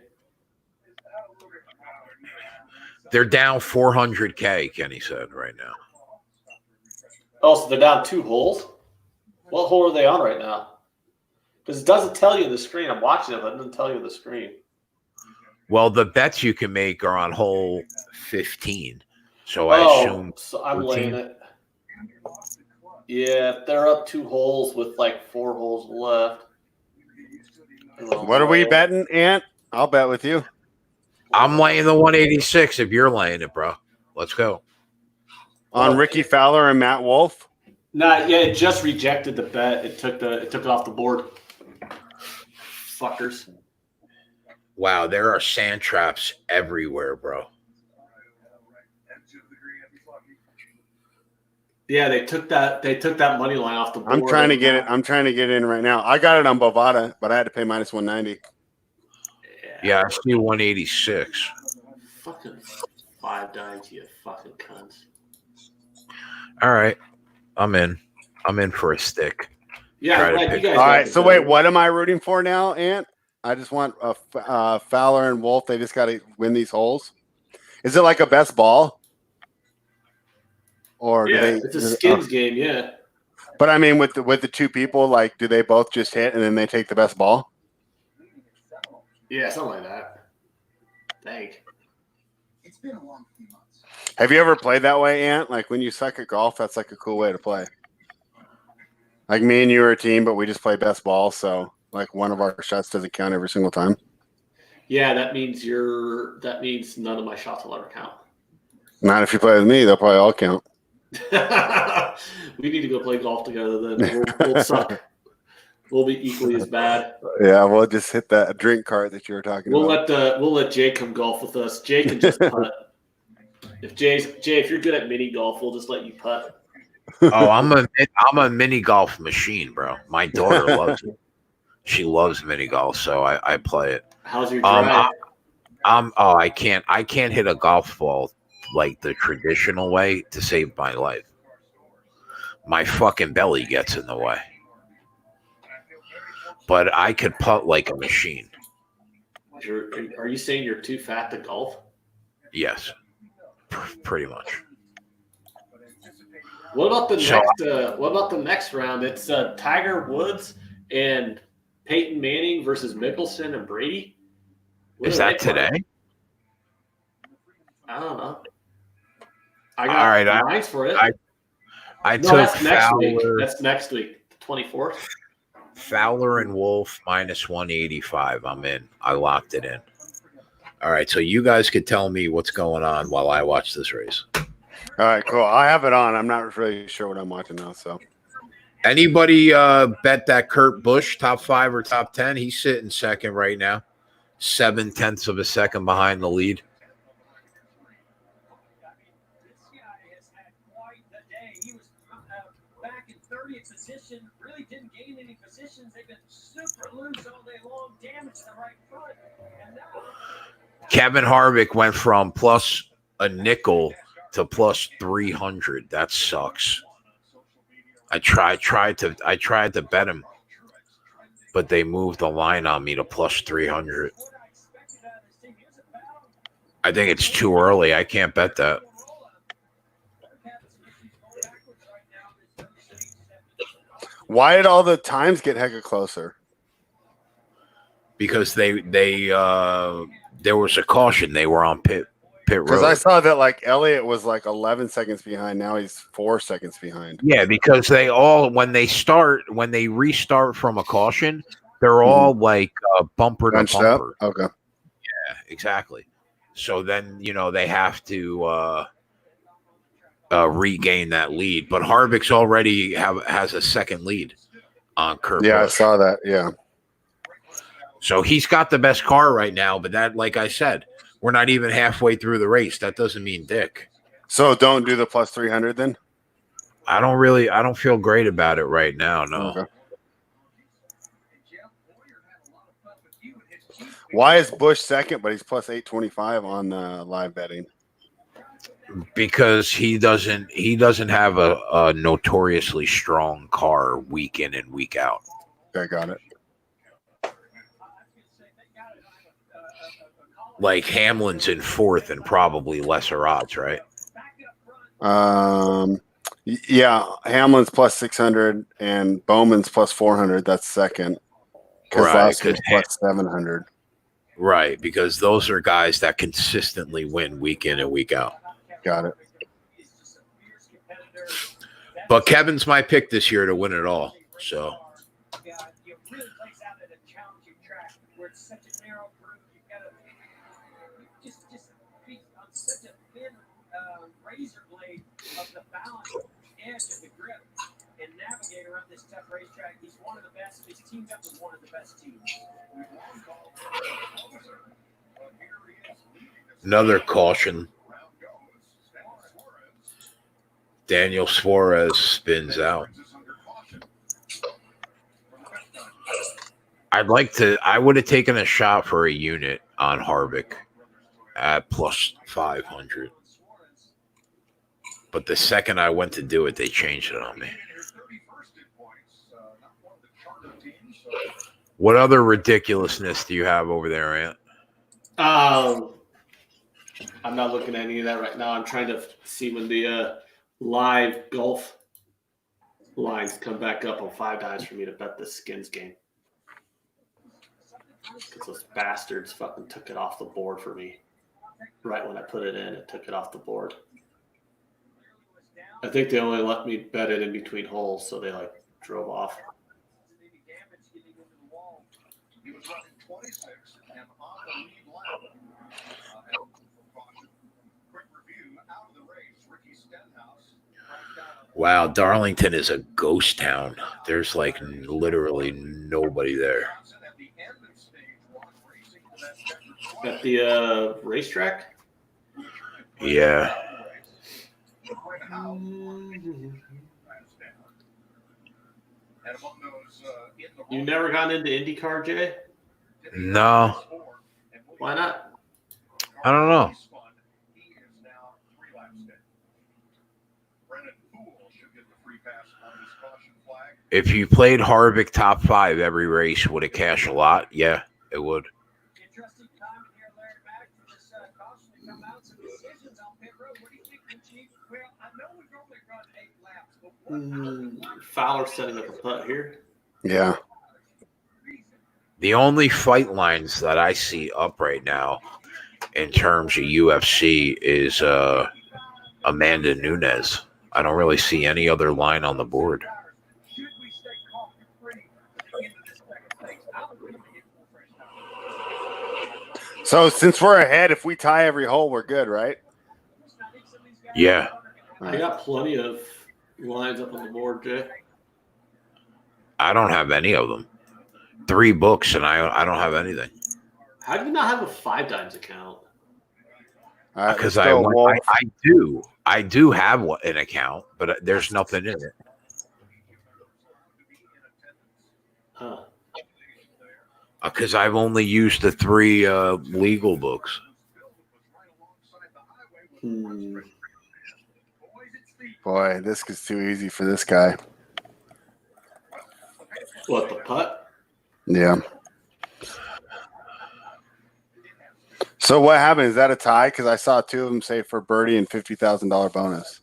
They're down 400K, Kenny said right now. Oh, so they're down 2 holes? What hole are they on right now? Because it doesn't tell you the screen. I'm watching it, but it doesn't tell you the screen. Well, the bets you can make are on hole 15. So I assume. So I'm laying it. Yeah, they're up 2 holes with like 4 holes left. What are we betting, Ant? I'll bet with you. I'm laying the 186 if you're laying it, bro. Let's go. On Ricky Fowler and Matt Wolf? Nah, yeah, it just rejected the bet. It took it off the board. Fuckers. Wow, there are sand traps everywhere, bro. Yeah, they took that money line off the board. I'm trying to get it in right now. I got it on Bovada, but I had to pay minus 190. Yeah, I see 186. Fucking 5 dimes, you fucking cunts. All right. I'm in for a stick. Yeah, right, you guys. All right, so wait, what am I rooting for now, Ant? I just want Fowler and Wolf. They just got to win these holes. Is it like a best ball? Or it's a skins game, yeah. But I mean, with the 2 people, like, do they both just hit and then they take the best ball? Yeah, something like that. Thank. It's been a long few months. Have you ever played that way, Ant? Like, when you suck at golf, that's like a cool way to play. Like, me and you are a team, but we just play best ball, so like one of our shots doesn't count every single time. Yeah, that means none of my shots will ever count. Not if you play with me; they'll probably all count. We need to go play golf together. Then we'll suck. We'll be equally as bad. Yeah, we'll just hit that drink cart that you were talking about. We'll let Jay come golf with us. Jay can just putt. If you're good at mini golf, we'll just let you putt. Oh, I'm a mini golf machine, bro. My daughter loves it. She loves mini golf, so I play it. How's your drive? I can't hit a golf ball like the traditional way to save my life. My fucking belly gets in the way. but I could putt like a machine. Are you saying you're too fat to golf? Yes, pretty much. What about the next round? It's Tiger Woods and Peyton Manning versus Mickelson and Brady. What Is are that they playing? today? I don't know. I All got right, lines for it. I No, took that's next week. Fowler, That's next week, the 24th. Fowler and Wolf minus 185. I'm in. I locked it in. All right, so you guys could tell me what's going on while I watch this race. All right, cool. I have it on. I'm not really sure what I'm watching now. So Anybody bet that Kurt Busch top 5 or top 10? He's sitting second right now, 0.7 of a second behind the lead. Back in 30th position, really didn't gain any positions. They've been super loose all day long, damaged the right foot. And now Kevin Harvick went from plus a nickel to plus 300. That sucks. I tried to bet him, but they moved the line on me to plus 300. I think it's too early. I can't bet that. why did all the times get hecka closer? Because they there was a caution. They were on pit Because road. I saw that like Elliott was like 11 seconds behind. Now he's 4 seconds behind. Yeah, because they all when they restart from a caution, they're all like bumper to Bunched up? bumper. Okay. Yeah, exactly. So then they have to regain that lead. But Harvick's already has a second lead on Kurt Yeah, I Busch. saw that. Yeah. So he's got the best car right now. But that, like I said, we're not even halfway through the race. That doesn't mean dick. So don't do the plus 300 then? I don't feel great about it right now. No. Okay. Why is Bush second, but he's plus 825 on live betting? Because he doesn't have a notoriously strong car week in and week out. Okay, got it. Like Hamlin's in fourth and probably lesser odds, right? Yeah, Hamlin's plus 600 and Bowman's plus 400. That's second. Because Right, last year's 'cause plus 700. Right, because those are guys that consistently win week in and week out. Got it. But Kevin's my pick this year to win it all. So razor blade of the balance edge of the grip and navigate around this tough racetrack. He's one of the best. He's teamed up with one of the best teams. another caution. Daniel Suarez spins out. I would have taken a shot for a unit on Harvick at plus 500. But the second I went to do it, they changed it on me. What other ridiculousness do you have over there, Ant? I'm not looking at any of that right now. I'm trying to see when the live golf lines come back up on $5 for me to bet the Skins game. Because those bastards fucking took it off the board for me. Right when I put it in, it took it off the board. I think they only let me bet it in between holes, so they drove off. Wow, Darlington is a ghost town. There's literally nobody there. At the racetrack? Yeah. You never gone into IndyCar, Jay? No. Why not? I don't know. If you played Harvick top 5 every race, would it cash a lot? Yeah, it would. Interesting comment here, Larry, back to this caution to come out. Some decisions on pit road. What do you think, Chief? Well, I know we normally run 8 laps, but Fowler setting up a putt here. Yeah. The only fight lines that I see up right now in terms of UFC is Amanda Nunes. I don't really see any other line on the board. should we stay caution-free into this second phase? I would really get full fresh time. So since we're ahead, if we tie every hole, we're good, right? Yeah. I got plenty of lines up on the board, Jay. I don't have any of them. 3 books, and I don't have anything. How do you not have a 5 Dimes account? All right, Because let's go, Wolf. I do have an account, but there's nothing in it. Huh. Because I've only used the 3 legal books. Boy, this is too easy for this guy. What, the putt? Yeah. So what happened? Is that a tie? Because I saw 2 of them say for birdie and $50,000 bonus.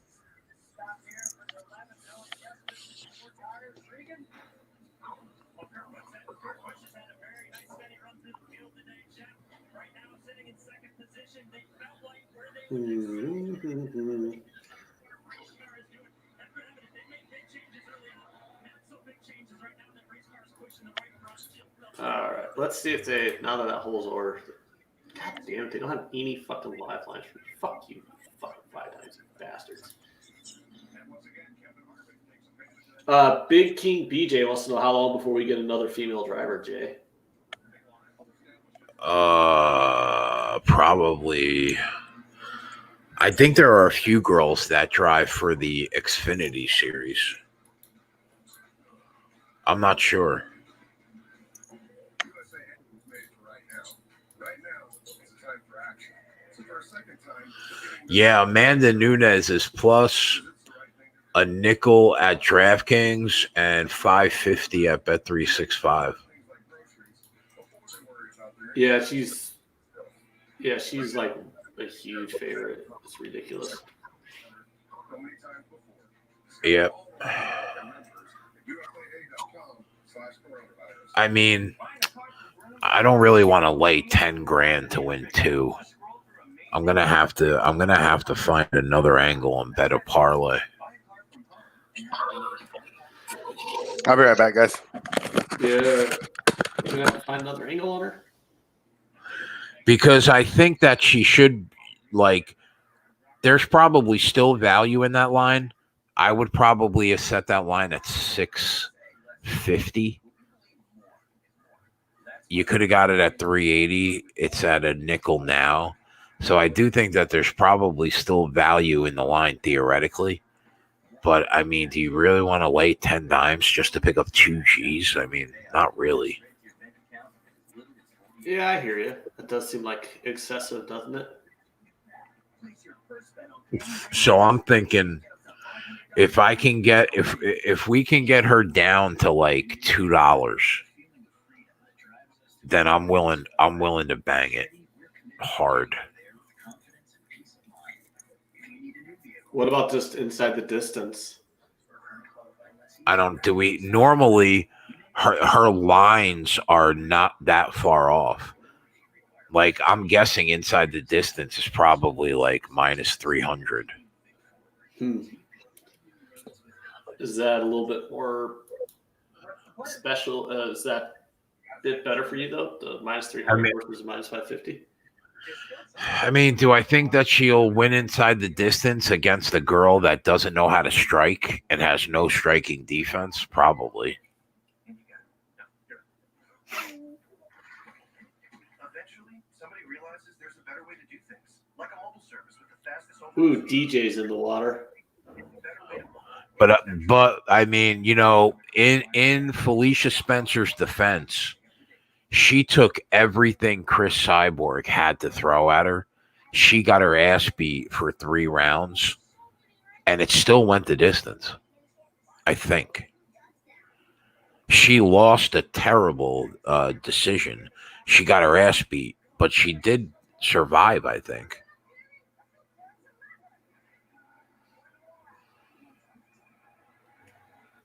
All right, let's see if they, now that hole's over. God damn it, they don't have any fucking lifelines for me. Fuck you, fucking 5 Dimes, you bastards. Big King BJ wants to know how long before we get another female driver, Jay. Probably. I think there are a few girls that drive for the Xfinity series. I'm not sure. Yeah, Amanda Nunes is plus a nickel at DraftKings and $5.50 at Bet365. Yeah, she's like a huge favorite. It's ridiculous. Yep. I mean, I don't really want to lay 10 grand to win 2. I'm gonna have to find another angle and bet a parlay. I'll be right back, guys. Yeah. You're gonna have to find another angle on her? Because I think that she should, like, there's probably still value in that line. I would probably have set that line at 650. You could have got it at 380. It's at a nickel now. So I do think that there's probably still value in the line theoretically. But, I mean, do you really want to lay 10 dimes just to pick up 2 Gs? I mean, not really. Yeah, I hear you. It does seem like excessive, doesn't it? So I'm thinking if I can get if we can get her down to like $2, then I'm willing to bang it hard. What about just inside the distance? Normally her lines are not that far off. Like, I'm guessing inside the distance is probably like minus 300. Is that a little bit more special? Is that a bit better for you, though? The minus 300 versus minus 550? I mean, do I think that she'll win inside the distance against a girl that doesn't know how to strike and has no striking defense? Probably. Ooh, DJ's in the water. But I mean, you know, in Felicia Spencer's defense, she took everything Chris Cyborg had to throw at her. She got her ass beat for 3 rounds, and it still went the distance. I think. She lost a terrible decision. She got her ass beat, but she did survive, I think.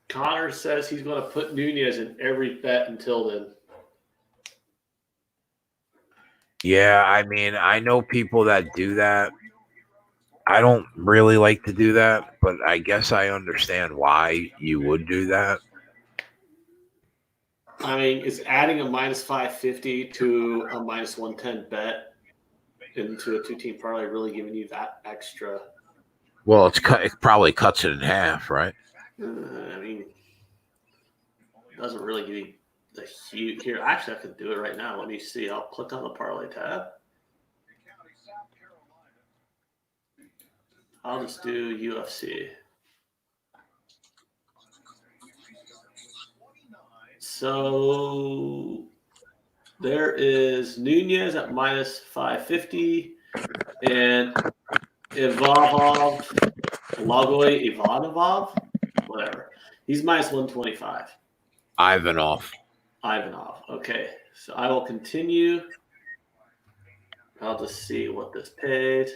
Connor says he's going to put Nunez in every bet until then. Yeah, I mean, I know people that do that. I don't really like to do that, but I guess I understand why you would do that. I mean, is adding a minus 550 to a minus 110 bet into a two-team parlay really giving you that extra? Well, it probably cuts it in half, right? I mean, it doesn't really give you the huge. Here, actually, I can do it right now. Let me see. I'll click on the parlay tab. I'll just do UFC. So there is Nunez at minus 550 and Ivanov, whatever. He's minus 125. Ivanov. Okay. So I will continue. I'll just see what this paid.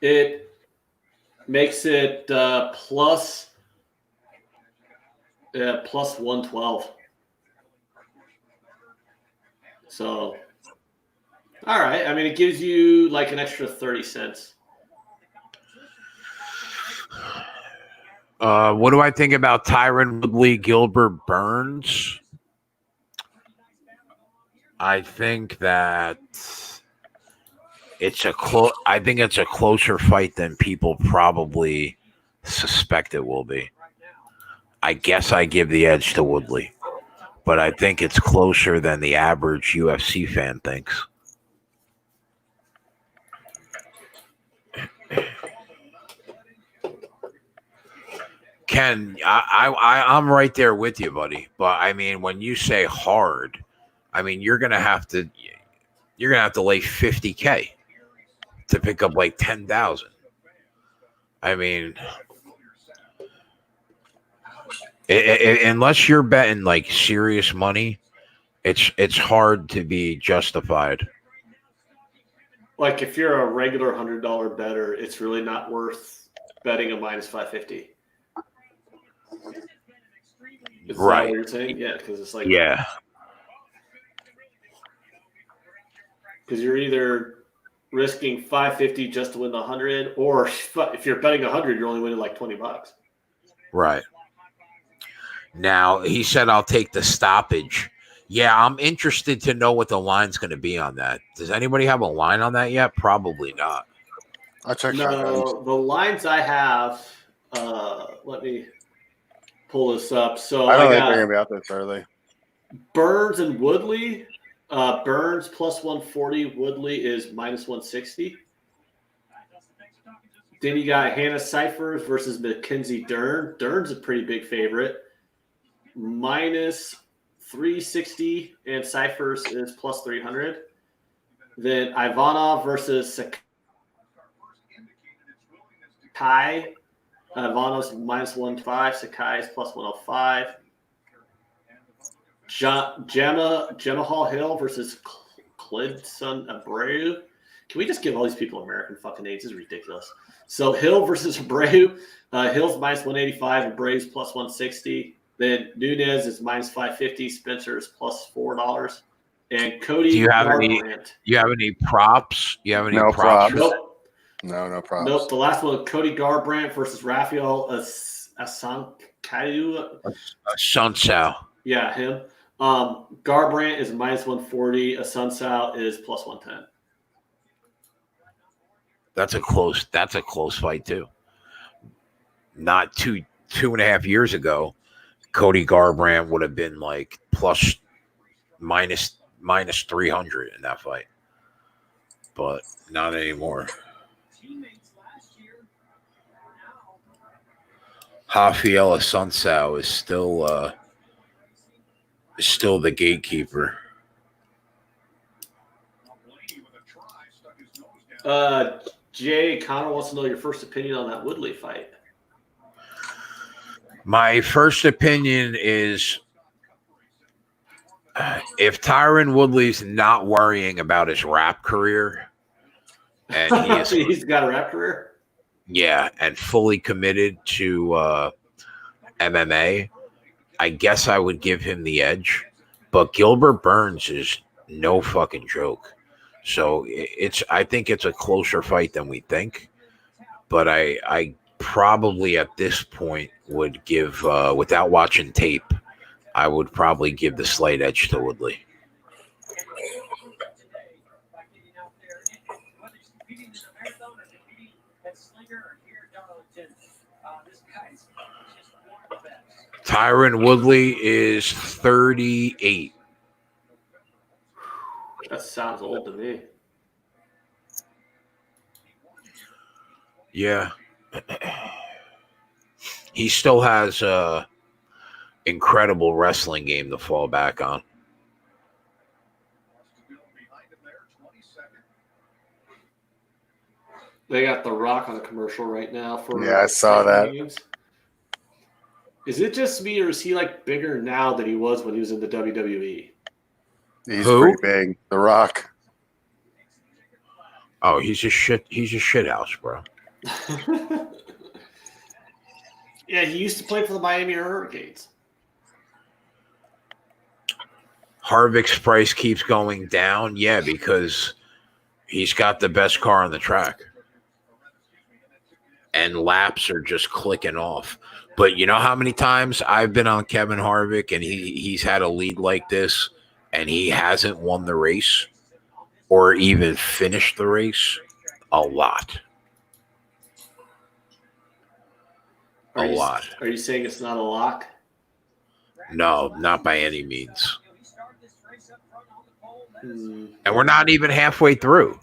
It makes it plus 112. So, all right. I mean, it gives you like an extra 30 cents. What do I think about Tyron Woodley, Gilbert Burns? I think that I think it's a closer fight than people probably suspect it will be. I guess I give the edge to Woodley, but I think it's closer than the average UFC fan thinks. Ken, I'm right there with you, buddy. But I mean, when you say hard, I mean you're gonna have to lay $50K to pick up like 10,000. I mean, unless you're betting like serious money, it's hard to be justified. Like if you're a regular $100 bettor, it's really not worth betting a minus 550. Is that what you're saying? Yeah, because it's like yeah, because you're either risking 550 just to win the 100, or if you're betting 100, you're only winning like $20. right. Now he said I'll take the stoppage. Yeah, I'm interested to know what the line's going to be on that. Does anybody have a line on that yet? Probably not. I'll check. No, the lines I have. Let me pull this up. So I don't think got they're gonna be out this early. Burns and Woodley. Burns plus 140. Woodley is minus 160. Then you got Hannah Cyphers versus Mackenzie Dern. Dern's a pretty big favorite. Minus 360, and Cyphers is plus 300. Then Ivanov versus Sakai. Ivanov's minus 105. Sakai is plus 105. Gemma Hall Hill versus Clidson Abreu. Can we just give all these people American fucking names? This is ridiculous. So Hill versus Abreu. Hill's minus 185. Abreu's plus 160. Then Nunez is minus 550. Spencer is plus $4. And Cody. Do you have Garbrandt. any props? No props. Nope. No props. Nope. The last one, Cody Garbrandt versus Rafael Asankaju. Sunsao. Yeah, him. Garbrandt is minus 140. Asunsao is plus 110. That's a close fight too. Not two and a half years ago, Cody Garbrandt would have been like minus 300 in that fight, but not anymore. Rafael Sunsao is still the gatekeeper. Jay Connor wants to know your first opinion on that Woodley fight. My first opinion is if Tyron Woodley's not worrying about his rap career, and he's got a rap career, and fully committed to MMA, I guess I would give him the edge. But Gilbert Burns is no fucking joke. So I think it's a closer fight than we think. But I probably at this point would give, without watching tape, I would probably give the slight edge to Woodley. Tyron Woodley is 38. That sounds old to me. Yeah. He still has a incredible wrestling game to fall back on. They got The Rock on a commercial right now for. Yeah, I saw that. Games. Is it just me, or is he like bigger now than he was when he was in the WWE? He's pretty big. The Rock. Oh, he's a shit house, bro. Yeah, he used to play for the Miami Hurricanes. Harvick's price keeps going down, because he's got the best car on the track. And laps are just clicking off. But you know how many times I've been on Kevin Harvick and he's had a lead like this and he hasn't won the race or even finished the race? A lot. A lot. Are you saying it's not a lock? No, not by any means. Hmm. And we're not even halfway through.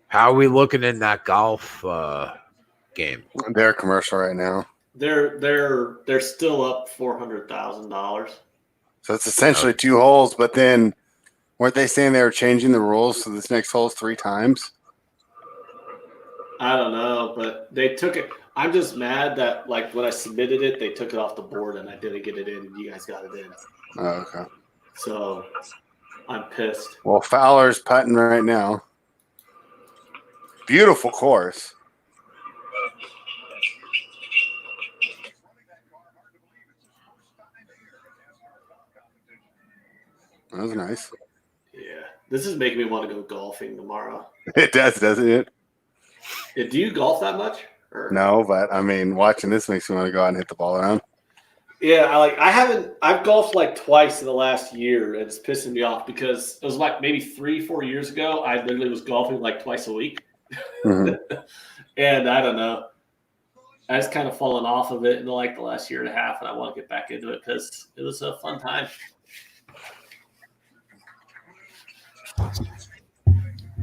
How are we looking in that golf game? They're commercial right now. They're still up $400,000. So it's essentially 2 holes, but then weren't they saying they were changing the rules so this next hole's 3 times? I don't know, but they took it. I'm just mad that like when I submitted it, they took it off the board and I didn't get it in, and you guys got it in. Oh, okay. So I'm pissed. Well, Fowler's putting right now. Beautiful course. That was nice. Yeah, this is making me want to go golfing tomorrow. It does, doesn't it? Yeah, do you golf that much? Or? No, but I mean, watching this makes me want to go out and hit the ball around. Yeah, I've golfed like twice in the last year, and it's pissing me off because it was like maybe 3-4 years ago. I literally was golfing like twice a week. Mm-hmm. And I don't know. I just kind of fallen off of it in like the last year and a half, and I want to get back into it because it was a fun time.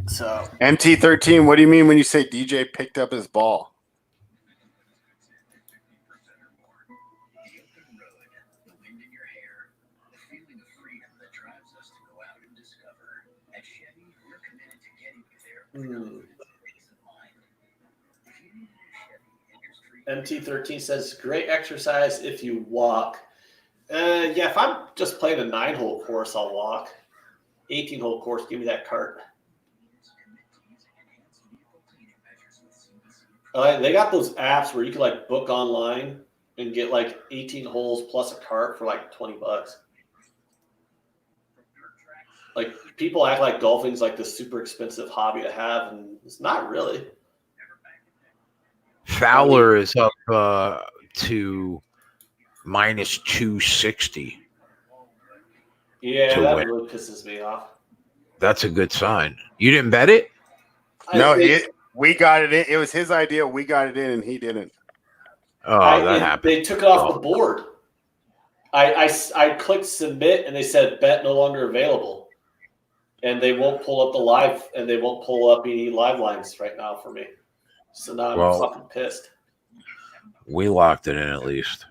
So MT13, what do you mean when you say DJ picked up his ball? MT13 says great exercise if you walk. Yeah, if I'm just playing a 9-hole course, I'll walk. 18-hole course, give me that cart. They got those apps where you can like book online and get like 18 holes plus a cart for like $20. Like people act like golfing's like this super expensive hobby to have, and it's not really. Fowler is up to minus 260. Yeah, that win. really pisses me off. That's a good sign. You didn't bet it? We got it in. It was his idea. We got it in, and he didn't. Oh, that happened. They took it off the board. I clicked submit, and they said bet no longer available, and they won't pull up the live, and they won't pull up any live lines right now for me. So now I'm fucking pissed. We locked it in at least.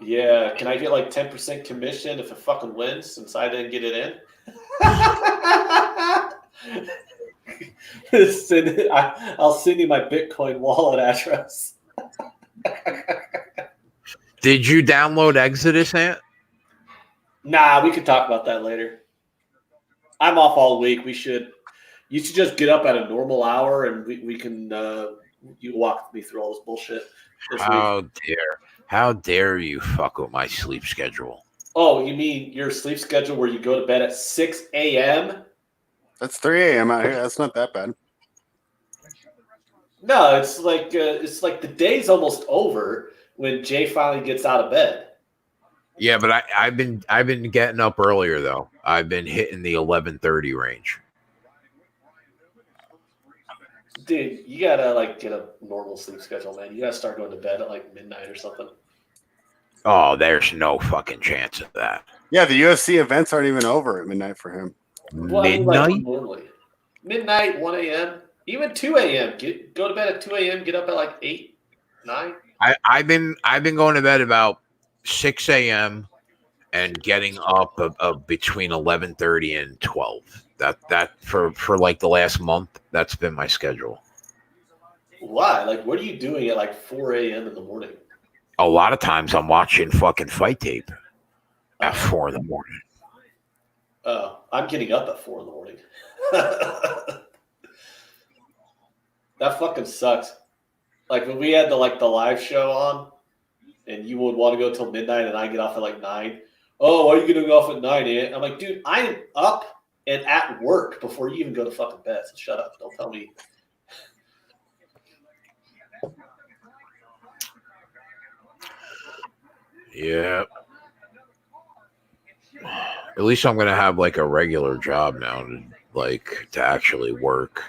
Yeah, can I get like 10% commission if it fucking wins since I didn't get it in? I'll send you my Bitcoin wallet address. Did you download Exodus, Ant? Nah, we could talk about that later. I'm off all week. You should just get up at a normal hour and we can you walk me through all this bullshit. How dare you fuck with my sleep schedule? Oh, you mean your sleep schedule where you go to bed at 6 a.m.? That's 3 a.m. out here. That's not that bad. No, it's like the day's almost over when Jay finally gets out of bed. Yeah, but I've been getting up earlier though. I've been hitting the 11:30 range. Dude, you gotta like get a normal sleep schedule, man. You gotta start going to bed at like midnight or something. Oh, there's no fucking chance of that. Yeah, the UFC events aren't even over at midnight for him. Well, Midnight? I mean, like, normally. Midnight, 1 a.m., even 2 a.m. Go to bed at 2 a.m., get up at like 8, 9. I've been going to bed about 6 a.m. and getting up between 11:30 and 12. That for like the last month, that's been my schedule. Why? Like, what are you doing at like 4 a.m. in the morning? A lot of times I'm watching fucking fight tape at 4 in the morning. Oh, I'm getting up at 4 in the morning. That fucking sucks. Like when we had the live show on, and you would want to go till midnight, and I get off at like 9. Oh, why are you getting off at 9, Ant? I'm like, dude, I am up and at work before you even go to fucking bed. So shut up. Don't tell me. Yeah. At least I'm gonna have like a regular job now to actually work.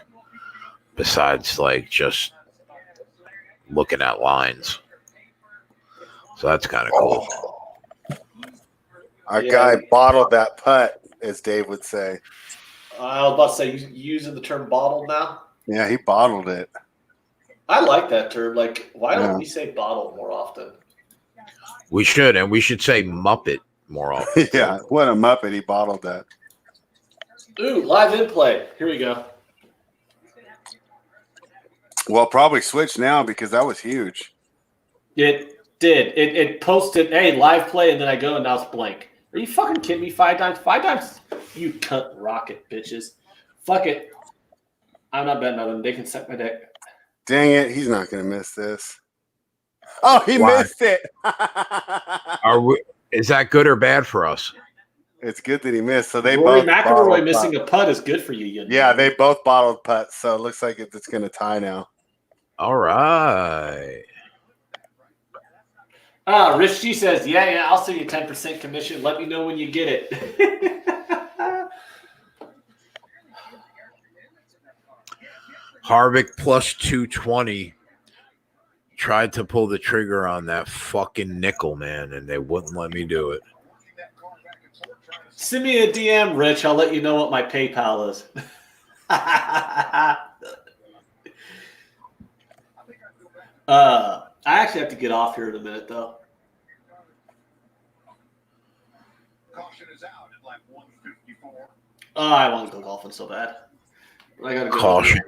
Besides like just looking at lines. So that's kind of cool. Our guy bottled that putt, as Dave would say. I was about to say, you using the term bottled now? Yeah, he bottled it. I like that term. Like, why don't we say bottled more often? We should, and we should say Muppet more often. Yeah, what a Muppet. He bottled that. Ooh, live in play. Here we go. Well, probably switch now because that was huge. It did. It posted, hey, live play, and then I go and now it's blank. Are you fucking kidding me? 5 times? 5 times? You cunt rocket, bitches. Fuck it. I'm not betting on them. They can suck my dick. Dang it. He's not going to miss this. Oh, he missed it. Is that good or bad for us? It's good that he missed. So they Rory both McIlroy missing a putt is good for you. Yeah, they both bottled putts. So it looks like it's going to tie now. All right. Rich G says, yeah, I'll send you 10% commission. Let me know when you get it. Harvick plus 220 tried to pull the trigger on that fucking nickel, man, and they wouldn't let me do it. Send me a DM, Rich. I'll let you know what my PayPal is. I actually have to get off here in a minute, though. Caution is out at lap 154. Oh, I want to go golfing so bad. I gotta go. Caution.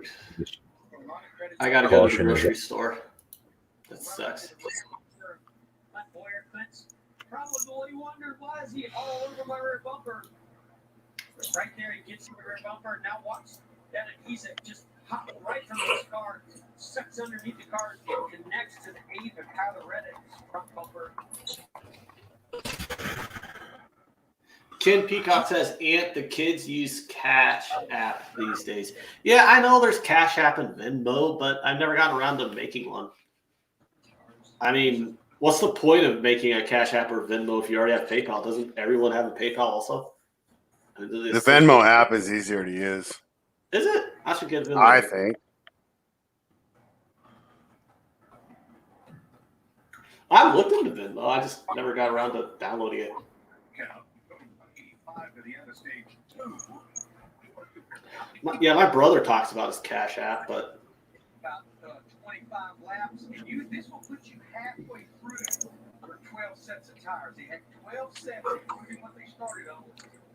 I gotta go to the grocery store. That sucks. Probably wondered why is he all over my rear bumper. But right there, he gets to the rear bumper. Now watch that adhesive just hop right from his car, sucks underneath the car, and connects to the eighth of how to read it. Front bumper. Ken Peacock says, Ant, the kids use Cash App these days. Yeah, I know there's Cash App and Venmo, but I've never gotten around to making one. I mean, what's the point of making a Cash App or Venmo if you already have PayPal? Doesn't everyone have a PayPal also? The Venmo app is easier to use. Is it? I should get Venmo. I think. I've looked into Venmo. I just never got around to downloading it. My brother talks about his Cash App, but About 25 laps, and this will put you halfway through your 12 sets of tires. They had 12 sets, including what they started on.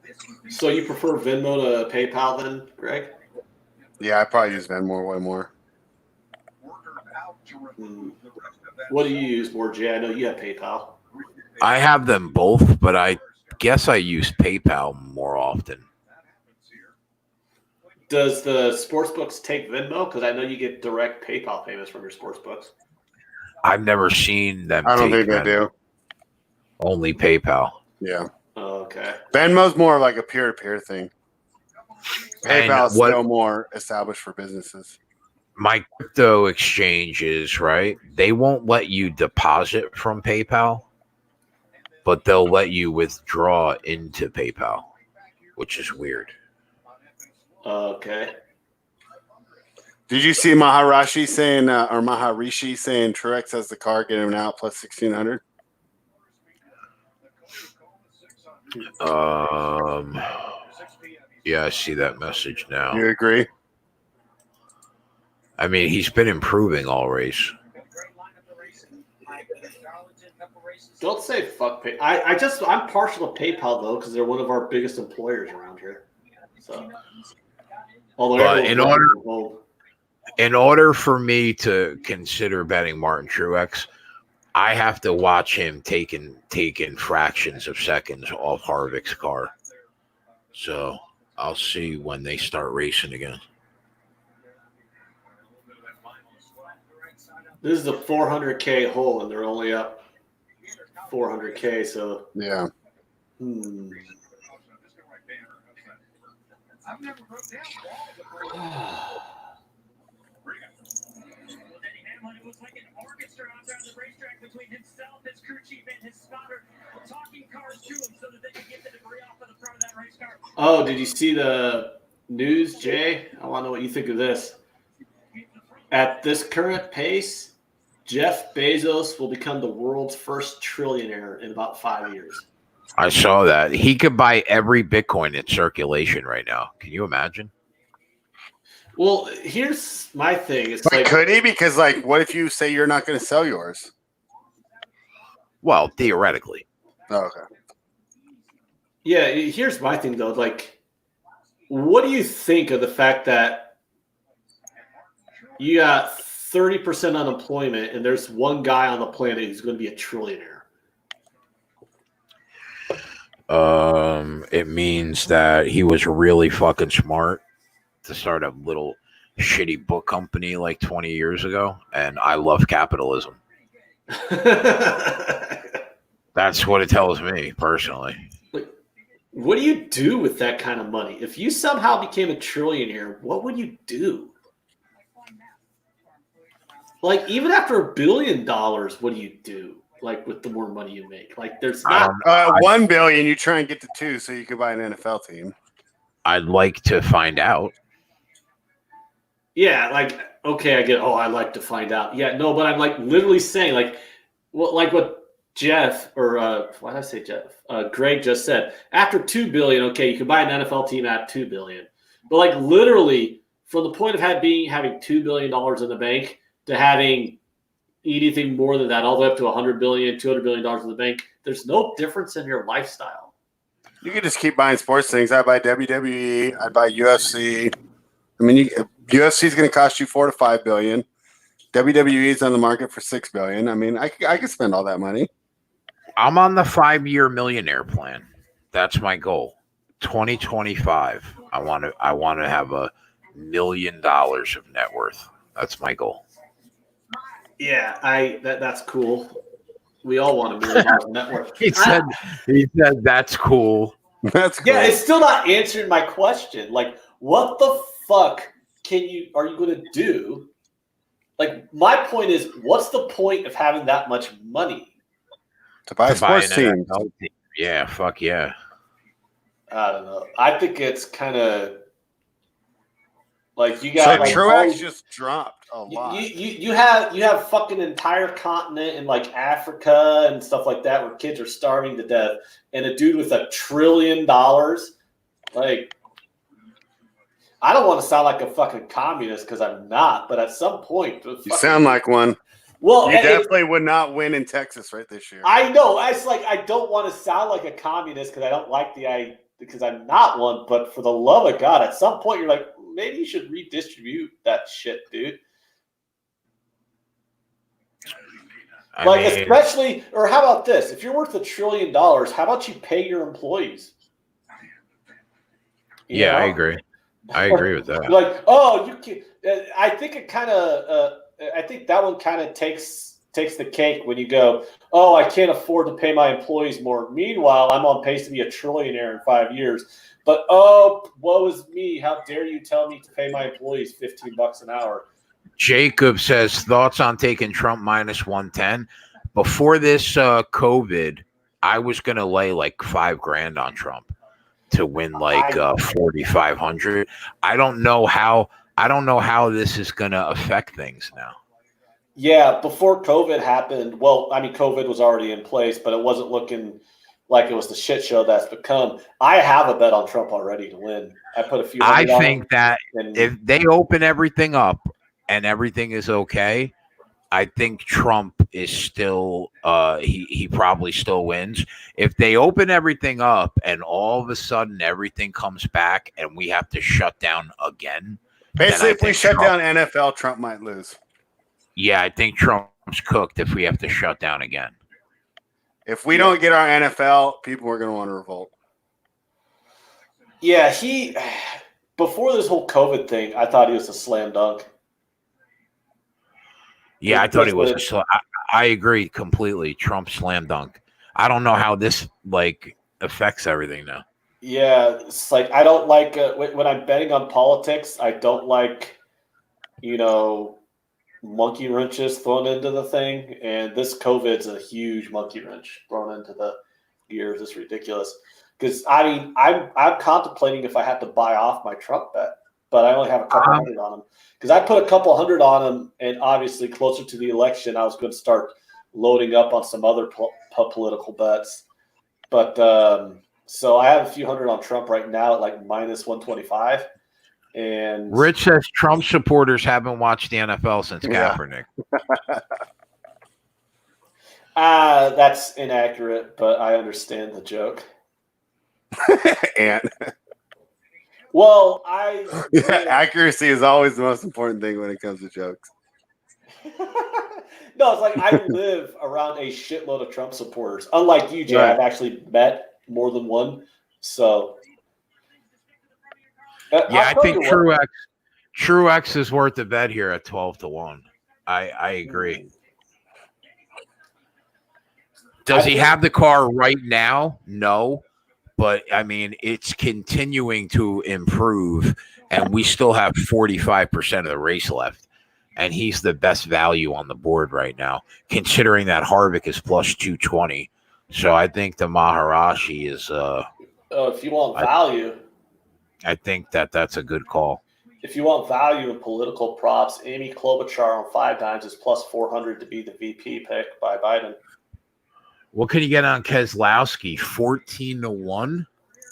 This would be so you prefer Venmo to PayPal then, Greg? Yeah, I probably use Venmo way more. What do you use more, Jay? I know you have PayPal. I have them both, but I guess I use PayPal more often. Does the sportsbooks take Venmo? Because I know you get direct PayPal payments from your sportsbooks. I've never seen them. I don't take think they Venmo. do. Only PayPal. Yeah. Oh, okay. Venmo's more like a peer-to-peer thing. PayPal is what- still more established for businesses. My crypto exchanges, right? They won't let you deposit from PayPal, but they'll let you withdraw into PayPal, which is weird. Okay. Did you see Maharishi saying Truex has the car, get him out plus 1,600? Yeah, I see that message now. You agree? I mean, he's been improving all race. Don't say fuck pay. I'm partial to PayPal though because they're one of our biggest employers around here. So, although But everyone's in order for me to consider betting Martin Truex, I have to watch him taking fractions of seconds off Harvick's car. So I'll see when they start racing again. This is a 400K hole, and they're only up 400K. So Yeah. Oh, did you see the news, Jay? I want to know what you think of this. At this current pace, Jeff Bezos will become the world's first trillionaire in about 5 years. I saw that. He could buy every Bitcoin in circulation right now. Can you imagine? Well, here's my thing. It's But like, could he? Because, like, what if you say you're not going to sell yours? Well, theoretically. Oh, okay. yeah, here's my thing, though. Like, what do you think of the fact that you got 30% unemployment and there's one guy on the planet who's going to be a trillionaire? It means that he was really fucking smart to start a little shitty book company like 20 years ago, and I love capitalism. That's what it tells me personally. What do you do with that kind of money? If you somehow became a trillionaire, what would you do? Like, even after $1 billion, what do you do? Like, with the more money you make? Like, there's not... 1 billion, you try and get to 2 so you could buy an NFL team. I'd like to find out. Yeah, like, okay, I get, I'd like to find out. Yeah, no, but I'm, like, literally saying, like what Jeff, or why did I say Jeff? Greg just said, after $2 billion, okay, you can buy an NFL team at $2 billion. But, like, literally, from the point of having $2 billion in the bank to having anything more than that, all the way up to $100 billion, $200 billion in the bank, there's no difference in your lifestyle. You could just keep buying sports things. I'd buy WWE. I'd buy UFC. I mean, UFC is going to cost you $4 to $5 billion. WWE is on the market for $6 billion. I mean, I could spend all that money. I'm on the 5-year millionaire plan. That's my goal. 2025. I want to have $1 million of net worth. That's my goal. Yeah, that's cool. We all want $1 million in net worth. He said that's cool. That's cool. Yeah, it's still not answering my question. Like, what the fuck are you going to do? Like, my point is, what's the point of having that much money? To buy a sports team. Yeah, fuck yeah. I don't know. I think it's kind of Like you So got like Truex just dropped a lot. you have fucking entire continent in like Africa and stuff like that where kids are starving to death, and a dude with $1 trillion, like I don't want to sound like a fucking communist because I'm not, but at some point You sound like one. Well, You definitely would not win in Texas right this year. I know. It's like I don't want to sound like a communist because I don't like because I'm not one. But for the love of God, at some point you're like, maybe you should redistribute that shit, dude. Especially, or how about this? If you're worth $1 trillion, how about you pay your employees? You know? I agree. I agree with that. Like, oh, you can. I think it kind of. I think that one kind of takes the cake when you go, oh, I can't afford to pay my employees more. Meanwhile, I'm on pace to be a trillionaire in 5 years. But oh, woe is me! How dare you tell me to pay my employees $15 an hour? Jacob says thoughts on taking Trump minus 110. Before this COVID, I was gonna lay like $5,000 on Trump to win like 4,500. I don't know how this is gonna affect things now. Yeah, before COVID happened, well, I mean, COVID was already in place, but it wasn't looking like it was the shit show that's become. I have a bet on Trump already to win. I put a few. I think that if they open everything up and everything is okay, I think Trump is still he probably still wins. If they open everything up and all of a sudden everything comes back and we have to shut down again. Basically, if we shut down NFL, Trump might lose. Yeah, I think Trump's cooked if we have to shut down again. If we don't get our NFL, people are going to want to revolt. Yeah, before this whole COVID thing, I thought he was a slam dunk. Yeah, I thought he was. I agree completely. Trump slam dunk. I don't know how this like affects everything now. Yeah, it's like I don't like when I'm betting on politics. I don't like, monkey wrenches thrown into the thing, and this COVID's a huge monkey wrench thrown into the gears. It's ridiculous. Because I mean, I'm contemplating if I have to buy off my Trump bet, but I only have a couple hundred on him. Because I put a couple hundred on him, and obviously closer to the election, I was going to start loading up on some other political bets. But so I have a few hundred on Trump right now at like minus 125. And Rich says Trump supporters haven't watched the NFL since Kaepernick. That's inaccurate, but I understand the joke. And accuracy is always the most important thing when it comes to jokes. No, it's like I live around a shitload of Trump supporters. Unlike you, Jay, Right. I've actually met more than one. So I think Truex is worth a bet here at 12-1. I agree. Does he have the car right now? No. But, I mean, it's continuing to improve, and we still have 45% of the race left. And he's the best value on the board right now, considering that Harvick is plus 220. So I think the Maharashi is if you want value. I think that's a good call. If you want value in political props, Amy Klobuchar on 5 times is plus 400 to be the VP pick by Biden. What can you get on Keselowski? 14-1?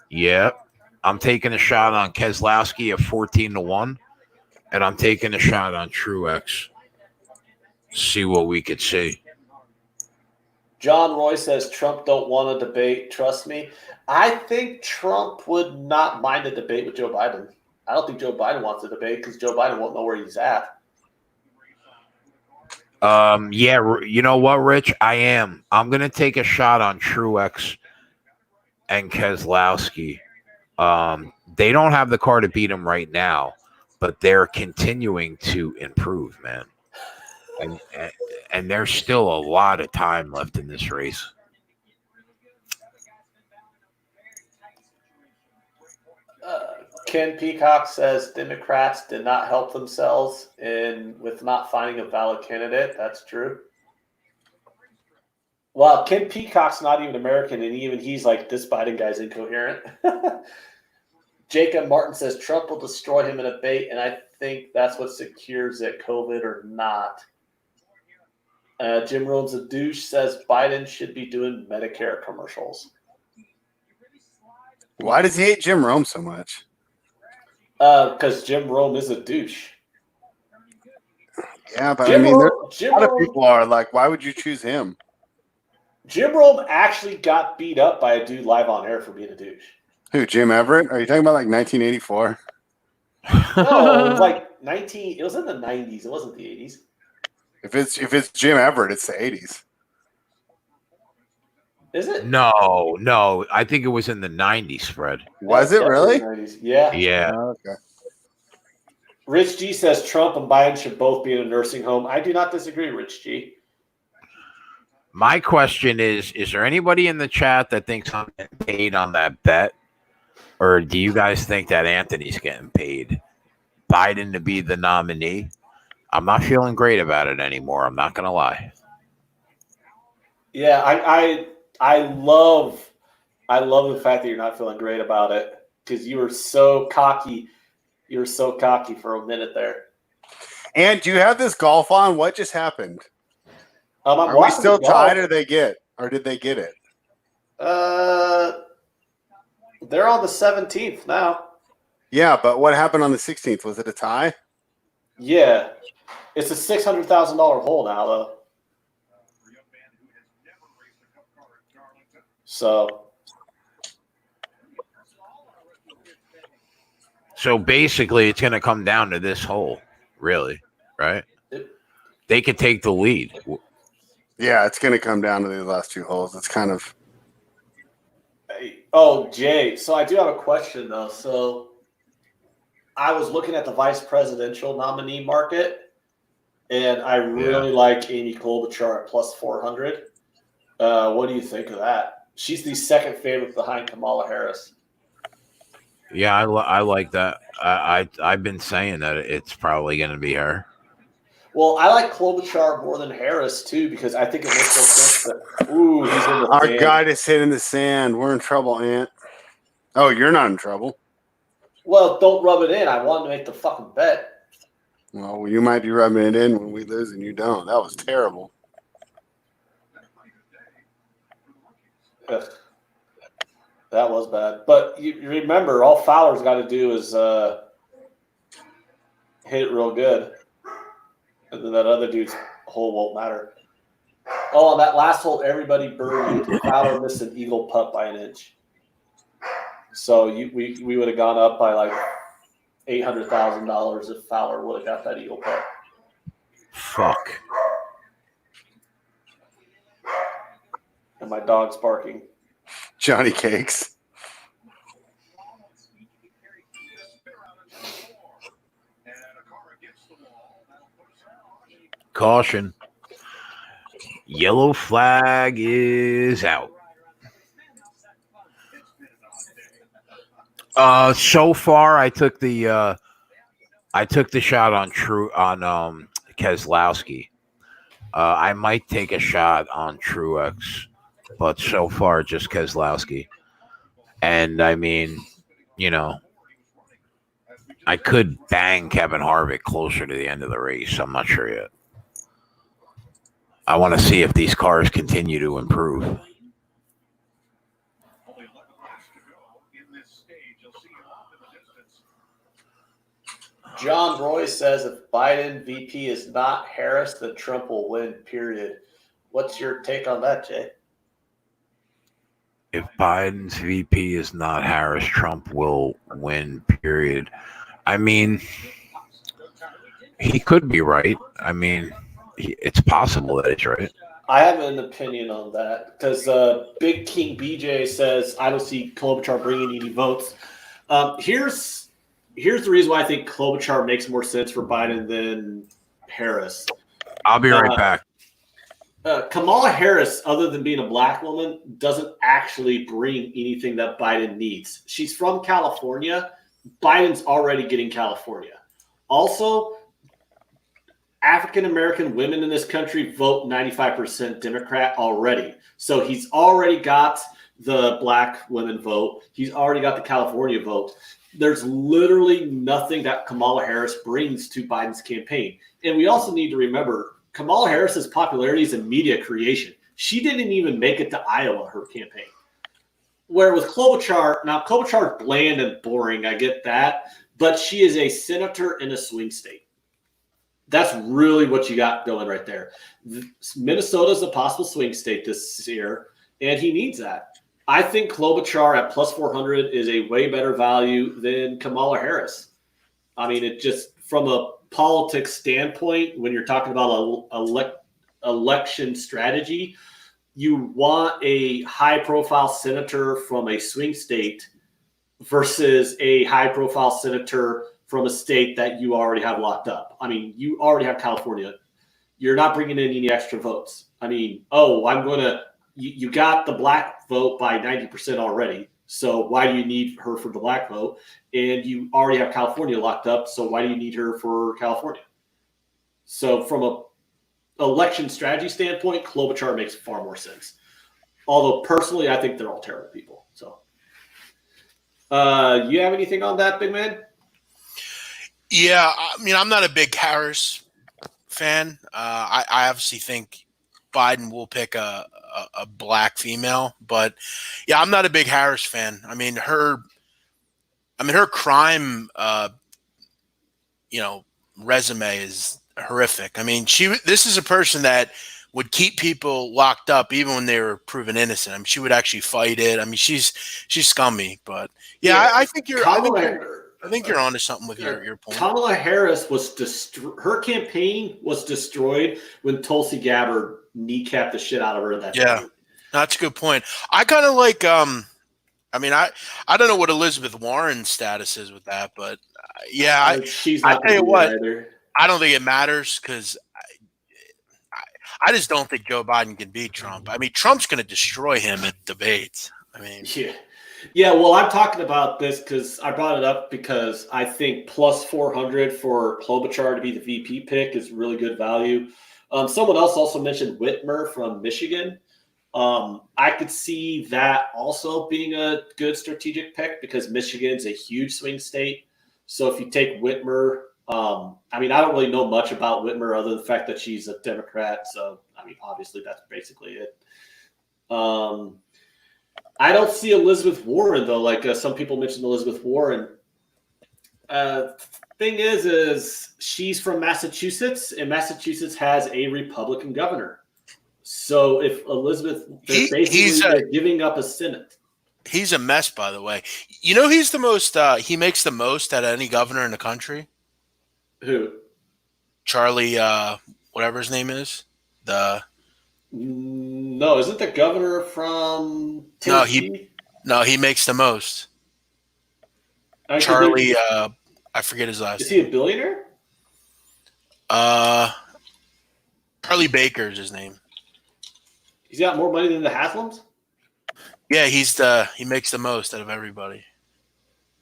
Yep. I'm taking a shot on Keselowski at 14-1, and I'm taking a shot on Truex. See what we could see. John Roy says Trump don't want a debate. Trust me. I think Trump would not mind a debate with Joe Biden. I don't think Joe Biden wants a debate because Joe Biden won't know where he's at. Yeah, you know what, Rich? I'm going to take a shot on Truex and Keselowski. They don't have the car to beat him right now, but they're continuing to improve, man. And there's still a lot of time left in this race. Ken Peacock says Democrats did not help themselves with not finding a valid candidate. That's true. Well, Ken Peacock's not even American, and even he's like, this Biden guy's incoherent. Jacob Martin says Trump will destroy him in a debate, and I think that's what secures it, COVID or not. Jim Rome's a douche says Biden should be doing Medicare commercials. Why does he hate Jim Rome so much? Because Jim Rome is a douche. Yeah, but Jim I mean, Rome, a lot of people are like, why would you choose him? Jim Rome actually got beat up by a dude live on air for being a douche. Who, Jim Everett? Are you talking about like 1984? No, it was like it was in the 90s. It wasn't the 80s. If it's Jim Everett, it's the 80s. Is it? No. I think it was in the 90s, Fred. Was it really? 90s. Yeah. Yeah. Oh, okay. Rich G says Trump and Biden should both be in a nursing home. I do not disagree, Rich G. My question is there anybody in the chat that thinks I'm getting paid on that bet? Or do you guys think that Anthony's getting paid? Biden to be the nominee? I'm not feeling great about it anymore. I'm not going to lie. Yeah, I love the fact that you're not feeling great about it because you were so cocky. You were so cocky for a minute there. And do you have this golf on? What just happened? Are we still tied, or did they get it? They're on the 17th now. Yeah, but what happened on the 16th? Was it a tie? Yeah, it's a $600,000 hole now, though. So basically, it's going to come down to this hole, really, right? They could take the lead. Yeah, it's going to come down to the last two holes. It's kind of. Oh, Jay. So I do have a question, though. So I was looking at the vice presidential nominee market, and I really like Amy Klobuchar at plus 400. What do you think of that? She's the second favorite behind Kamala Harris. Yeah, I like that. I've been saying that it's probably going to be her. Well, I like Klobuchar more than Harris, too, because I think it makes no sense that, ooh, he's in the Our sand. guy just hit in the sand. We're in trouble, Ant. Oh, you're not in trouble. Well, don't rub it in. I wanted to make the fucking bet. Well, you might be rubbing it in when we lose and you don't. That was terrible. Ugh. That was bad. But you remember, all Fowler's got to do is hit it real good. And then that other dude's hole won't matter. Oh, on that last hole, everybody birdied. Fowler missed an eagle putt by an inch. So we would have gone up by like $800,000 if Fowler would have got that eagle putt. Fuck. And my dog's barking. Johnny Cakes. Caution. Yellow flag is out. So far I took the shot on Keselowski. I might take a shot on Truex, but so far just Keselowski. And I mean, you know, I could bang Kevin Harvick closer to the end of the race. I'm not sure yet. I want to see if these cars continue to improve. John Roy says if Biden VP is not Harris, then Trump will win, period. What's your take on that, Jay? If Biden's VP is not Harris, Trump will win, period. I mean, he could be right. I mean, it's possible that he's right. I have an opinion on that because Big King BJ says, I don't see Klobuchar bringing any votes. Here's the reason why I think Klobuchar makes more sense for Biden than Harris. I'll be right back. Kamala Harris, other than being a black woman, doesn't actually bring anything that Biden needs. She's from California. Biden's already getting California. Also, African-American women in this country vote 95% Democrat already. So he's already got the black women vote. He's already got the California vote. There's literally nothing that Kamala Harris brings to Biden's campaign. And we also need to remember Kamala Harris's popularity is in media creation. She didn't even make it to Iowa, her campaign. Where with Klobuchar, now Klobuchar's bland and boring, I get that, but she is a senator in a swing state. That's really what you got going right there. Minnesota's a possible swing state this year, and he needs that. I think Klobuchar at plus 400 is a way better value than Kamala Harris. I mean, it just from a politics standpoint, when you're talking about election strategy, you want a high-profile senator from a swing state versus a high-profile senator from a state that you already have locked up. I mean, you already have California. You're not bringing in any extra votes. I mean, you got the black vote by 90% already. So why do you need her for the black vote? And you already have California locked up. So why do you need her for California? So from a election strategy standpoint, Klobuchar makes far more sense. Although personally, I think they're all terrible people. So you have anything on that, big man? Yeah, I mean, I'm not a big Harris fan. I obviously think Biden will pick a black female, but yeah, I'm not a big Harris fan. I mean, her crime, resume is horrific. I mean, this is a person that would keep people locked up even when they were proven innocent. I mean, she would actually fight it. I mean, she's scummy, but yeah. I think you're onto something with your point. Kamala Harris her campaign was destroyed when Tulsi Gabbard kneecapped the shit out of her in that debate. That's a good point. I kind of like I don't know what Elizabeth Warren's status is with that, but she's not. I tell you what, either. I don't think it matters because I just don't think Joe Biden can beat Trump. I mean, Trump's going to destroy him at debates. I mean, yeah. Well, I'm talking about this because I brought it up because I think plus 400 for Klobuchar to be the VP pick is really good value. Someone else also mentioned Whitmer from Michigan. I could see that also being a good strategic pick because Michigan's a huge swing state. So if you take Whitmer, I mean, I don't really know much about Whitmer other than the fact that she's a Democrat. So, I mean, obviously that's basically it. I don't see Elizabeth Warren, though. Like some people mentioned Elizabeth Warren. Thing is she's from Massachusetts, and Massachusetts has a Republican governor. So if Elizabeth, they're giving up a Senate. He's a mess, by the way. You know, he's the most. He makes the most out of any governor in the country. Who? Charlie, whatever his name is. No, isn't the governor from Tennessee? No, he makes the most. Charlie, I forget his last name. Is he a billionaire? Charlie Baker is his name. He's got more money than the Haslams? Yeah, he makes the most out of everybody.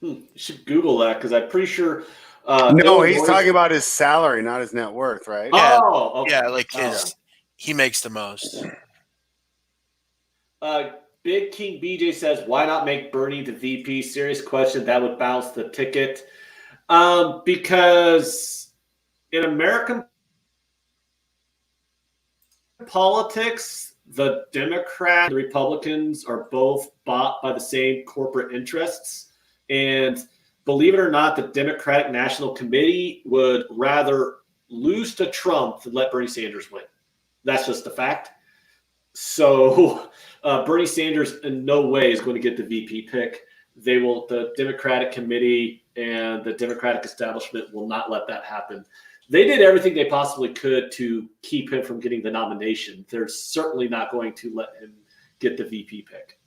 You should Google that because I'm pretty sure. No, he's talking about his salary, not his net worth, right? Yeah, okay. Yeah, like he makes the most. Big King BJ says, "Why not make Bernie the VP?" Serious question. That would bounce the ticket. Because in American politics, the Democrats and the Republicans are both bought by the same corporate interests. And believe it or not, the Democratic National Committee would rather lose to Trump than let Bernie Sanders win. That's just a fact. So Bernie Sanders in no way is going to get the VP pick. The Democratic Committee and the Democratic establishment will not let that happen. They did everything they possibly could to keep him from getting the nomination. They're certainly not going to let him get the VP pick.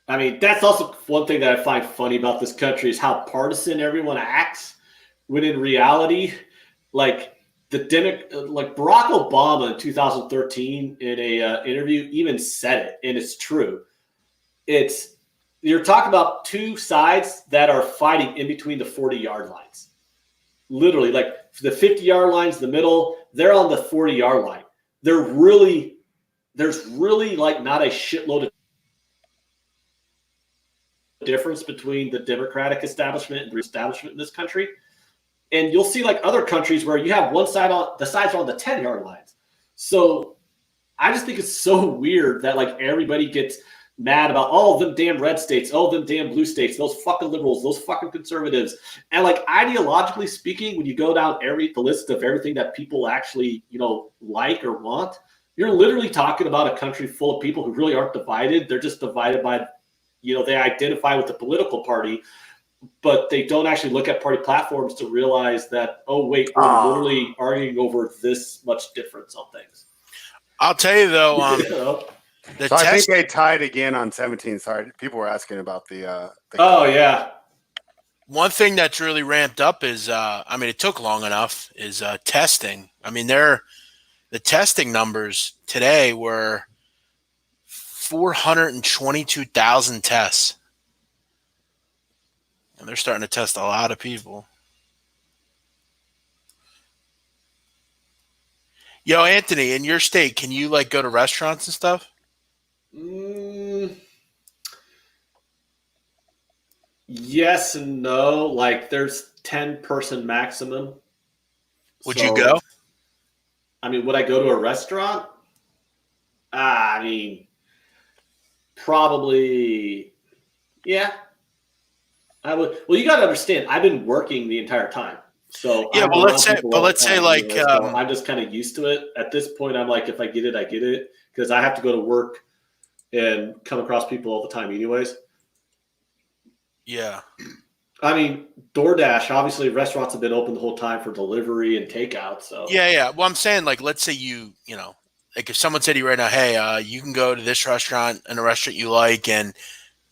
I mean, that's also one thing that I find funny about this country is how partisan everyone acts, when in reality, like Barack Obama in 2013 in a interview even said it, and it's true. You're talking about two sides that are fighting in between the 40-yard lines. Literally, like the 50-yard lines, the middle, they're on the 40-yard line. there's really like not a shitload of difference between the Democratic establishment and the establishment in this country. And you'll see like other countries where you have one side on the sides are on the 10-yard lines. So I just think it's so weird that like everybody gets mad about them damn red states, them damn blue states, those fucking liberals, those fucking conservatives. And like ideologically speaking, when you go down the list of everything that people actually, like or want, you're literally talking about a country full of people who really aren't divided. They're just divided by, they identify with the political party, but they don't actually look at party platforms to realize that, we're literally arguing over this much difference on things. I'll tell you though, I think they tied again on 17. Sorry, people were asking about the yeah. One thing that's really ramped up is, it took long enough, is testing. I mean, the testing numbers today were 422,000 tests. And they're starting to test a lot of people. Yo, Anthony, in your state, can you like go to restaurants and stuff? Yes and no. Like there's 10-person maximum. Would you go? Would I go to a restaurant? Probably. Yeah. I would. Well, you got to understand, I've been working the entire time. So yeah, let's say like I'm just kind of used to it. At this point, I'm like, if I get it, I get it, because I have to go to work and come across people all the time, anyways. Yeah. DoorDash, obviously, restaurants have been open the whole time for delivery and takeout. So yeah. Well, I'm saying like, let's say like if someone said to you right now, hey, you can go to this restaurant and a restaurant you like, and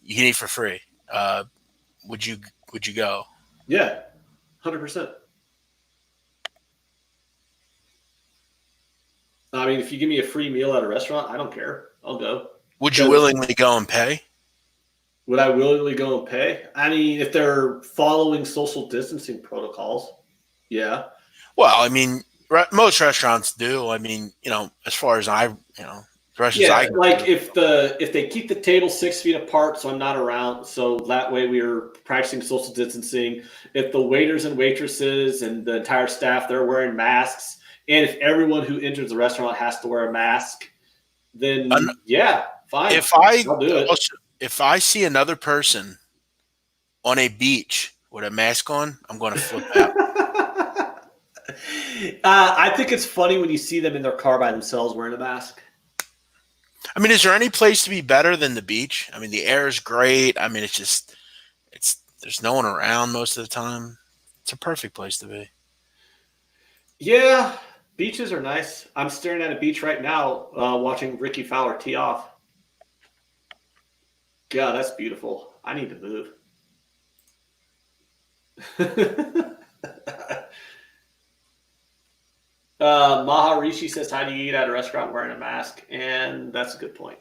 you can eat for free. Would you go? Yeah, 100%. If you give me a free meal at a restaurant, I don't care. I'll go. Would you willingly go and pay? Would I willingly go and pay? If they're following social distancing protocols, yeah. Well, most restaurants do. As far as if they keep the table 6 feet apart, so I'm not around, so that way we are practicing social distancing. If the waiters and waitresses and the entire staff, they're wearing masks, and if everyone who enters the restaurant has to wear a mask, then yeah, fine. I'll do it. If I see another person on a beach with a mask on, I'm going to flip out. I think it's funny when you see them in their car by themselves wearing a mask. Is there any place to be better than the beach? The air is great. There's no one around most of the time. It's a perfect place to be. Yeah, beaches are nice. I'm staring at a beach right now, watching Ricky Fowler tee off. God, that's beautiful. I need to move. Maharishi says, how do you eat at a restaurant wearing a mask? And that's a good point.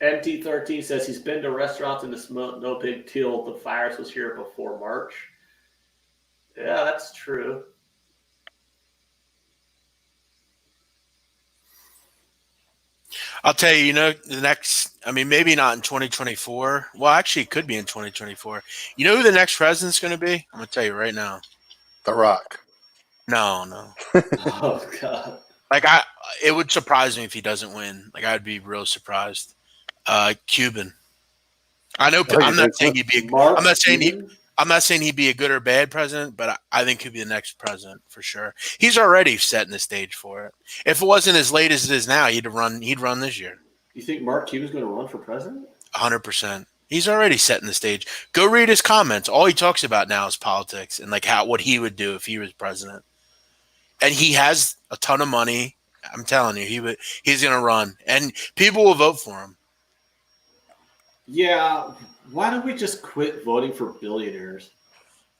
MT13 says he's been to restaurants and it's no big deal. The virus was here before March. Yeah, that's true. I'll tell you, the next, maybe not in 2024. Well, actually, it could be in 2024. You know who the next president's going to be? I'm going to tell you right now. The Rock. No. Oh, God. It would surprise me if he doesn't win. I'd be real surprised. Cuban. I know. I'm not saying he'd be. I'm not saying he'd be a good or bad president, but I think he'd be the next president for sure. He's already setting the stage for it. If it wasn't as late as it is now, he'd run this year. You think Mark Cuban's going to run for president? 100%. He's already setting the stage. Go read his comments. All he talks about now is politics and what he would do if he was president. And he has a ton of money. I'm telling you, he's going to run, and people will vote for him. Yeah. Why don't we just quit voting for billionaires?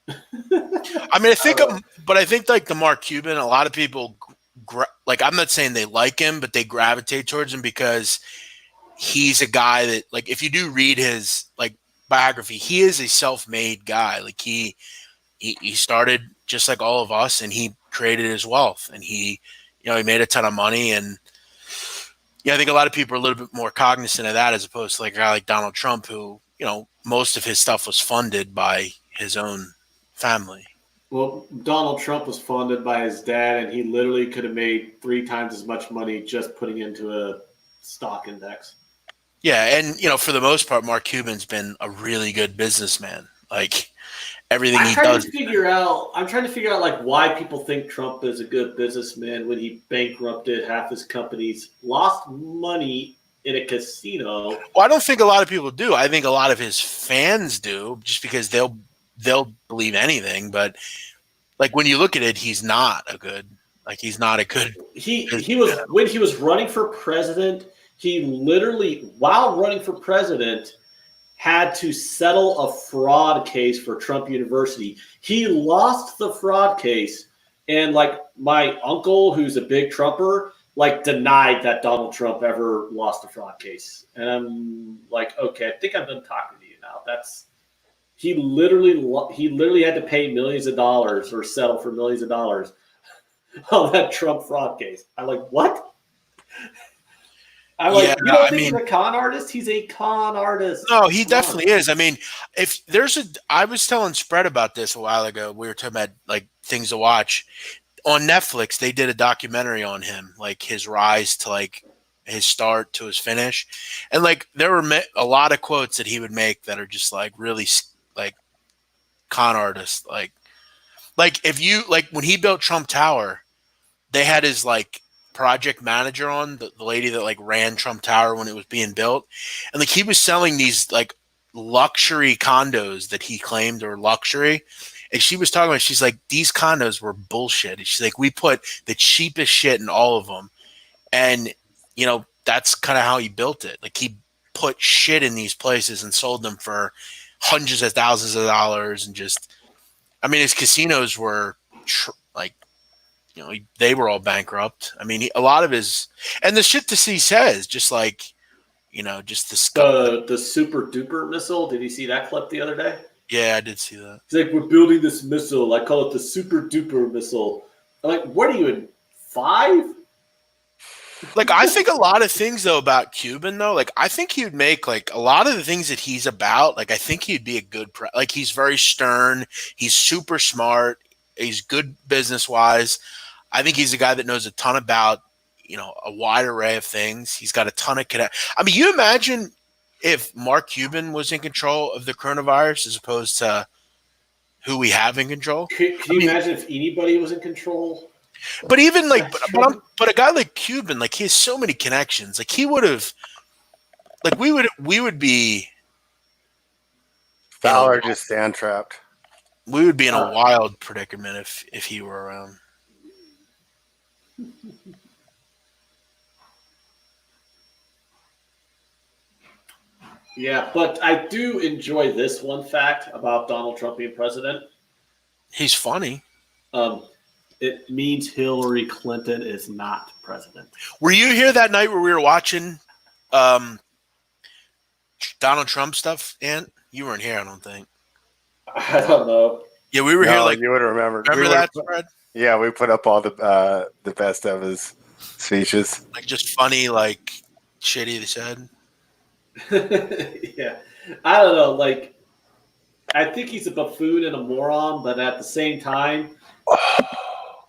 I think like the Mark Cuban, a lot of people like, I'm not saying they like him, but they gravitate towards him because he's a guy that, like, if you do read his like biography, he is a self-made guy. Like he started just like all of us, and he created his wealth, and he made a ton of money. And I think a lot of people are a little bit more cognizant of that as opposed to like a guy like Donald Trump, who, most of his stuff was funded by his own family. Well, Donald Trump was funded by his dad, and he literally could have made 3 times as much money just putting into a stock index. Yeah, and for the most part, Mark Cuban's been a really good businessman. Like everything he does. I'm trying to figure out like why people think Trump is a good businessman when he bankrupted half his companies, lost money in a casino. Well, I don't think a lot of people do. I think a lot of his fans do, just because they'll believe anything. But like when you look at it, he's not a good. He was when he was running for president. He literally, while running for president, had to settle a fraud case for Trump University. He lost the fraud case, and like my uncle, who's a big Trumper, like denied that Donald Trump ever lost a fraud case. And I'm like, okay, I think I'm done talking to you now. He literally had to pay millions of dollars or settle for millions of dollars on that Trump fraud case. I'm like, what? You don't think he's a con artist? He's a con artist. No, he definitely is. I mean, I was telling Spread about this a while ago. We were talking about like things to watch on Netflix. They did a documentary on him, like his rise to like his start to his finish, and like there were a lot of quotes that he would make that are just like really like con artist. Like if you like when he built Trump Tower, they had his like project manager on, the lady that like ran Trump Tower when it was being built, and like he was selling these like luxury condos that he claimed were luxury, and she was talking about, she's like, these condos were bullshit. And she's like, we put the cheapest shit in all of them, and that's kind of how he built it. Like he put shit in these places and sold them for hundreds of thousands of dollars, and just, I mean, his casinos were they were all bankrupt. I mean, a lot of his, and the shit that he says, just like, just the stuff. The super duper missile. Did you see that clip the other day? Yeah, I did see that. He's like, we're building this missile. I call it the super duper missile. I'm like, what are you in 5? Like, I think a lot of things though about Cuban though, like I think he'd make like a lot of the things that he's about. Like I think he'd be a good like he's very stern. He's super smart. He's good business wise. I think he's a guy that knows a ton about, a wide array of things. He's got a ton of I mean, you imagine if Mark Cuban was in control of the coronavirus as opposed to who we have in control. Can you imagine if anybody was in control? But even like, but a guy like Cuban, like he has so many connections. Like he would have, like we would be. Fowler just stand trapped. We would be in a wild predicament if he were around. Yeah, but I do enjoy this one fact about Donald Trump being president. He's funny. It means Hillary Clinton is not president. Were you here that night where we were watching Donald Trump stuff, Ant? You weren't here, I don't think. I don't know. Yeah, we were here. Like you would have remembered. Remember that, Fred? Yeah, we put up all the best of his speeches. Like just funny, like shit he said. Yeah, I don't know. Like, I think he's a buffoon and a moron, but at the same time,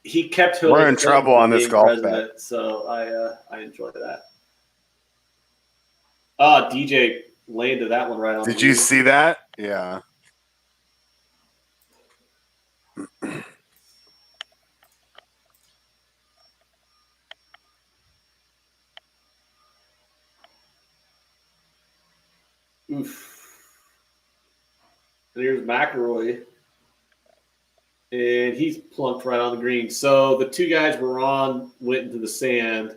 he kept Hillary. We're in trouble on this golf bet, so I enjoy that. DJ landed that one right on. Did you see that? Yeah. Oof. And here's McElroy. And he's plunked right on the green. So the two guys were on, went into the sand,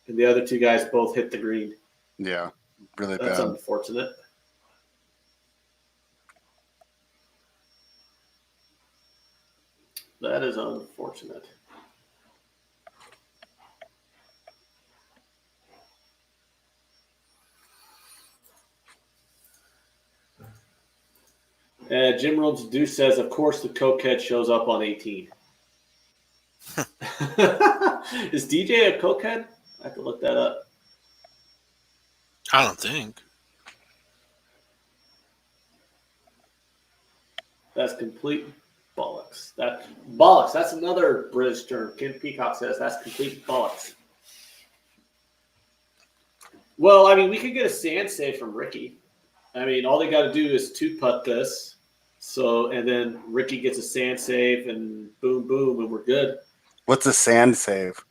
and the other two guys both hit the green. Yeah, really bad. That's unfortunate. That is unfortunate. Jim Rhodes Deuce says, of course, the cokehead shows up on 18. Is DJ a cokehead? I have to look that up. I don't think. That's complete bollocks. Bollocks. That's another British term. Ken Peacock says that's complete bollocks. Well, I mean, we could get a sand save from Ricky. I mean, all they got to do is two-putt this. So, and then Ricky gets a sand save, and boom, boom, and we're good. What's a sand save?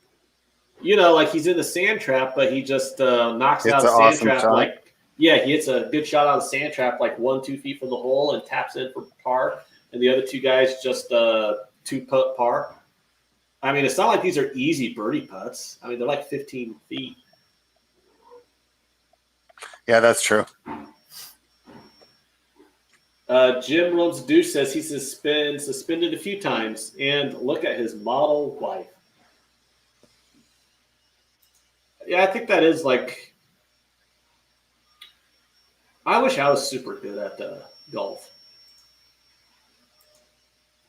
You know, like he's in the sand trap, but he just knocks It's out an the sand awesome trap. shot. Like, yeah, he hits a good shot out of the sand trap, like 1-2 feet from the hole, and taps in for par. And the other two guys just two-putt par. I mean, it's not like these are easy birdie putts. I mean, they're like 15 feet. Yeah, that's true. Jim Rhodes Deuce says he's been suspended a few times, and look at his model wife. Yeah, I think that is like. I wish I was super good at golf.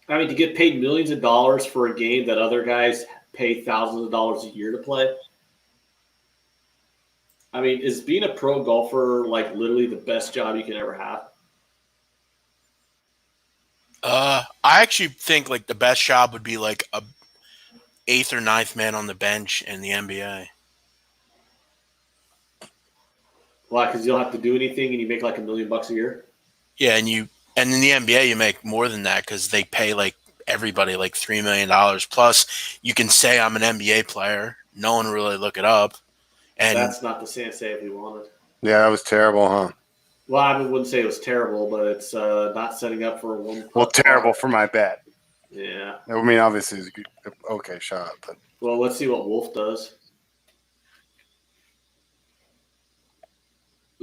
I mean, to get paid millions of dollars for a game that other guys pay thousands of dollars a year to play. I mean, is being a pro golfer like literally the best job you can ever have? I actually think like the best job would be like a 8th or 9th man on the bench in the NBA. Why? Because you don't have to do anything and you make like $1 million a year. Yeah, and in the NBA you make more than that because they pay like everybody like $3 million. Plus, you can say I'm an NBA player. No one will really look it up. And that's not the sand save we wanted. Yeah, that was terrible, huh? Well, I wouldn't say it was terrible, but it's not setting up for a one. Well, terrible for my bet. Yeah. I mean, obviously, it's a good, okay shot, but Well, let's see what Wolf does.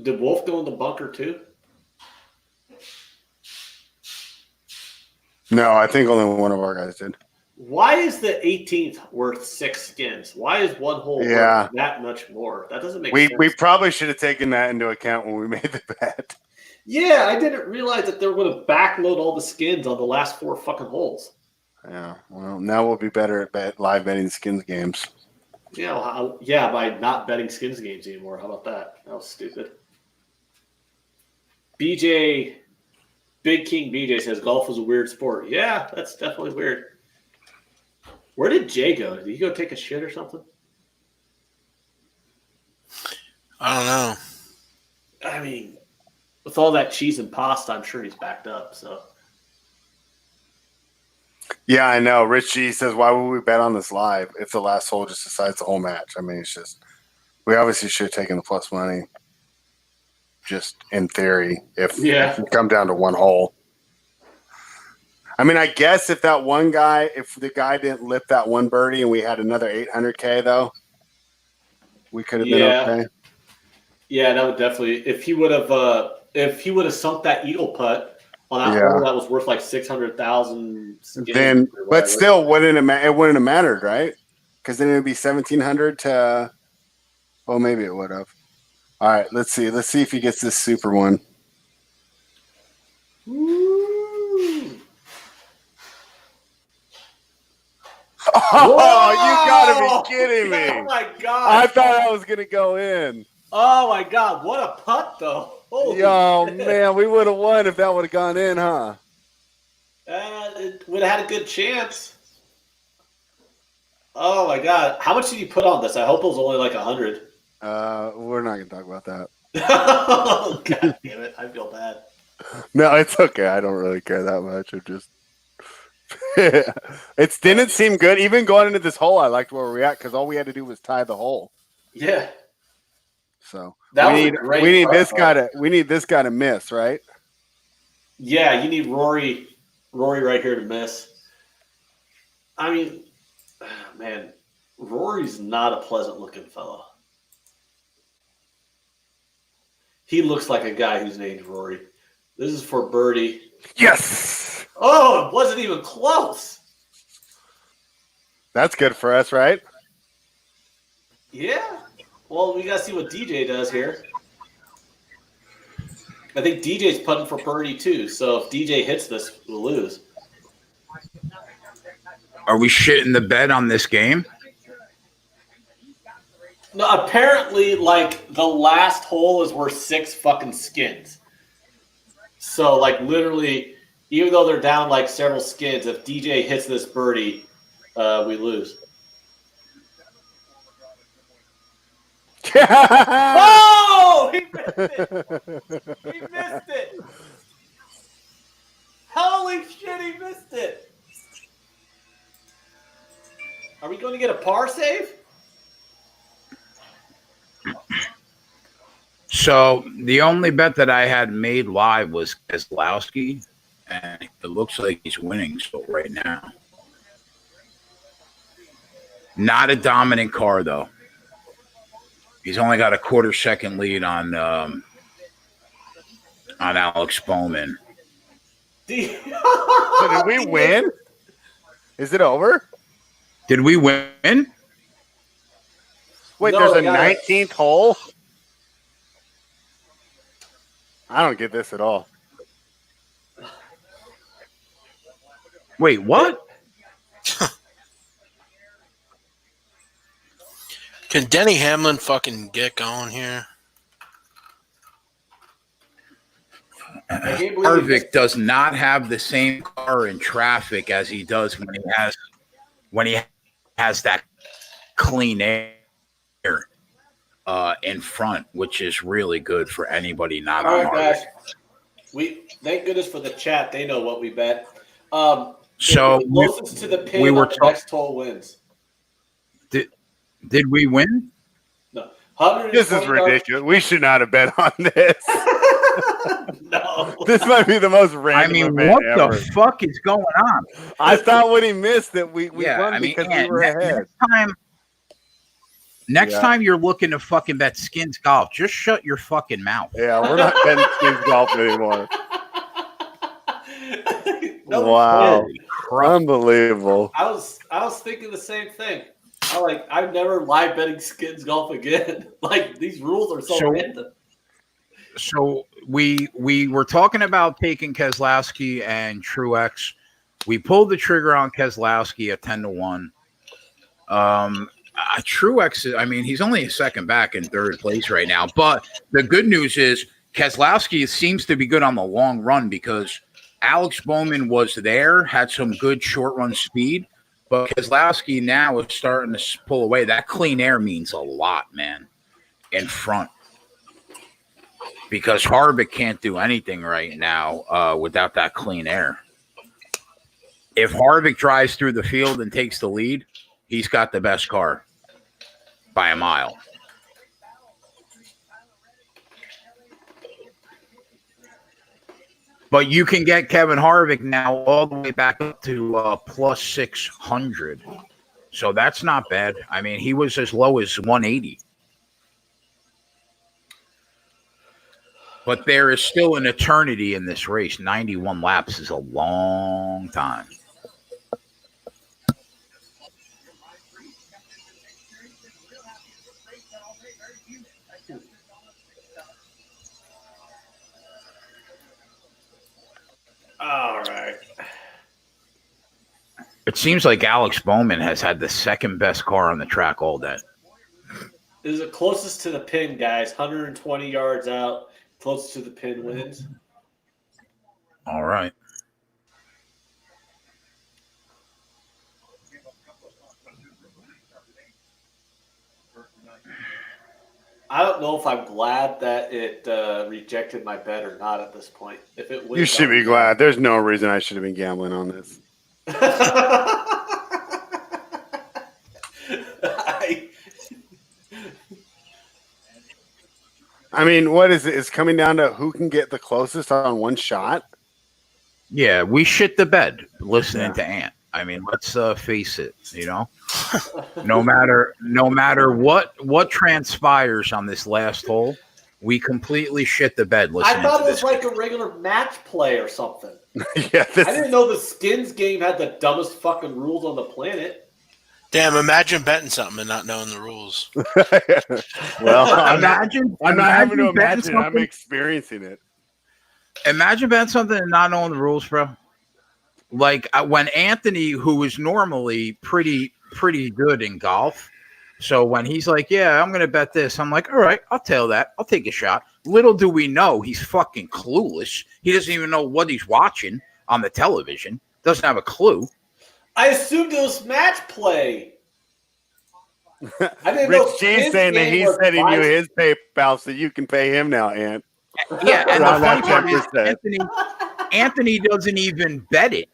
Did Wolf go in the bunker too? no, I think only one of our guys did. Why is the 18th worth 6 skins? Why is one hole worth that much more? That doesn't make sense. We probably should have taken that into account when we made the bet. Yeah, I didn't realize that they were going to backload all the skins on the last 4 fucking holes. Yeah, well, now we'll be better at live betting skins games. Yeah, yeah, by not betting skins games anymore. How about that? That was stupid. BJ, Big King BJ says golf is a weird sport. Yeah, that's definitely weird. Where did Jay go? Did he go take a shit or something? I don't know. I mean, with all that cheese and pasta, I'm sure he's backed up. So. Yeah, I know. Rich G says, why would we bet on this live if the last hole just decides the whole match? I mean, it's just we obviously should have taken the plus money just in theory if it come down to one hole. I mean, I guess if that one guy, if the guy didn't lip that one birdie and we had another 800K though, we could have been okay. Yeah, that would definitely. If he would have sunk that eagle putt on that hole that was worth like 600,000. Then, but still, it wouldn't have mattered, right? Because then it would be 1,700 to. Well, maybe it would have. All right, let's see. Let's see if he gets this super one. Oh, you gotta be kidding me! Oh my god! I thought I was gonna go in. Oh my god! What a putt, though! Holy shit. Man, we would have won if that would have gone in, huh? It would have had a good chance. Oh my god! How much did you put on this? I hope it was only like 100. We're not gonna talk about that. Oh god damn it! I feel bad. No, it's okay. I don't really care that much. I'm just. It didn't seem good. Even going into this hole, I liked where we were at because all we had to do was tie the hole. Yeah. So we need this guy to miss, right? Yeah, you need Rory right here to miss. I mean, man, Rory's not a pleasant looking fellow. He looks like a guy who's named Rory. This is for birdie. Yes. Oh, it wasn't even close. That's good for us, right? Yeah. Well, we got to see what DJ does here. I think DJ's putting for birdie too. So if DJ hits this, we'll lose. Are we shitting the bed on this game? No, apparently, like the last hole is worth 6 fucking skins. So, like, literally, even though they're down like several skins, if DJ hits this birdie, we lose. Oh, he missed it! He missed it! Holy shit, he missed it! Are we going to get a par save? So the only bet that I had made live was Keselowski, and it looks like he's winning still right now. Not a dominant car though. He's only got a quarter-second lead on Alex Bowman. So did we win? Is it over? Did we win? Wait, No, there's a yeah. 19th hole? I don't get this at all. Wait, what? Can Denny Hamlin fucking get going here? I can't believe Harvick does not have the same car in traffic as he does when he has that clean air in front, which is really good for anybody not All on right, Harvick. guys. We thank goodness for the chat. They know what we bet. So closest to the pin we were on the next hole wins. Did we win? No, This is ridiculous. We should not have bet on this. No, This might be the most I random mean, event what ever. the fuck is going on? I thought when he missed that we Yeah, won I mean, because we Ant, were ahead. Next Yeah. time you're looking to fucking bet skins golf, just shut your fucking mouth. Yeah, we're not betting skins golf anymore. No, Wow. Holy crap. Unbelievable. I was thinking the same thing. I'm never live betting skins golf again. Like these rules are so random. So we were talking about taking Keselowski and Truex. We pulled the trigger on Keselowski at 10-1. Truex, I mean, he's only a second back in third place right now. But the good news is Keselowski seems to be good on the long run because Alex Bowman was there, had some good short run speed. But Keselowski now is starting to pull away. That clean air means a lot, man, in front. Because Harvick can't do anything right now without that clean air. If Harvick drives through the field and takes the lead, he's got the best car by a mile. But you can get Kevin Harvick now all the way back up to plus 600. So that's not bad. I mean, he was as low as 180. But there is still an eternity in this race. 91 laps is a long time. All right. It seems like Alex Bowman has had the second best car on the track all day. This is the closest to the pin, guys. 120 yards out. Closest to the pin wins. All right. I don't know if I'm glad that it rejected my bet or not at this point. If it wins, You should be glad. There's no reason I should have been gambling on this. I mean, what is it? It's coming down to who can get the closest on one shot. Yeah, we shit the bed listening to Ant. I mean, let's face it, you know. No matter what transpires on this last hole, we completely shit the bed listening I thought to it was this. like a regular match play or something. Yeah, I didn't know the skins game had the dumbest fucking rules on the planet. Damn, imagine betting something and not knowing the rules. Well, I'm not imagine having to betting imagine. I'm something- experiencing it. Imagine betting something and not knowing the rules, bro. Like when Anthony, who is normally pretty good in golf, so when he's like, "Yeah, I'm gonna bet this," I'm like, "All right, I'll tail that. I'll take a shot." Little do we know, he's fucking clueless. He doesn't even know what he's watching on the television. Doesn't have a clue. I assumed it was match play. I didn't Rich know G's his saying that game he's was setting you biased. his PayPal so you can pay him now, Ant. Yeah, and the Around funny that part is 10%. Anthony doesn't even bet it.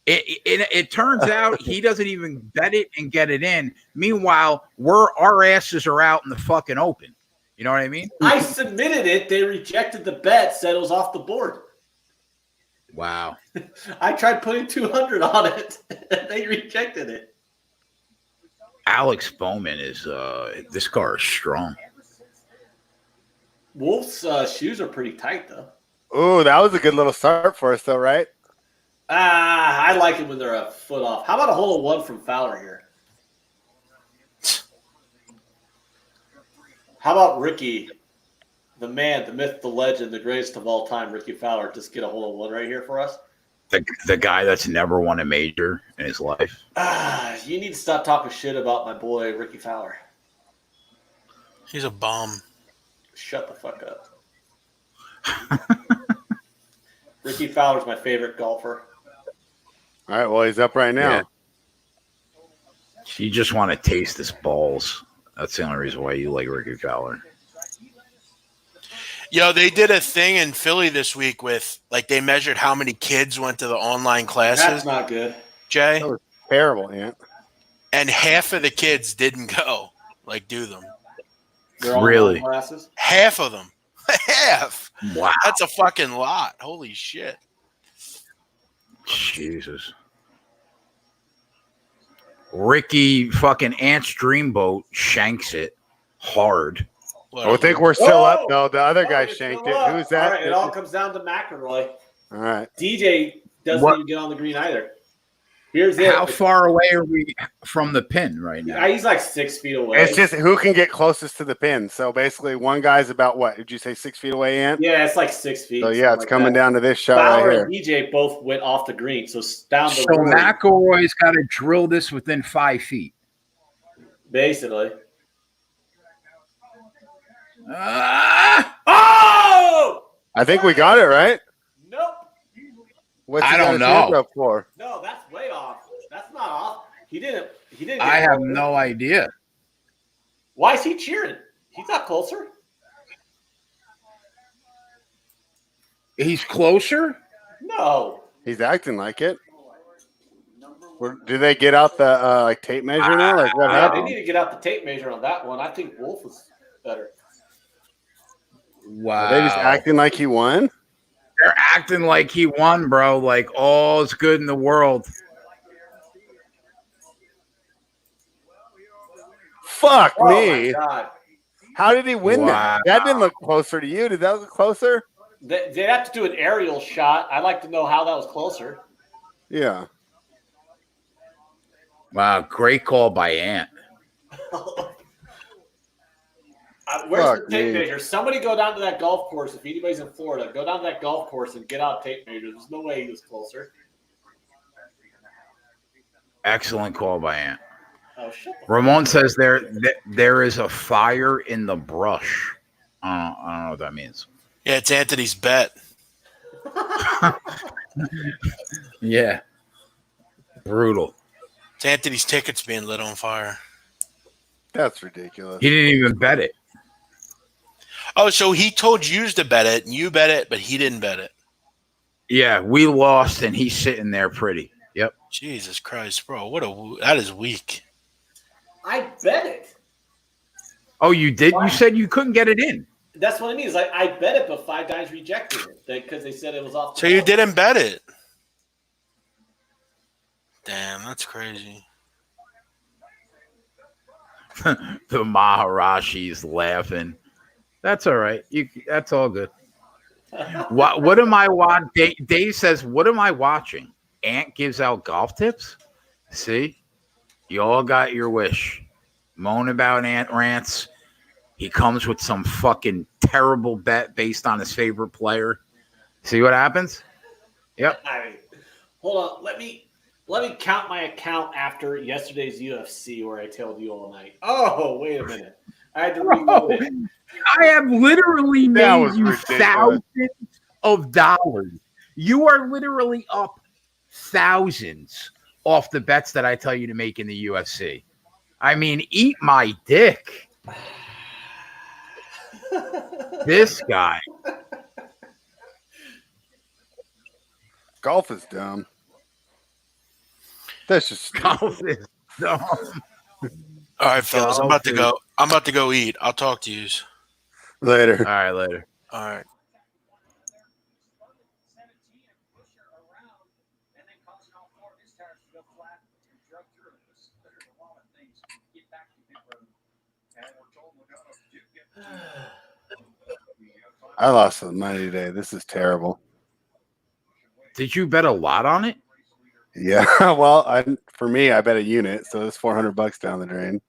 It turns out he doesn't even bet it and get it in. Meanwhile, our asses are out in the fucking open. You know what I mean? I submitted it. They rejected the bet, said it was off the board. Wow. I tried putting 200 on it. They rejected it. Alex Bowman is this car is strong. Wolf's shoes are pretty tight, though. Oh, that was a good little start for us, though, right? I like it when they're a foot off. How about a hole of one from Fowler here? How about Ricky, the man, the myth, the legend, the greatest of all time, Ricky Fowler, just get a hole of one right here for us? The guy that's never won a major in his life. You need to stop talking shit about my boy, Ricky Fowler. He's a bum. Shut the fuck up. Ricky Fowler's my favorite golfer. All right, well, he's up right now. Yeah. You just want to taste his balls. That's the only reason why you like Ricky Fowler. Yo, they did a thing in Philly this week with, like, they measured how many kids went to the online classes. That's not good. Jay? That was terrible, Ant. And half of the kids didn't go, like, do them. They're all Really? online classes? Half of them. Half. Wow. That's a fucking lot. Holy shit. Jesus. Ricky fucking Ant's Dreamboat shanks it hard. I think we're still up, Whoa! though. The other guy It's shanked still it. up. Who's that? All right, it all comes down to McElroy. All right. DJ doesn't What? even get on the green either. Here's it. How far away are we from the pin right now? He's like 6 feet away. It's just who can get closest to the pin. So basically, one guy's about what? Did you say 6 feet away, Ant? Yeah, it's like 6 feet. So yeah, it's something coming like that. down to this shot Fowler right here. and DJ both went off the green, so it's down to So Rory, McElroy's got to drill this within 5 feet. basically. Oh! I think we got it right. Nope. What's I he got don't his hands know. up for? No, that's way off. That's not off. He didn't. Get I have closer. no idea. Why is he cheering? He's not closer. He's closer? No. He's acting like it. Do they get out the like tape measure now? Like what Yeah, they happened? need to get out the tape measure on that one. I think Wolf was better. Wow. Are they just acting like he won? They're acting like he won, bro. Like all's good in the world. Fuck Oh me. my God. How did he win Wow. that? That didn't look closer to you. Did that look closer? They'd have to do an aerial shot. I'd like to know how that was closer. Yeah. Wow, great call by Ant. Where's Fuck the tape me. measure? Somebody go down to that golf course. If anybody's in Florida, go down to that golf course and get out a tape measure. There's no way he was closer. Excellent call by Ant. Oh, shut the Ramon says there is a fire in the brush. I don't know what that means. Yeah, it's Anthony's bet. Yeah. Brutal. It's Anthony's tickets being lit on fire. That's ridiculous. He didn't even bet it. Oh, so he told you to bet it, and you bet it, but he didn't bet it. Yeah, we lost, and he's sitting there pretty. Yep. Jesus Christ, bro. That is weak. I bet it. Oh, you did? Why? You said you couldn't get it in. That's what I mean. Is like I bet it, but 5 guys rejected it because they said it was off. The So you board. didn't bet it. Damn, that's crazy. The Maharashi's laughing. That's all right. That's all good. What am I watching? Dave says, what am I watching? Ant gives out golf tips? See? You all got your wish. Moan about Ant rants. He comes with some fucking terrible bet based on his favorite player. See what happens? Yep. I mean, hold on. Let me count my account after yesterday's UFC where I tailed you all night. Oh, wait a minute. I had to reload it. I have literally That made was you ridiculous. thousands of dollars. You are literally up thousands off the bets that I tell you to make in the UFC. I mean, eat my dick. This guy. Golf is dumb. That's just Golf is dumb. All right, fellas, I'm about to go. I'm about to go eat. I'll talk to you later. All right, later. All right. I lost some money today. This is terrible. Did you bet a lot on it? Yeah. Well, for me, I bet a unit, so it's $400 down the drain.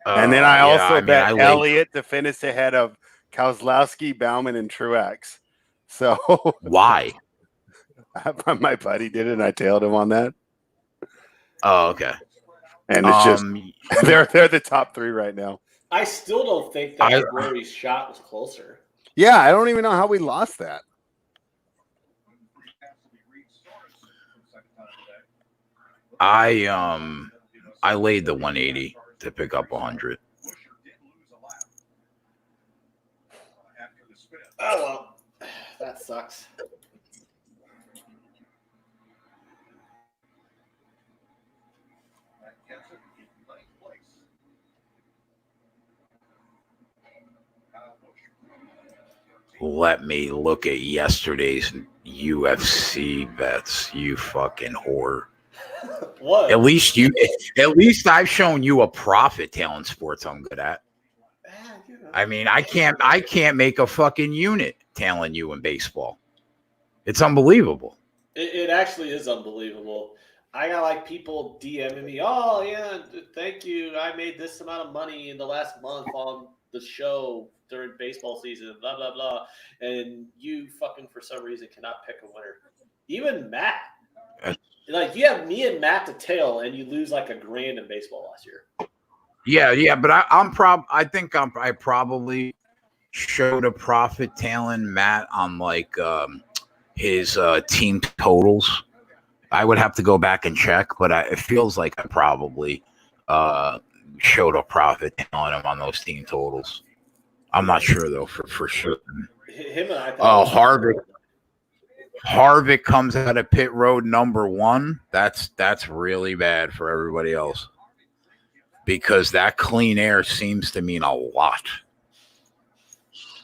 And then I also bet Elliott to finish ahead of Kozlowski, Bauman, and Truex. So why? My buddy did it, and I tailed him on that. Oh, okay. And it's just they're the top three right now. I still don't think that Rory's shot was closer. Yeah, I don't even know how we lost that. I laid the 180 to pick up 100. Oh well, that sucks. Let me look at yesterday's UFC bets, you fucking whore. What? At least I've shown you a profit tailing sports I'm good at. I mean, I can't make a fucking unit tailing you in baseball. It's unbelievable. It actually is unbelievable. I got like people DMing me, oh yeah, thank you. I made this amount of money in the last month on the show during baseball season, blah, blah, blah. And you fucking, for some reason, cannot pick a winner. Even Matt. Like, you have me and Matt to tail, and you lose like $1,000 in baseball last year. Yeah, but I think I probably showed a profit tailing Matt on like his team totals. I would have to go back and check, but it feels like I probably showed a profit tailing him on those team totals. I'm not sure though for sure. Him and I thought Harvick comes out of pit road number 1. That's really bad for everybody else because that clean air seems to mean a lot.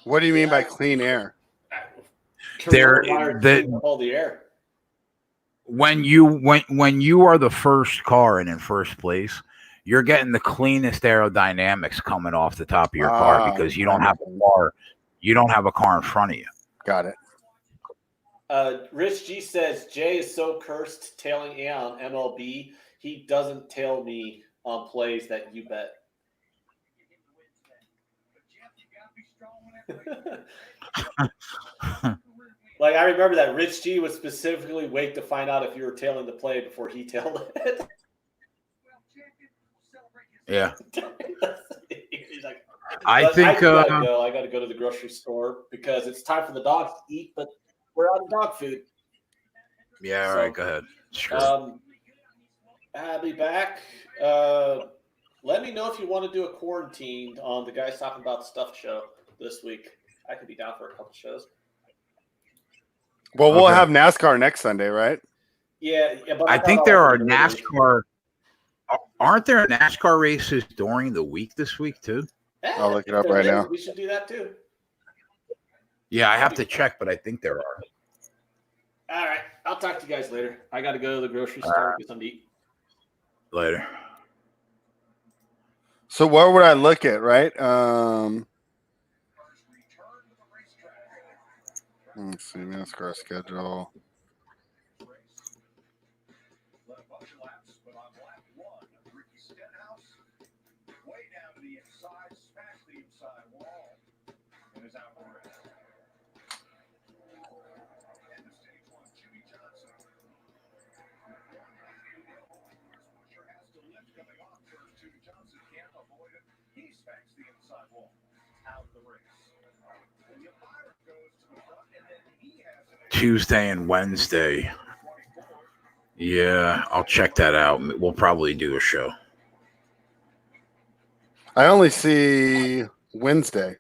What do you mean by clean air? All the air. When you are the first car and in first place, you're getting the cleanest aerodynamics coming off the top of your car because you don't have a car. You don't have a car in front of you. Got it. Rich G says Jay is so cursed tailing A on MLB. He doesn't tail me on plays that you bet. Like I remember that Rich G would specifically wait to find out if you were tailing the play before he tailed it. Yeah. He's like, I think I gotta go to the grocery store because it's time for the dogs to eat, but we're out of dog food. Yeah, all right, go ahead. Sure. I'll be back. Let me know if you want to do a quarantine on the Guys Talking About Stuff show this week. I could be down for a couple shows. Well, we'll have NASCAR next Sunday, right? Yeah, but I think there are NASCAR. Aren't there NASCAR races during the week this week too? Yeah, I'll look it up right now. We should do that too. Yeah, I have to check, but I think there are. All right, I'll talk to you guys later. I got to go to the grocery store get something to eat. Later. So where would I look at, right? Let's see, NASCAR schedule. Tuesday and Wednesday. Yeah, I'll check that out. We'll probably do a show. I only see Wednesday.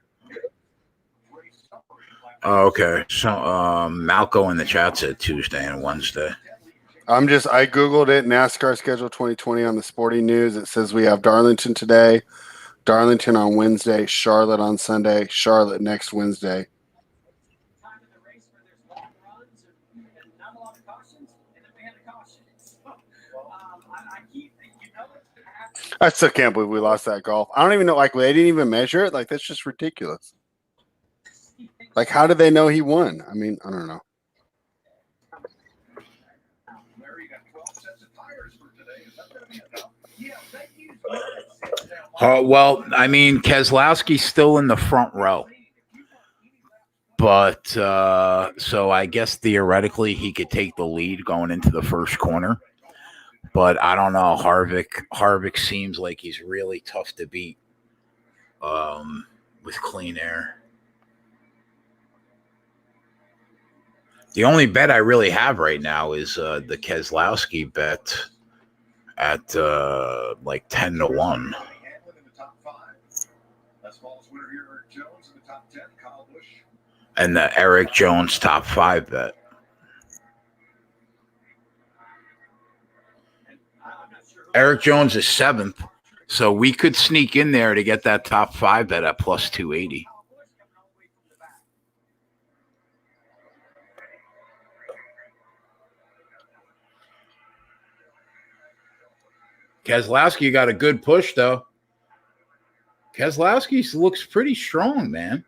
Oh, okay. So Malco in the chat said Tuesday and Wednesday. I Googled it, NASCAR schedule 2020 on the sporting news. It says we have Darlington today, Darlington on Wednesday, Charlotte on Sunday, Charlotte next Wednesday. Time in the race where there's long runs and not a lot of cautions, and then we had a caution. So, I keep, I still can't believe we lost that golf. I don't even know. Like, they didn't even measure it. Like, that's just ridiculous. Like, how did they know he won? I mean, I don't know. Larry, you got 12 sets of tires for today. Is that going to be enough? Yeah, thank you. Well, I mean, Keselowski's still in the front row. But so I guess theoretically he could take the lead going into the first corner. But I don't know. Harvick seems like he's really tough to beat with clean air. The only bet I really have right now is the Keselowski bet at like 10-1. And the Eric Jones top 5 bet. Eric Jones is 7th, so we could sneak in there to get that top 5 bet at plus 280. Keselowski got a good push, though. Keselowski looks pretty strong, man.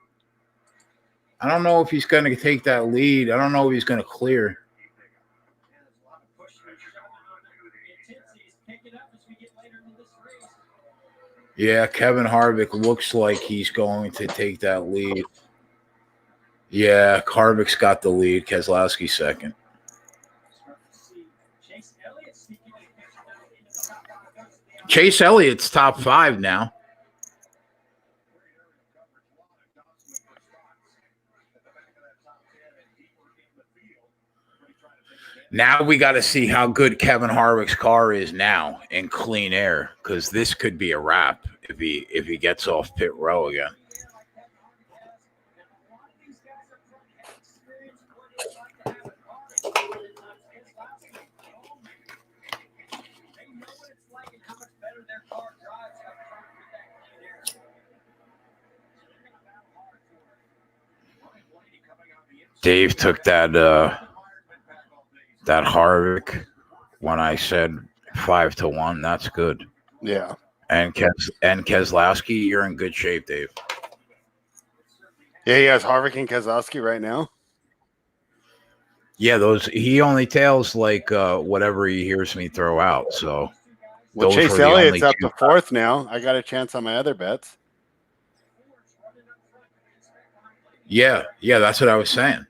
I don't know if he's going to take that lead. I don't know if he's going to clear. Yeah, Kevin Harvick looks like he's going to take that lead. Yeah, Harvick's got the lead. Keselowski second. Chase Elliott's top 5 now. Now we got to see how good Kevin Harvick's car is now in clean air, because this could be a wrap if he gets off pit row again. Dave took that Harvick when I said 5-1. That's good. Yeah. And Keselowski, you're in good shape, Dave. Yeah, he has Harvick and Keselowski right now. Yeah, he only tails like whatever he hears me throw out. So, well, Chase Elliott's up to 4th now. I got a chance on my other bets. Yeah, that's what I was saying.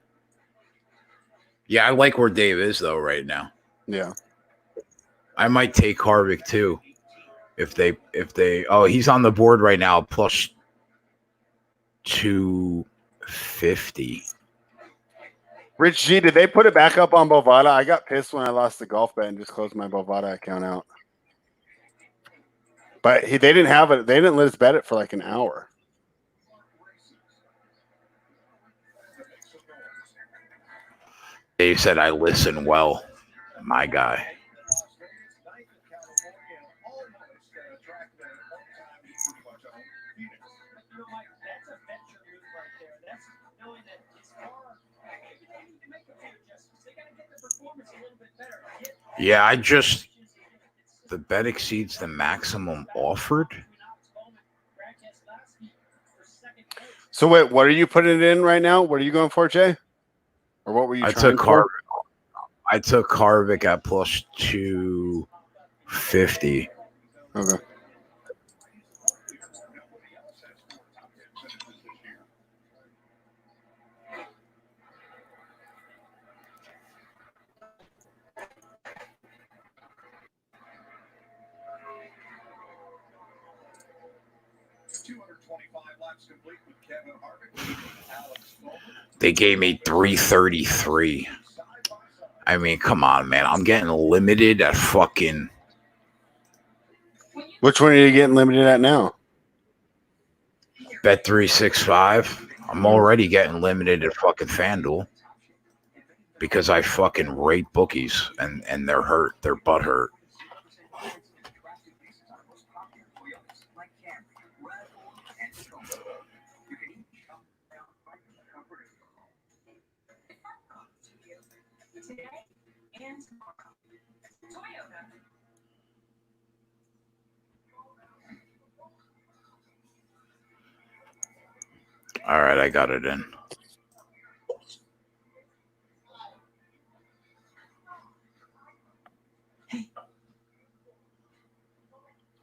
Yeah, I like where Dave is though right now. Yeah, I might take Harvick too. If they he's on the board right now plus 250. Rich G, did they put it back up on Bovada? I got pissed when I lost the golf bet and just closed my Bovada account out. But they didn't have it. They didn't let us bet it for like an hour. Dave said, I listen well, my guy. Yeah, the bet exceeds the maximum offered. So wait, what are you putting it in right now? What are you going for, Jay? Or what were you trying for? I took Harvick at plus 250. Okay. They gave me 333. I mean, come on, man. I'm getting limited at fucking. Which one are you getting limited at now? Bet 365. I'm already getting limited at fucking FanDuel because I fucking rate bookies and they're hurt. Their butt hurt. All right, I got it in.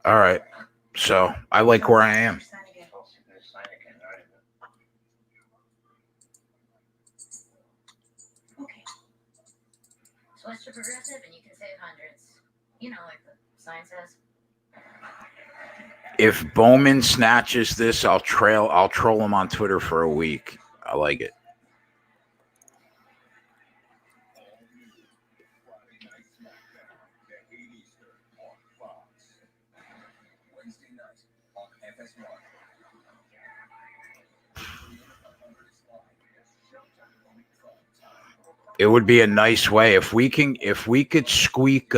All right. So I like where I am. Okay. Switch to progressive and you can save hundreds. You know, like the sign says. If Bowman snatches this, I'll troll him on Twitter for a week. I like it. It would be a nice way if we could squeak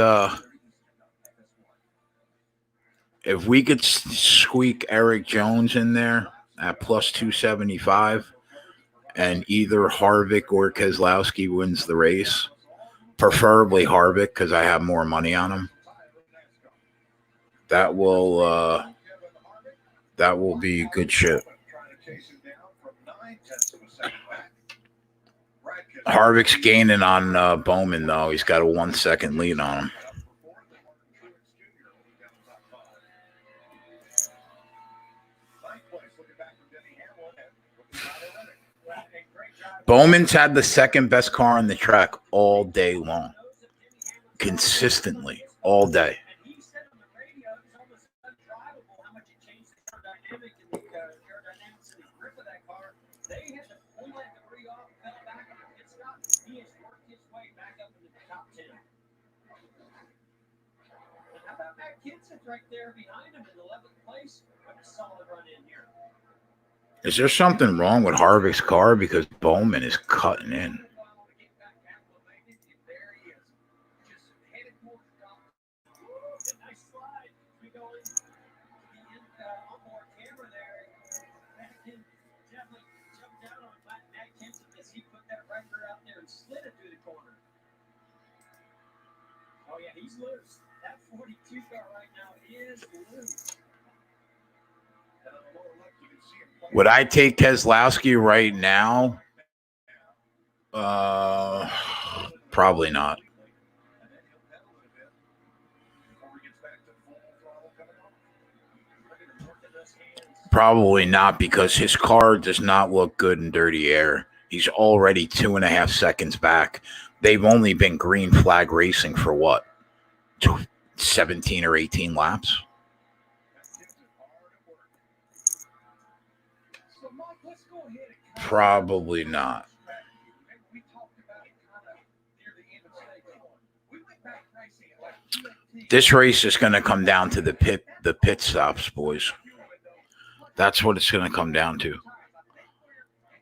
Eric Jones in there at plus 275 and either Harvick or Keselowski wins the race, preferably Harvick because I have more money on him. That will be good shit. Harvick's gaining on Bowman, though. He's got a 1 second lead on him. Bowman's had the second best car on the track all day long. Consistently, all day. Right there behind him in 11th place. What a solid run in here. Is there something wrong with Harvick's car? Because Bowman is cutting in. Oh yeah, he's loose. That 42 car right now is loose. Would I take Keselowski right now? Probably not. Probably not because his car does not look good in dirty air. He's already 2.5 seconds back. They've only been green flag racing for what? 17 or 18 laps? Probably not. This race is going to come down to the pit stops, boys. That's what it's going to come down to.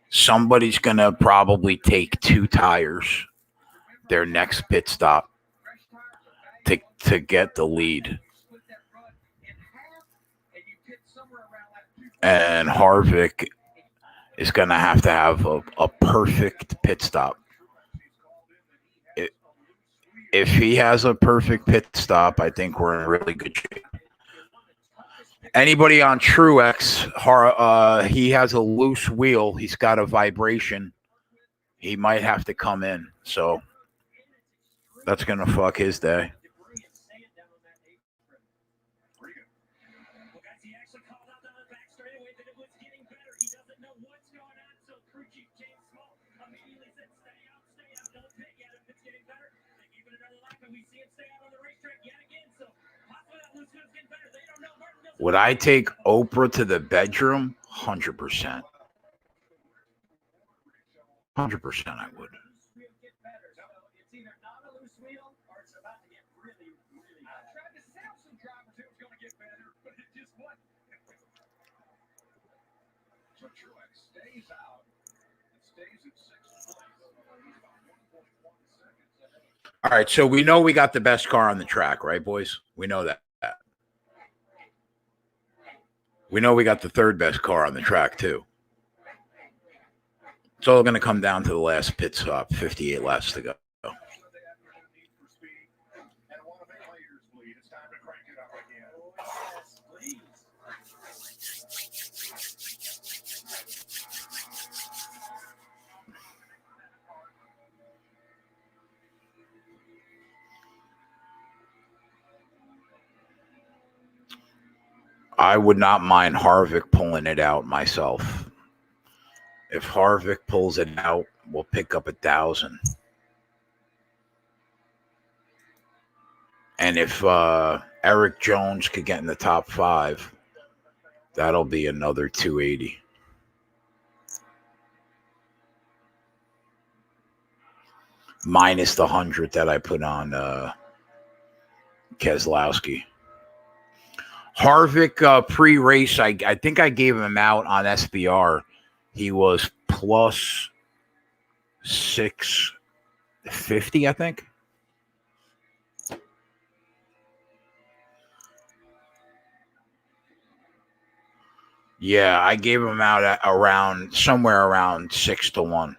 Somebody's going to probably take 2 tires their next pit stop to get the lead. And Harvick is going to have a perfect pit stop. If he has a perfect pit stop, I think we're in really good shape. Anybody on Truex, he has a loose wheel. He's got a vibration. He might have to come in. So that's going to fuck his day. Would I take Oprah to the bedroom? 100%. 100% I would. It's either not a loose wheel or it's about to get really, really bad. I tried to sell some drivers it was going to get better, but it just wasn't. So Truex stays out and stays at 6th place. All right, so we know we got the best car on the track, right, boys? We know that. We know we got the third best car on the track, too. It's all going to come down to the last pit stop, 58 laps to go. I would not mind Harvick pulling it out myself. If Harvick pulls it out, we'll pick up 1,000. And if Eric Jones could get in the top 5, that'll be another 280. Minus the 100 that I put on Keselowski. Harvick pre-race, I think I gave him out on SBR. He was plus 650, I think. Yeah, I gave him out at somewhere around 6-1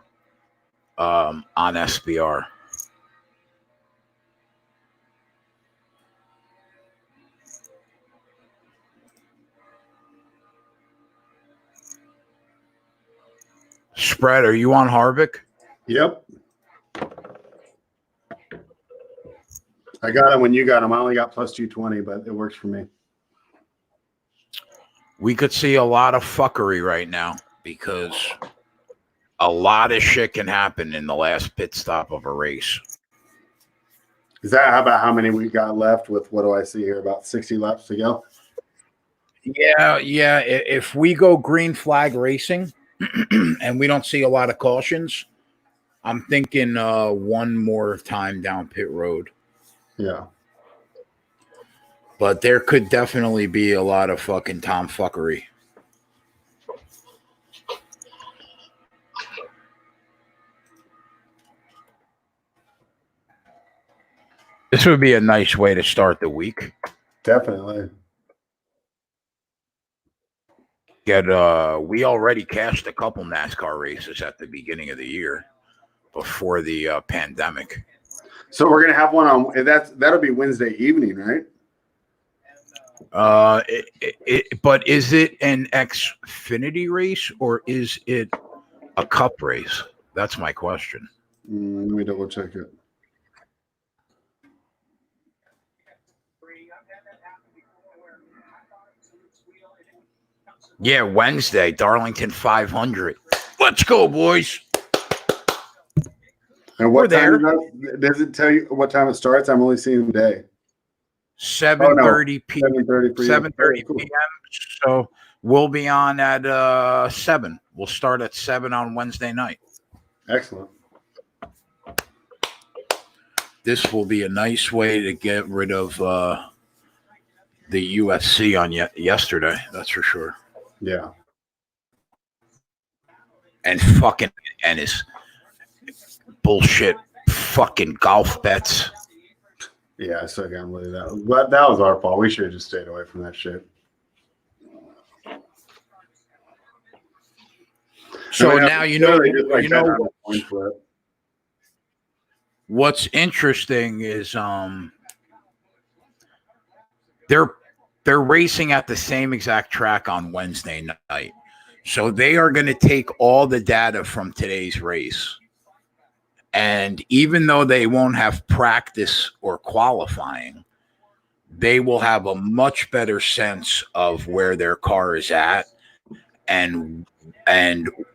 on SBR. Spread, are you on Harvick? Yep. I got him when you got him. I only got plus 220, but it works for me. We could see a lot of fuckery right now because a lot of shit can happen in the last pit stop of a race. Is that about how many we got left with, what do I see here, about 60 laps to go? Yeah. If we go green flag racing and we don't see a lot of cautions, I'm thinking one more time down pit road. Yeah. But there could definitely be a lot of fucking tomfuckery. This would be a nice way to start the week. Definitely. We already cashed a couple NASCAR races at the beginning of the year before the pandemic. So we're gonna have one on. That'll be Wednesday evening, right? But is it an Xfinity race or is it a Cup race? That's my question. Let me double check it. Yeah, Wednesday, Darlington 500. Let's go, boys. And what time does it tell you what time it starts? I'm only seeing day. 7:30 p.m. 7:30 p.m. So we'll be on at 7. We'll start at 7 on Wednesday night. Excellent. This will be a nice way to get rid of the USC on yesterday. That's for sure. Yeah. And his bullshit fucking golf bets. Yeah, I still can't believe that. But that was our fault. We should have just stayed away from that shit. So now you know what's interesting is they're racing at the same exact track on Wednesday night. So they are going to take all the data from today's race. And even though they won't have practice or qualifying, they will have a much better sense of where their car is at and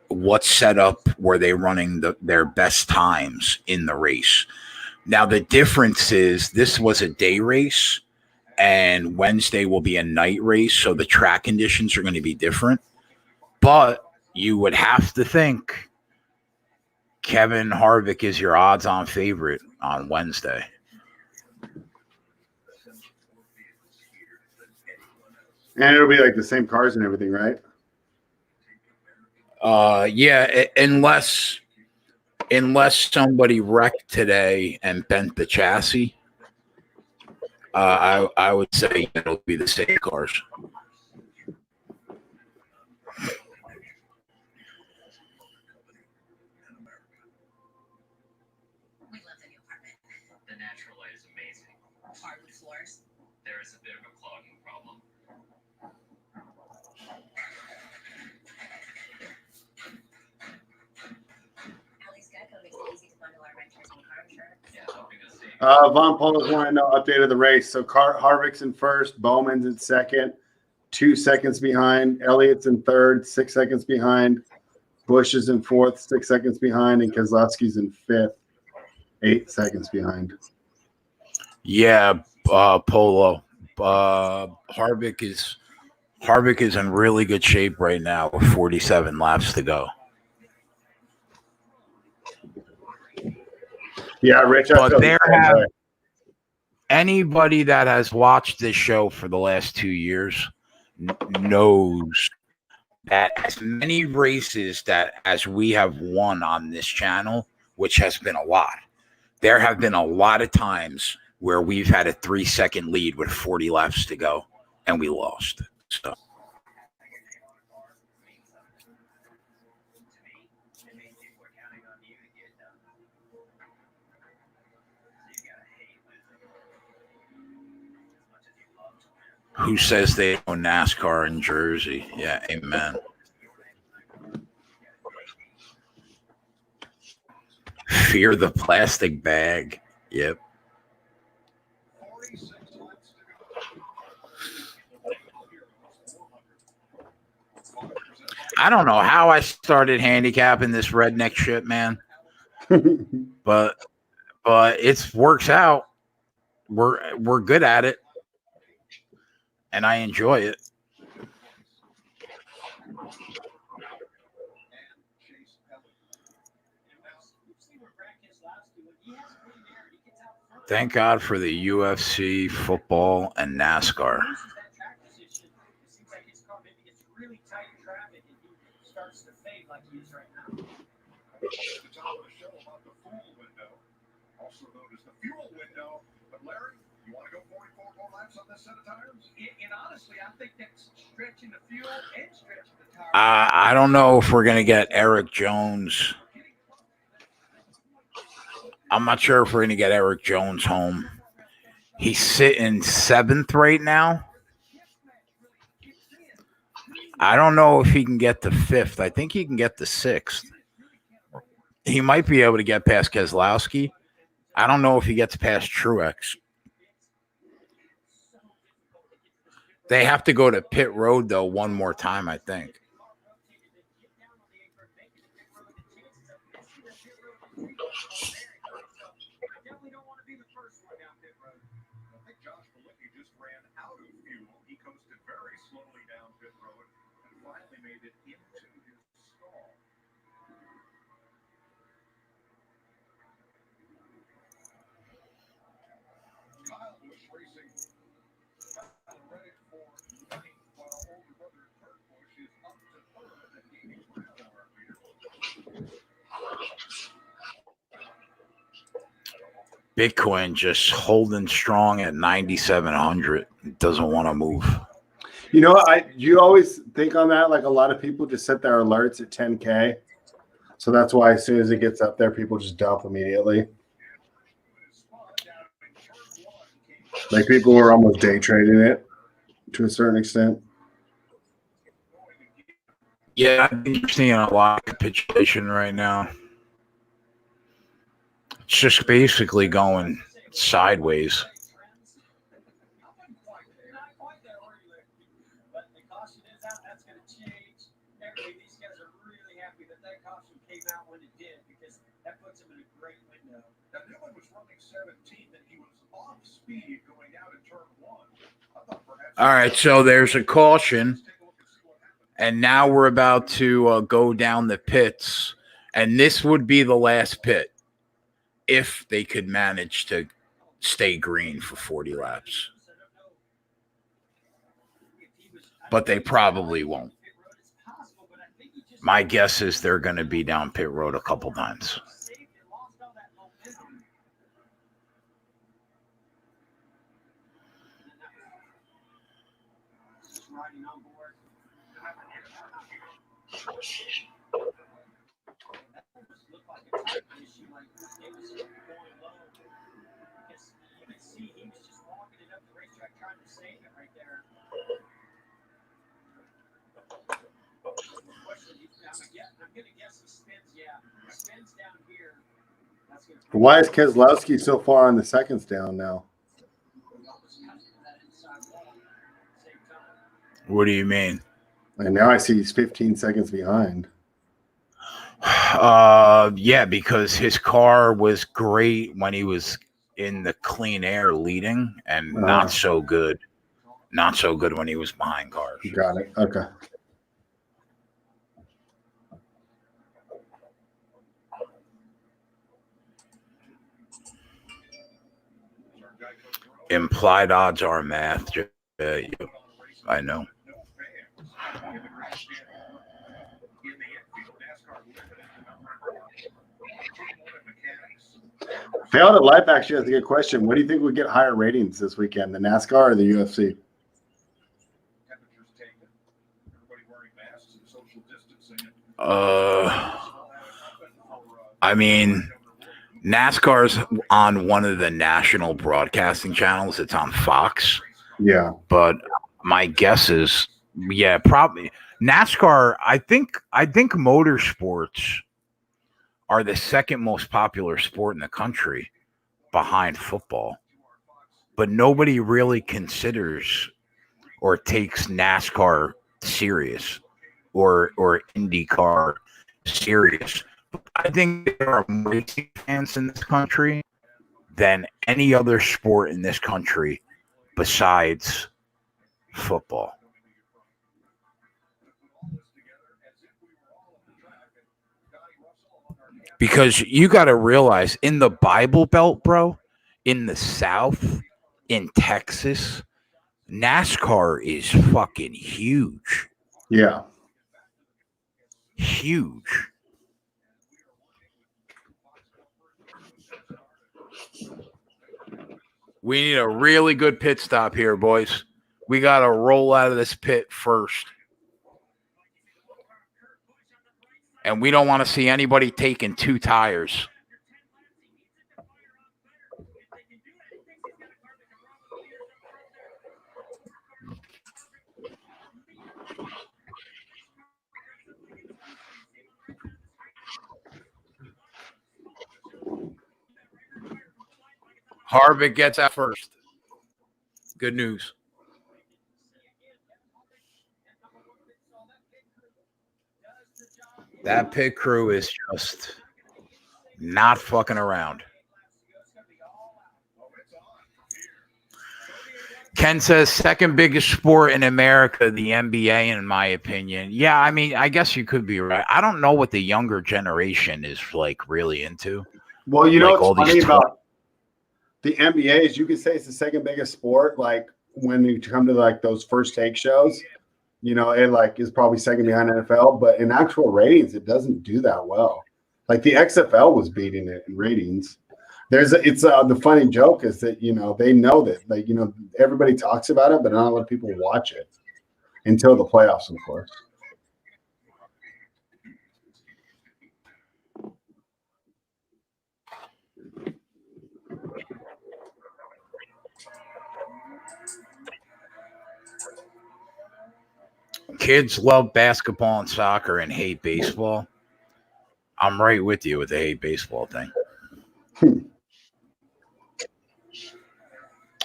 what setup were they running their best times in the race. Now, the difference is this was a day race, and Wednesday will be a night race, so the track conditions are going to be different. But you would have to think Kevin Harvick is your odds-on favorite on Wednesday. And it'll be like the same cars and everything, right? Yeah, unless somebody wrecked today and bent the chassis, I would say it'll be the same cars. We love the new apartment. The natural light is amazing. Hardwood floors. There is a bit of a clogging problem. Alex Gecko makes it easy to bundle our renters and car insurance. Yeah, helping us save. Von Polos want to know update of the race. So Harvick's in first, Bowman's in second, 2 seconds behind. Elliott's in third, 6 seconds behind. Busch is in fourth, 6 seconds behind, and Keselowski's in fifth, 8 seconds behind. Yeah, Polo. Harvick is in really good shape right now with 47 laps to go. Yeah, Rich. But anybody that has watched this show for the last 2 years knows that as many races that as we have won on this channel, which has been a lot, there have been a lot of times where we've had a 3-second lead with 40 laps to go and we lost. So who says they know NASCAR in Jersey? Yeah, amen. Fear the plastic bag. Yep. I don't know how I started handicapping this redneck shit, man. but it works out. We're good at it. And I enjoy it. Thank God for the UFC, football, and NASCAR. Also known as the fuel window. But Larry, you want to go 44 more laps on this set of tires? And honestly, I think that's stretching the fuel and stretching the tires. I don't know if we're going to get Eric Jones. I'm not sure if we're going to get Eric Jones home. He's sitting 7th right now. I don't know if he can get to 5th. I think he can get to 6th. He might be able to get past Keselowski. I don't know if he gets past Truex. They have to go to pit road, though, one more time, I think. Bitcoin just holding strong at 9,700. Doesn't want to move. You know, you always think on that. Like a lot of people just set their alerts at 10K. So that's why as soon as it gets up there, people just dump immediately. Like people were almost day trading it to a certain extent. Yeah, I think you're seeing a lot of capitulation right now. It's just basically going sideways. Now, Dillon was running 17th, and he was off speed going out in turn 1. All right, so there's a caution, and now we're about to go down the pits, and this would be the last pit if they could manage to stay green for 40 laps. But they probably won't. My guess is they're going to be down pit road a couple times. Why is Keselowski so far on the seconds down now? What do you mean? And now I see he's 15 seconds behind. Yeah, because his car was great when he was in the clean air leading, and not so good when he was behind cars. Got it. Okay. Implied odds are math. I know. Failed at Life actually has a good question. What do you think would get higher ratings this weekend, the NASCAR or the UFC? I mean, NASCAR's on one of the national broadcasting channels. It's on Fox. Yeah. But my guess is, yeah, probably NASCAR. I think motorsports are the second most popular sport in the country behind football. But nobody really considers or takes NASCAR serious or IndyCar serious. I think there are more racing fans in this country than any other sport in this country besides football. Because you got to realize, in the Bible Belt, bro, in the South, in Texas, NASCAR is fucking huge. Yeah. Huge. We need a really good pit stop here, boys. We got to roll out of this pit first. And we don't want to see anybody taking two tires. Harvick gets out first. Good news. That pit crew is just not fucking around. Ken says second biggest sport in America, the NBA, in my opinion. Yeah, I mean, I guess you could be right. I don't know what the younger generation is like really into. Well, you know like what's funny about the NBA is you could say it's the second biggest sport. Like when you come to like those first take shows, you know, it like is probably second behind NFL, but in actual ratings, it doesn't do that well. Like the XFL was beating it in ratings. The funny joke is that, you know, they know that, like, you know, everybody talks about it, but not a lot of people watch it until the playoffs, of course. Kids love basketball and soccer and hate baseball. I'm right with you with the hate baseball thing.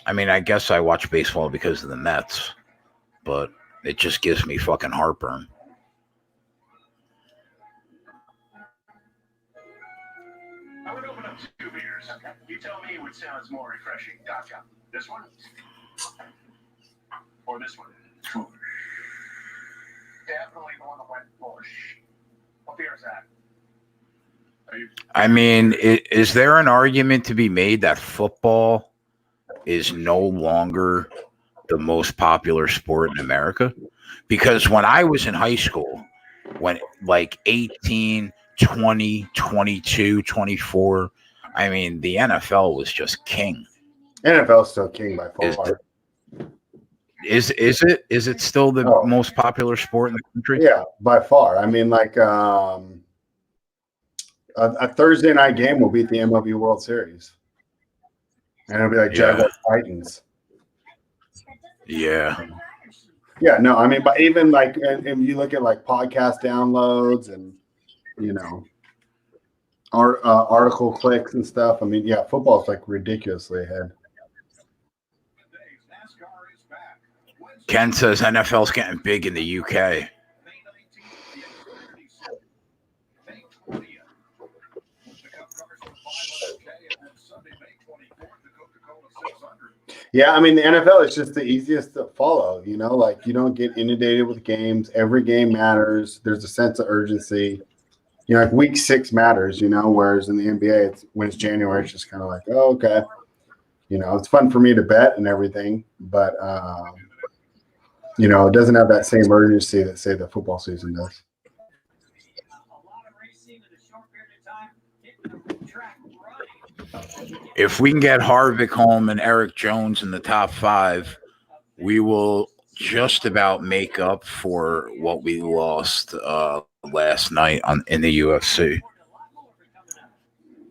I mean, I guess I watch baseball because of the Mets, but it just gives me fucking heartburn. I would open up 2 beers. You tell me which sounds more refreshing. Gotcha. This one? Or this one? Definitely the one that went Bush. What beer is that? I mean, is there an argument to be made that football is no longer the most popular sport in America? Because when I was in high school, when like 18, 20, 22, 24, I mean, the NFL was just king. NFL's still king by far. Is it still the most popular sport in the country? Yeah, by far. I mean, like a Thursday night game will beat the MLB World Series, and it'll be like Jaguars Titans. Yeah. Yeah, no, I mean, but even like, and you look at like podcast downloads and article clicks and stuff. I mean, yeah, football's like ridiculously ahead. Ken says NFL's getting big in the UK. Yeah, I mean, the NFL is just the easiest to follow, like you don't get inundated with games. Every game matters. There's a sense of urgency. Like week 6 matters, whereas in the NBA, when it's January, it's just kind of like, oh, okay. It's fun for me to bet and everything, but, it doesn't have that same urgency that, say, the football season does. If we can get Harvick home and Eric Jones in the top 5, we will just about make up for what we lost last night in the UFC.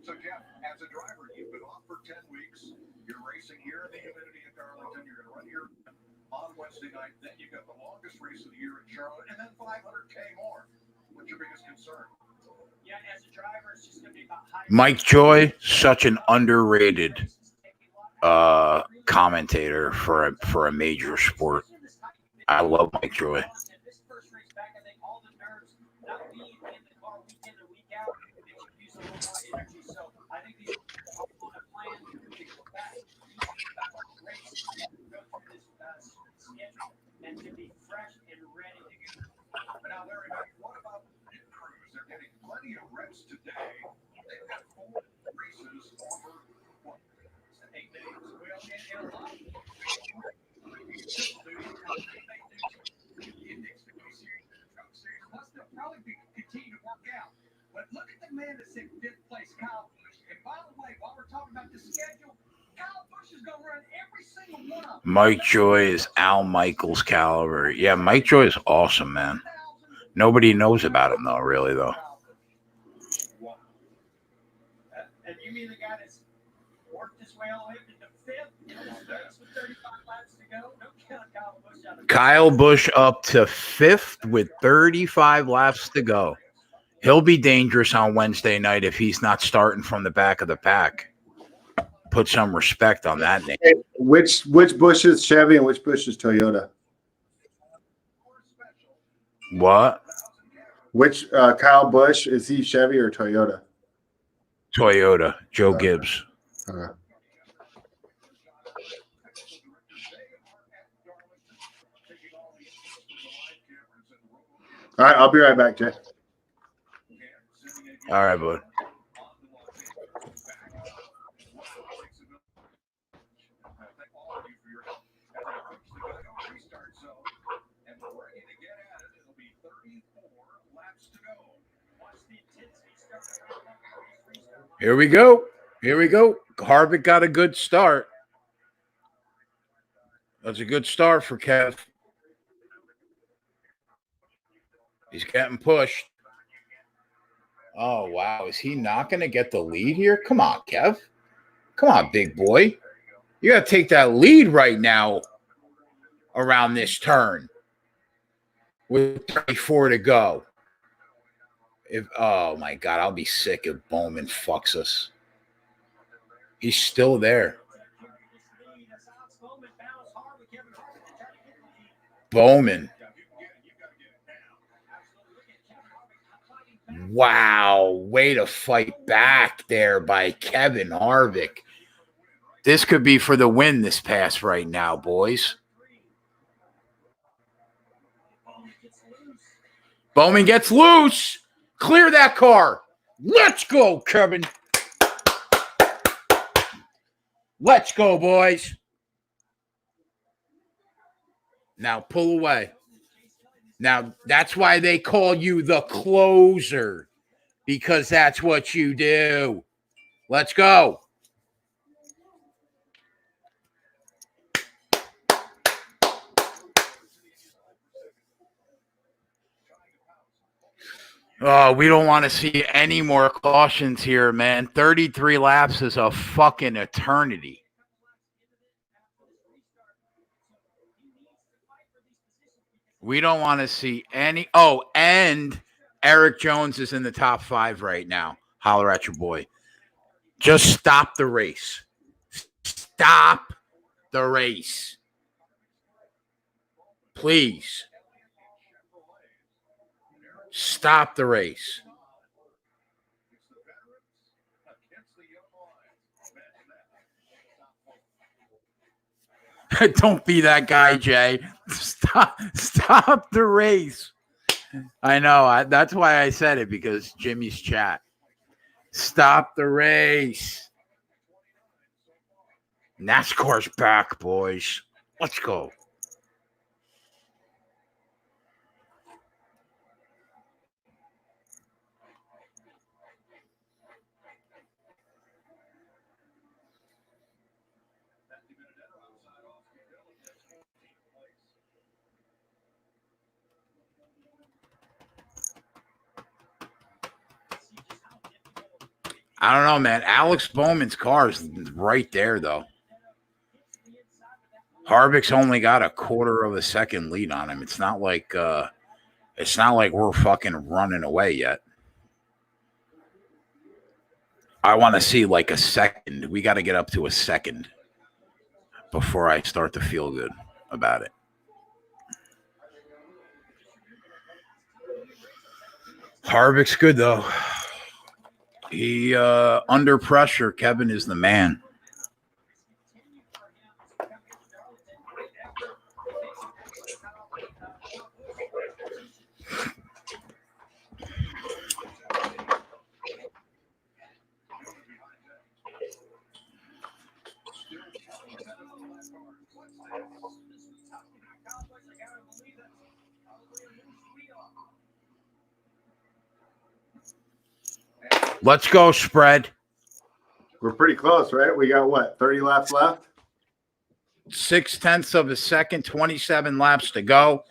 So, Jeff, as a driver, you've been off for 10 weeks. You're racing here in the humidity at Darlington. You're going to run here on Wednesday night. Then you've got the longest race of the year in Charlotte, and then 500K more. What's your biggest concern? Yeah, as a driver, it's just going to be about high. Mike Joy, such an underrated commentator for a major sport. I love Mike Joy. This first race back, I think all the nerves, not being in the car week in and week out, makes you use a little more energy. So I think these people want to plan to go back, race, go through this schedule, and to be fresh and ready to go. But now, Larry, what about pit crews? They're getting plenty of reps today. They've got 4 races over, 8 days. Well, and a lot of probably continue to work out. But look at the man that's in 5th place, Kyle Busch. And by the way, while we're talking about the schedule, Kyle Busch is going to run every single one of them. Mike Joy is Al Michaels caliber. Yeah, Mike Joy is awesome, man. Nobody knows about him, though, really, though. Wow. And you mean the guy that's worked his way all the way up to 5th in this race with 35 laps to go? No count Kyle Busch out of Kyle Busch up to 5th with 35 laps to go. He'll be dangerous on Wednesday night if he's not starting from the back of the pack. Put some respect on that name. Hey, which Busch is Chevy and which Busch is Toyota? What? Which Kyle Busch, is he Chevy or Toyota? Toyota. Joe Gibbs. Okay. All right, I'll be right back, Jay. All right, bud. Here we go. Here we go. Harvick got a good start. That's a good start for Kev. He's getting pushed. Oh, wow. Is he not going to get the lead here? Come on, Kev. Come on, big boy. You got to take that lead right now around this turn with 34 to go. Oh, my God. I'll be sick if Bowman fucks us. He's still there. Bowman. Wow, way to fight back there by Kevin Harvick. This could be for the win this pass right now, boys. Bowman gets loose. Clear that car. Let's go, Kevin. Let's go, boys. Now pull away. Now, that's why they call you the closer, because that's what you do. Let's go. Oh, we don't want to see any more cautions here, man. 33 laps is a fucking eternity. We don't want to see any. Oh, and Eric Jones is in the top 5 right now. Holler at your boy. Just stop the race. Stop the race. Please. Stop the race. Don't be that guy, Jay. Stop the race. I know. That's why I said it, because Jimmy's chat. Stop the race. NASCAR's back, boys. Let's go. I don't know, man. Alex Bowman's car is right there, though. Harvick's only got a quarter of a second lead on him. It's not like we're fucking running away yet. I want to see like a second. We got to get up to a second before I start to feel good about it. Harvick's good, though. He under pressure, Kevin is the man. Let's go, spread. We're pretty close, right? We got what, 30 laps left? 0.6 of a second, 27 laps to go.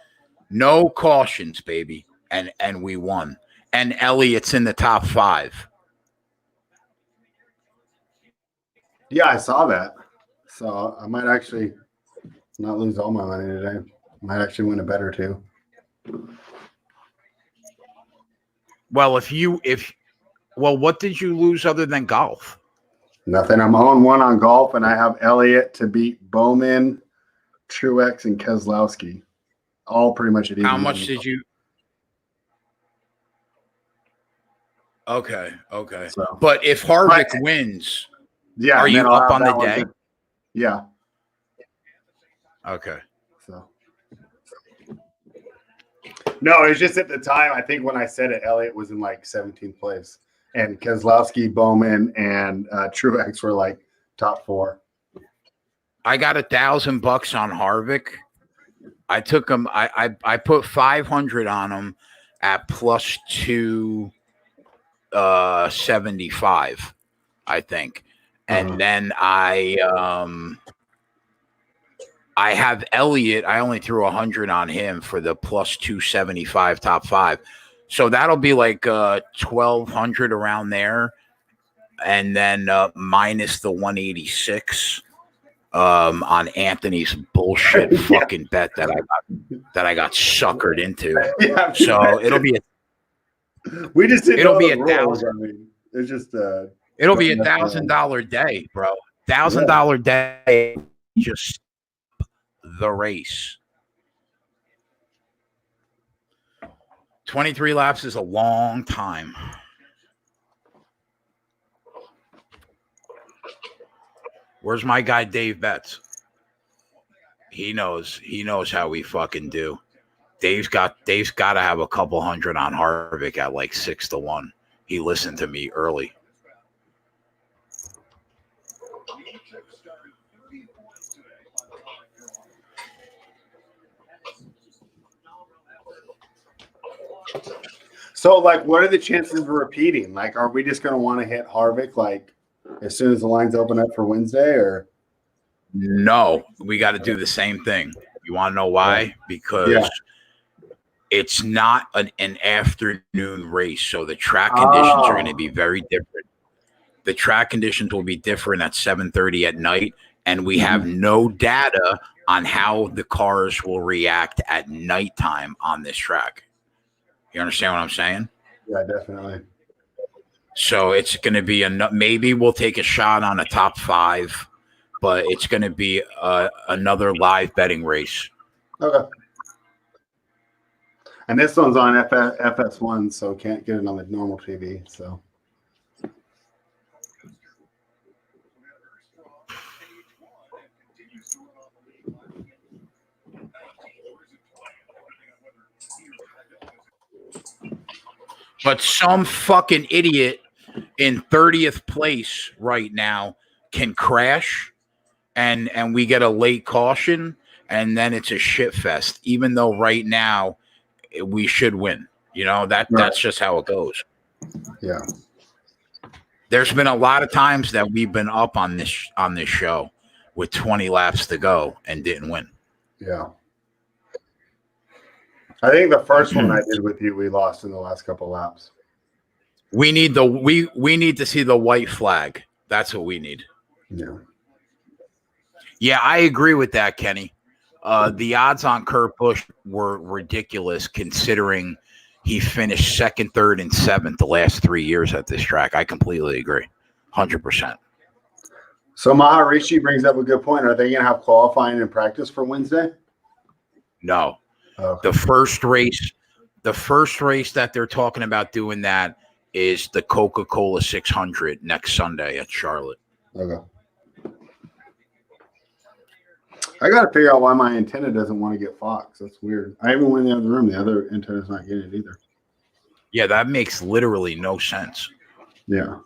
No cautions, baby. And we won. And Elliott's in the top 5. Yeah, I saw that. So I might actually not lose all my money today. Might actually win a bet or two. Well, well, what did you lose other than golf? Nothing. I'm 0-1 on golf, and I have Elliott to beat Bowman, Truex, and Keselowski. All pretty much at even. How much did you? Okay. So, but if Harvick wins, yeah, are you up on the day? Yeah. Okay. So. No, it's just at the time. I think when I said it, Elliott was in like 17th place, and Keselowski, Bowman, and Truex were like top 4. I got $1,000 on Harvick. I took him. I put 500 on him at plus 275, I think, and then I have Elliott. I only threw 100 on him for the plus 275 top 5. So that'll be like 1,200 around there. And then minus the 186 on Anthony's bullshit fucking bet that I got suckered into. Yeah, so it'll be we just didn't it'll know be the rules. I mean, it's just it'll be $1,000 day, bro. $1,000 day. Just the race. 23 laps is a long time. Where's my guy Dave Betts? He knows how we fucking do. Dave's got to have a couple hundred on Harvick at like 6-1. He listened to me early. So, like, what are the chances of repeating? Like, are we just going to want to hit Harvick like as soon as the lines open up for Wednesday, or no? We got to do the same thing. You want to know why? Because it's not an afternoon race, so the track conditions are going to be very different. The track conditions will be different at 7:30 at night, and we have no data on how the cars will react at nighttime on this track. You understand what I'm saying? Yeah, definitely. So it's going to be maybe we'll take a shot on a top 5, but it's going to be another live betting race. Okay. And this one's on FS1, so can't get it on the normal TV. So. But some fucking idiot in 30th place right now can crash and we get a late caution and then it's a shit fest, even though right now we should win. You know, that's just how it goes. Yeah. There's been a lot of times that we've been up on this show with 20 laps to go and didn't win. Yeah. I think the first one I did with you, we lost in the last couple laps. We need we need to see the white flag. That's what we need. Yeah. Yeah, I agree with that, Kenny. The odds on Kurt Busch were ridiculous considering he finished 2nd, 3rd, and 7th the last 3 years at this track. I completely agree. 100%. So Maharishi brings up a good point. Are they going to have qualifying and practice for Wednesday? No. Okay. The first race that they're talking about doing that is the Coca-Cola 600 next Sunday at Charlotte. Okay. I got to figure out why my antenna doesn't want to get Fox. That's weird. I even went in the other room. The other antenna's not getting it either. Yeah, that makes literally no sense. Yeah.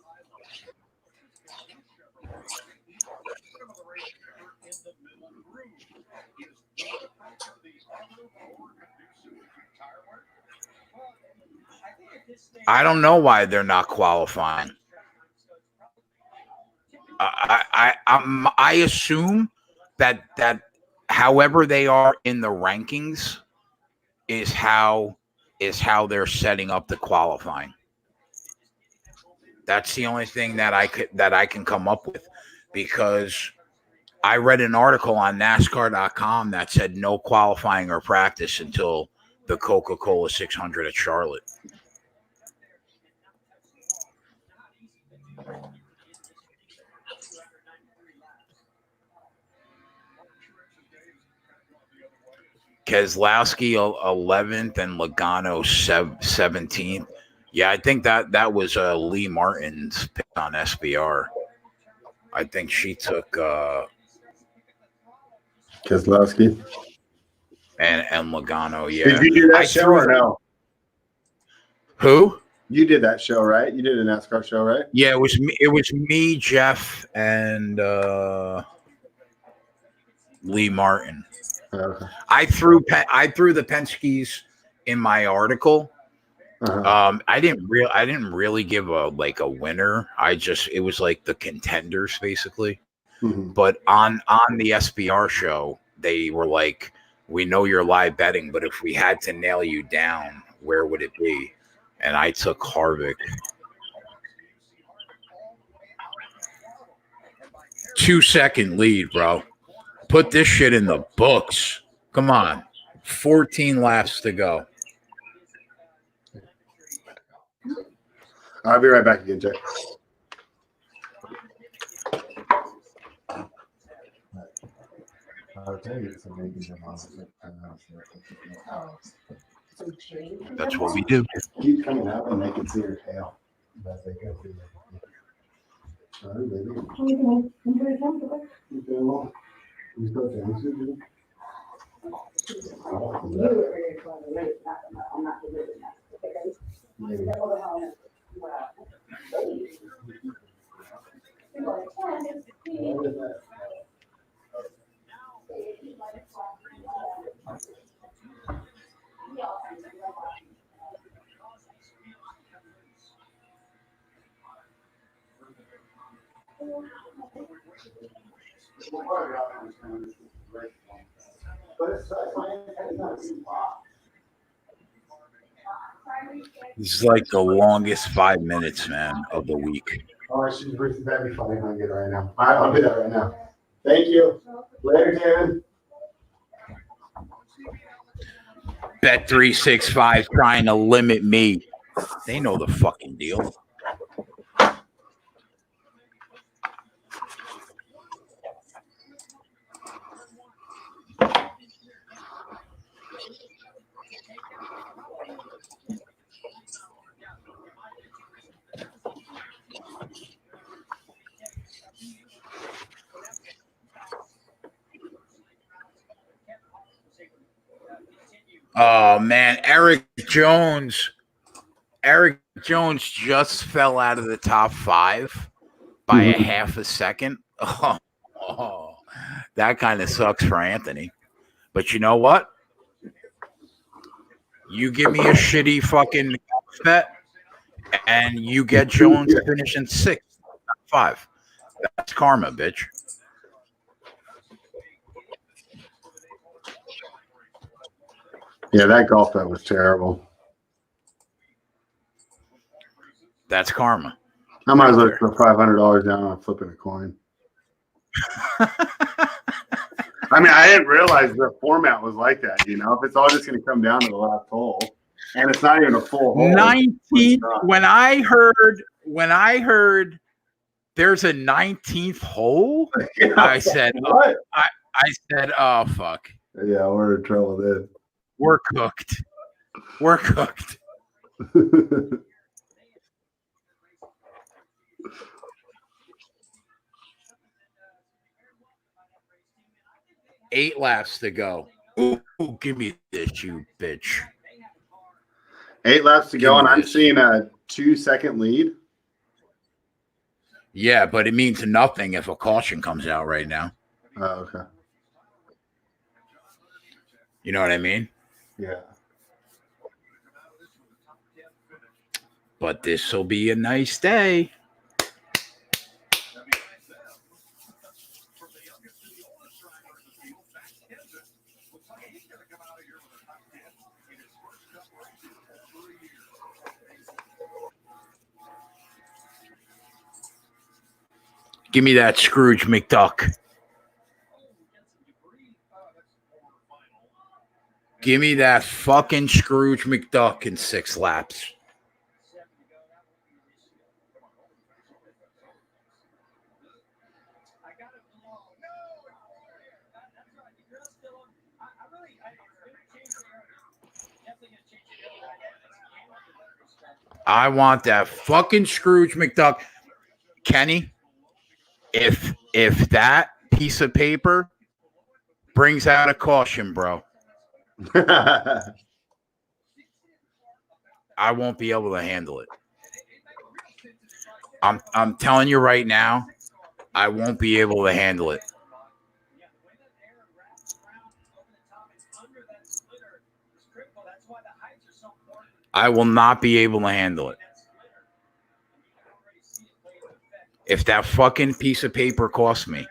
I don't know why they're not qualifying. I assume that however they are in the rankings is how they're setting up the qualifying. That's the only thing that I can come up with, because I read an article on NASCAR.com that said no qualifying or practice until the Coca-Cola 600 at Charlotte. Keselowski 11th and Logano 17th. Yeah, I think that was Lee Martin's pick on SBR. I think she took Keselowski and Logano. Yeah. Did you do that show or no? Who? You did that show, right? You did a NASCAR show, right? Yeah, it was me. It was me, Jeff, and Lee Martin. Okay. I threw the Penske's in my article. Uh-huh. I didn't really give a winner. It was like the contenders basically. Mm-hmm. But on the SBR show, they were like, "We know you're live betting, but if we had to nail you down, where would it be?" And I took Harvick. 2-second lead, bro. Put this shit in the books. Come on. 14 laps to go. I'll be right back again, Jay. That's what we do. Keep coming out and they can see your tail. This is like the longest 5 minutes, man, of the week. Oh, she's that'd be funny if I get it right now. All right, I'll do that right now. Thank you. Later, David. Bet365 trying to limit me. They know the fucking deal. Oh man, Eric Jones just fell out of the top 5 by a half a second. Oh, that kind of sucks for Anthony. But you know what? You give me a shitty fucking bet, and you get Jones finishing 6th, not 5. That's karma, bitch. Yeah, that golf bet was terrible. That's karma. I might as well put $500 down on flipping a coin. I mean, I didn't realize the format was like that. You know, if it's all just going to come down to the last hole, and it's not even a full hole. 19th. When I heard there's a 19th hole, Yeah, I said, what? I said, oh fuck. Yeah, we're in trouble then. We're cooked. We're cooked. 8 laps to go. Ooh, give me this, you bitch. 8 laps to go, and I'm seeing a 2-second lead. Yeah, but it means nothing if a caution comes out right now. Oh, okay. You know what I mean? Yeah. But this will be a nice day. Give me that Scrooge McDuck. Give me that fucking Scrooge McDuck in 6 laps. I want that fucking Scrooge McDuck. Kenny, if that piece of paper brings out a caution, bro, I won't be able to handle it. I'm telling you right now, I won't be able to handle it. I will not be able to handle it. If that fucking piece of paper costs me,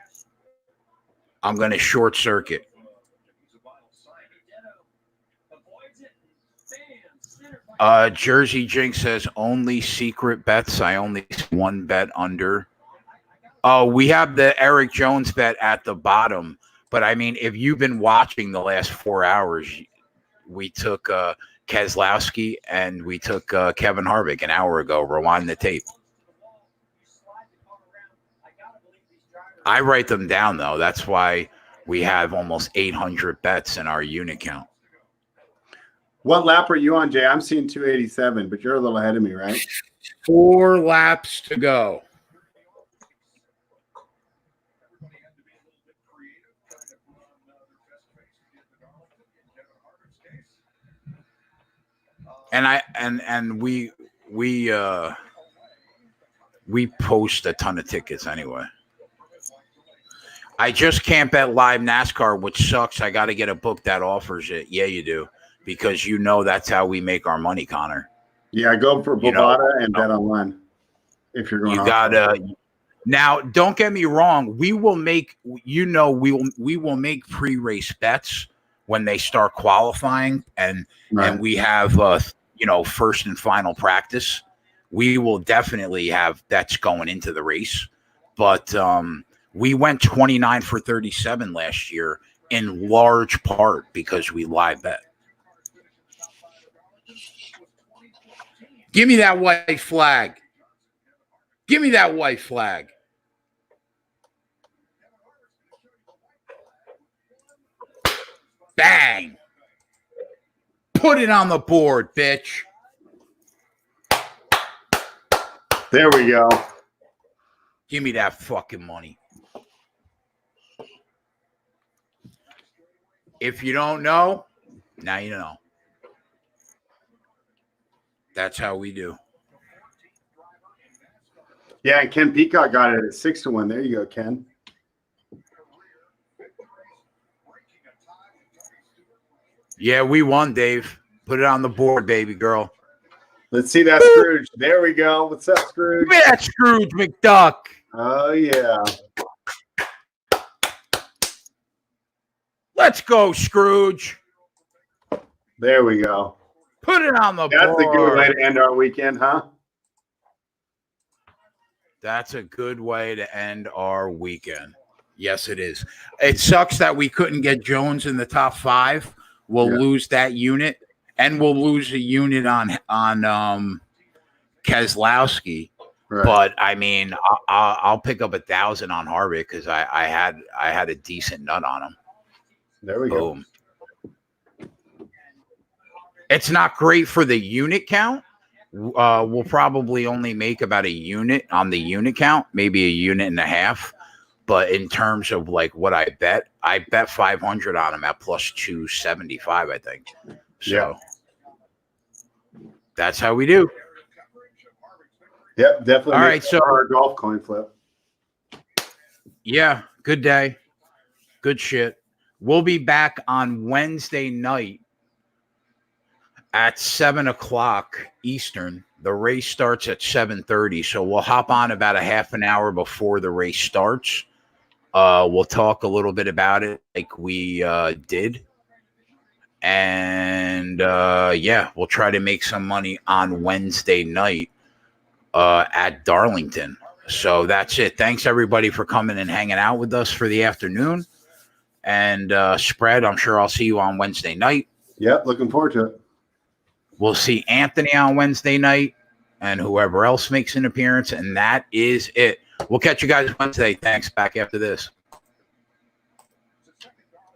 I'm going to short circuit. Jersey Jinx says only secret bets. I only see 1 bet under. Oh, we have the Eric Jones bet at the bottom. But I mean, if you've been watching the last 4 hours, we took Keselowski and we took Kevin Harvick an hour ago. Rewind the tape. I write them down, though. That's why we have almost 800 bets in our unit count. What lap are you on, Jay? I'm seeing 287, but you're a little ahead of me, right? 4 laps to go. And we post a ton of tickets anyway. I just can't bet live NASCAR, which sucks. I got to get a book that offers it. Yeah, you do, because that's how we make our money, Connor. Yeah, go for Bovada and bet online if you're going. You gotta. Now, don't get me wrong. We will make we will make pre-race bets when they start qualifying, and we have first and final practice. We will definitely have bets going into the race, but we went 29 for 37 last year in large part because we live bet. Give me that white flag. Give me that white flag. Bang. Put it on the board, bitch. There we go. Give me that fucking money. If you don't know, now you know. That's how we do. Yeah, and Ken Peacock got it at 6-1. There you go, Ken. Yeah, we won, Dave. Put it on the board, baby girl. Let's see that Scrooge. There we go. What's up, Scrooge? Give me that Scrooge McDuck. Oh, yeah. Let's go, Scrooge. There we go. Put it on the board. That's a good way to end our weekend, huh? That's a good way to end our weekend. Yes, it is. It sucks that we couldn't get Jones in the top 5. We'll lose that unit, and we'll lose a unit on Keselowski. Right. But I mean, I'll pick up 1,000 on Harvick because I had a decent nut on him. There we go. It's not great for the unit count. We'll probably only make about a unit on the unit count, maybe a unit and a half. But in terms of like what I bet 500 on him at plus 275, I think. So that's how we do. Yep, definitely. All right, so our golf coin flip. Yeah, good day. Good shit. We'll be back on Wednesday night at 7:00 Eastern. The race starts at 7:30, so we'll hop on about a half an hour before the race starts. We'll talk a little bit about it like we did. And, we'll try to make some money on Wednesday night at Darlington. So that's it. Thanks, everybody, for coming and hanging out with us for the afternoon. And Spread, I'm sure I'll see you on Wednesday night. Yep, looking forward to it. We'll see Anthony on Wednesday night and whoever else makes an appearance. And that is it. We'll catch you guys Wednesday. Thanks. Back after this.